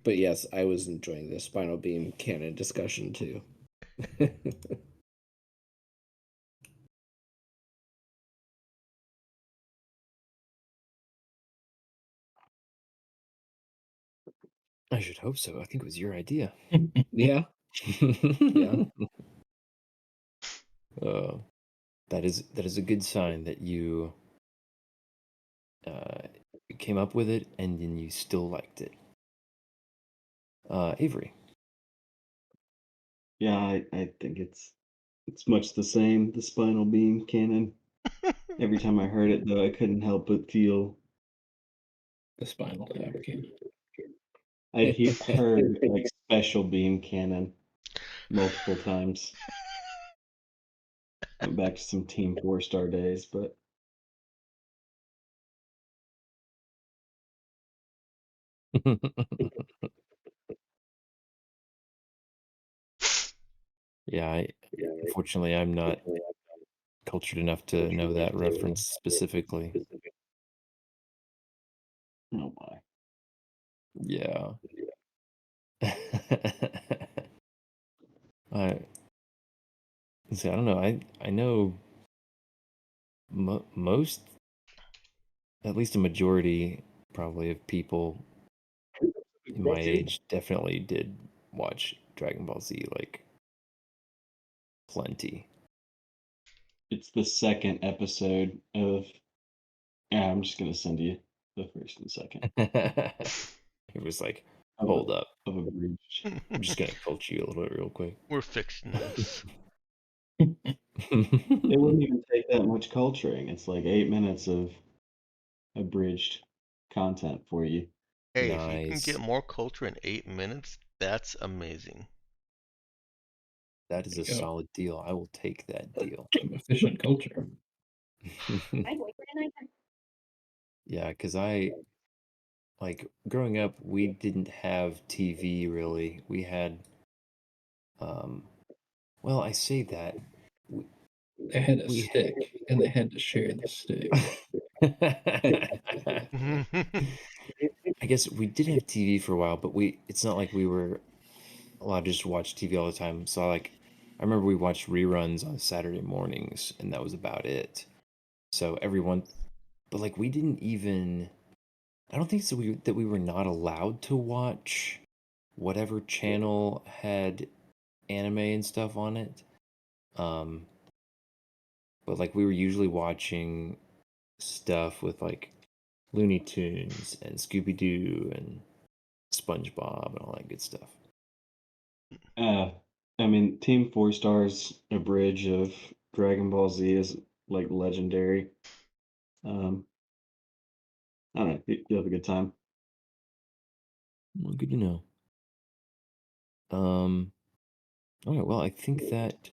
S4: But yes, I was enjoying the spinal beam cannon discussion too.
S2: I should hope so. I think it was your idea.
S4: Yeah. Yeah.
S2: That is a good sign that you came up with it and then you still liked it. Avery.
S3: Yeah, I think it's much the same. The spinal beam cannon. Every time I heard it, though, I couldn't help but feel
S5: the Spinal Tap game.
S3: I've heard like special beam cannon multiple times. Went back to some Team 4-star days, but
S2: Yeah, unfortunately, I'm not cultured enough to know that reference specifically.
S3: oh my.
S2: Yeah. I see. I don't know. I know most, at least a majority, probably of people in my age definitely did watch Dragon Ball Z like plenty.
S3: It's the second episode of. Yeah, I'm just gonna send you the first and second
S2: It was like,
S3: of
S2: hold
S3: a,
S2: up.
S3: of a bridge.
S2: I'm just gonna culture you a little bit real quick.
S7: We're fixing this.
S3: It wouldn't even take that much culturing. It's like 8 minutes of abridged content for you.
S7: Hey, if you can
S2: Nice.
S7: get more culture in 8 minutes, that's amazing.
S2: That is a
S5: There you go.
S2: solid deal. I will take that deal.
S5: Some efficient culture.
S2: Yeah, because I like growing up, we didn't have TV really. We had, well, I say that.
S5: They had a
S2: We
S5: stick, and they had to share the stick.
S2: I guess we did have TV for a while, but it's not like we were allowed to just watch TV all the time. So I remember we watched reruns on Saturday mornings, and that was about it. So everyone, but like we didn't even. I don't think so. That we were not allowed to watch whatever channel had anime and stuff on it. But like we were usually watching stuff with like Looney Tunes and Scooby Doo and SpongeBob and all that good stuff.
S3: I mean, Team 4-star's abridge of Dragon Ball Z is like legendary. I don't know. You'll have a good time.
S2: Well, good to know. All right. Well, I think that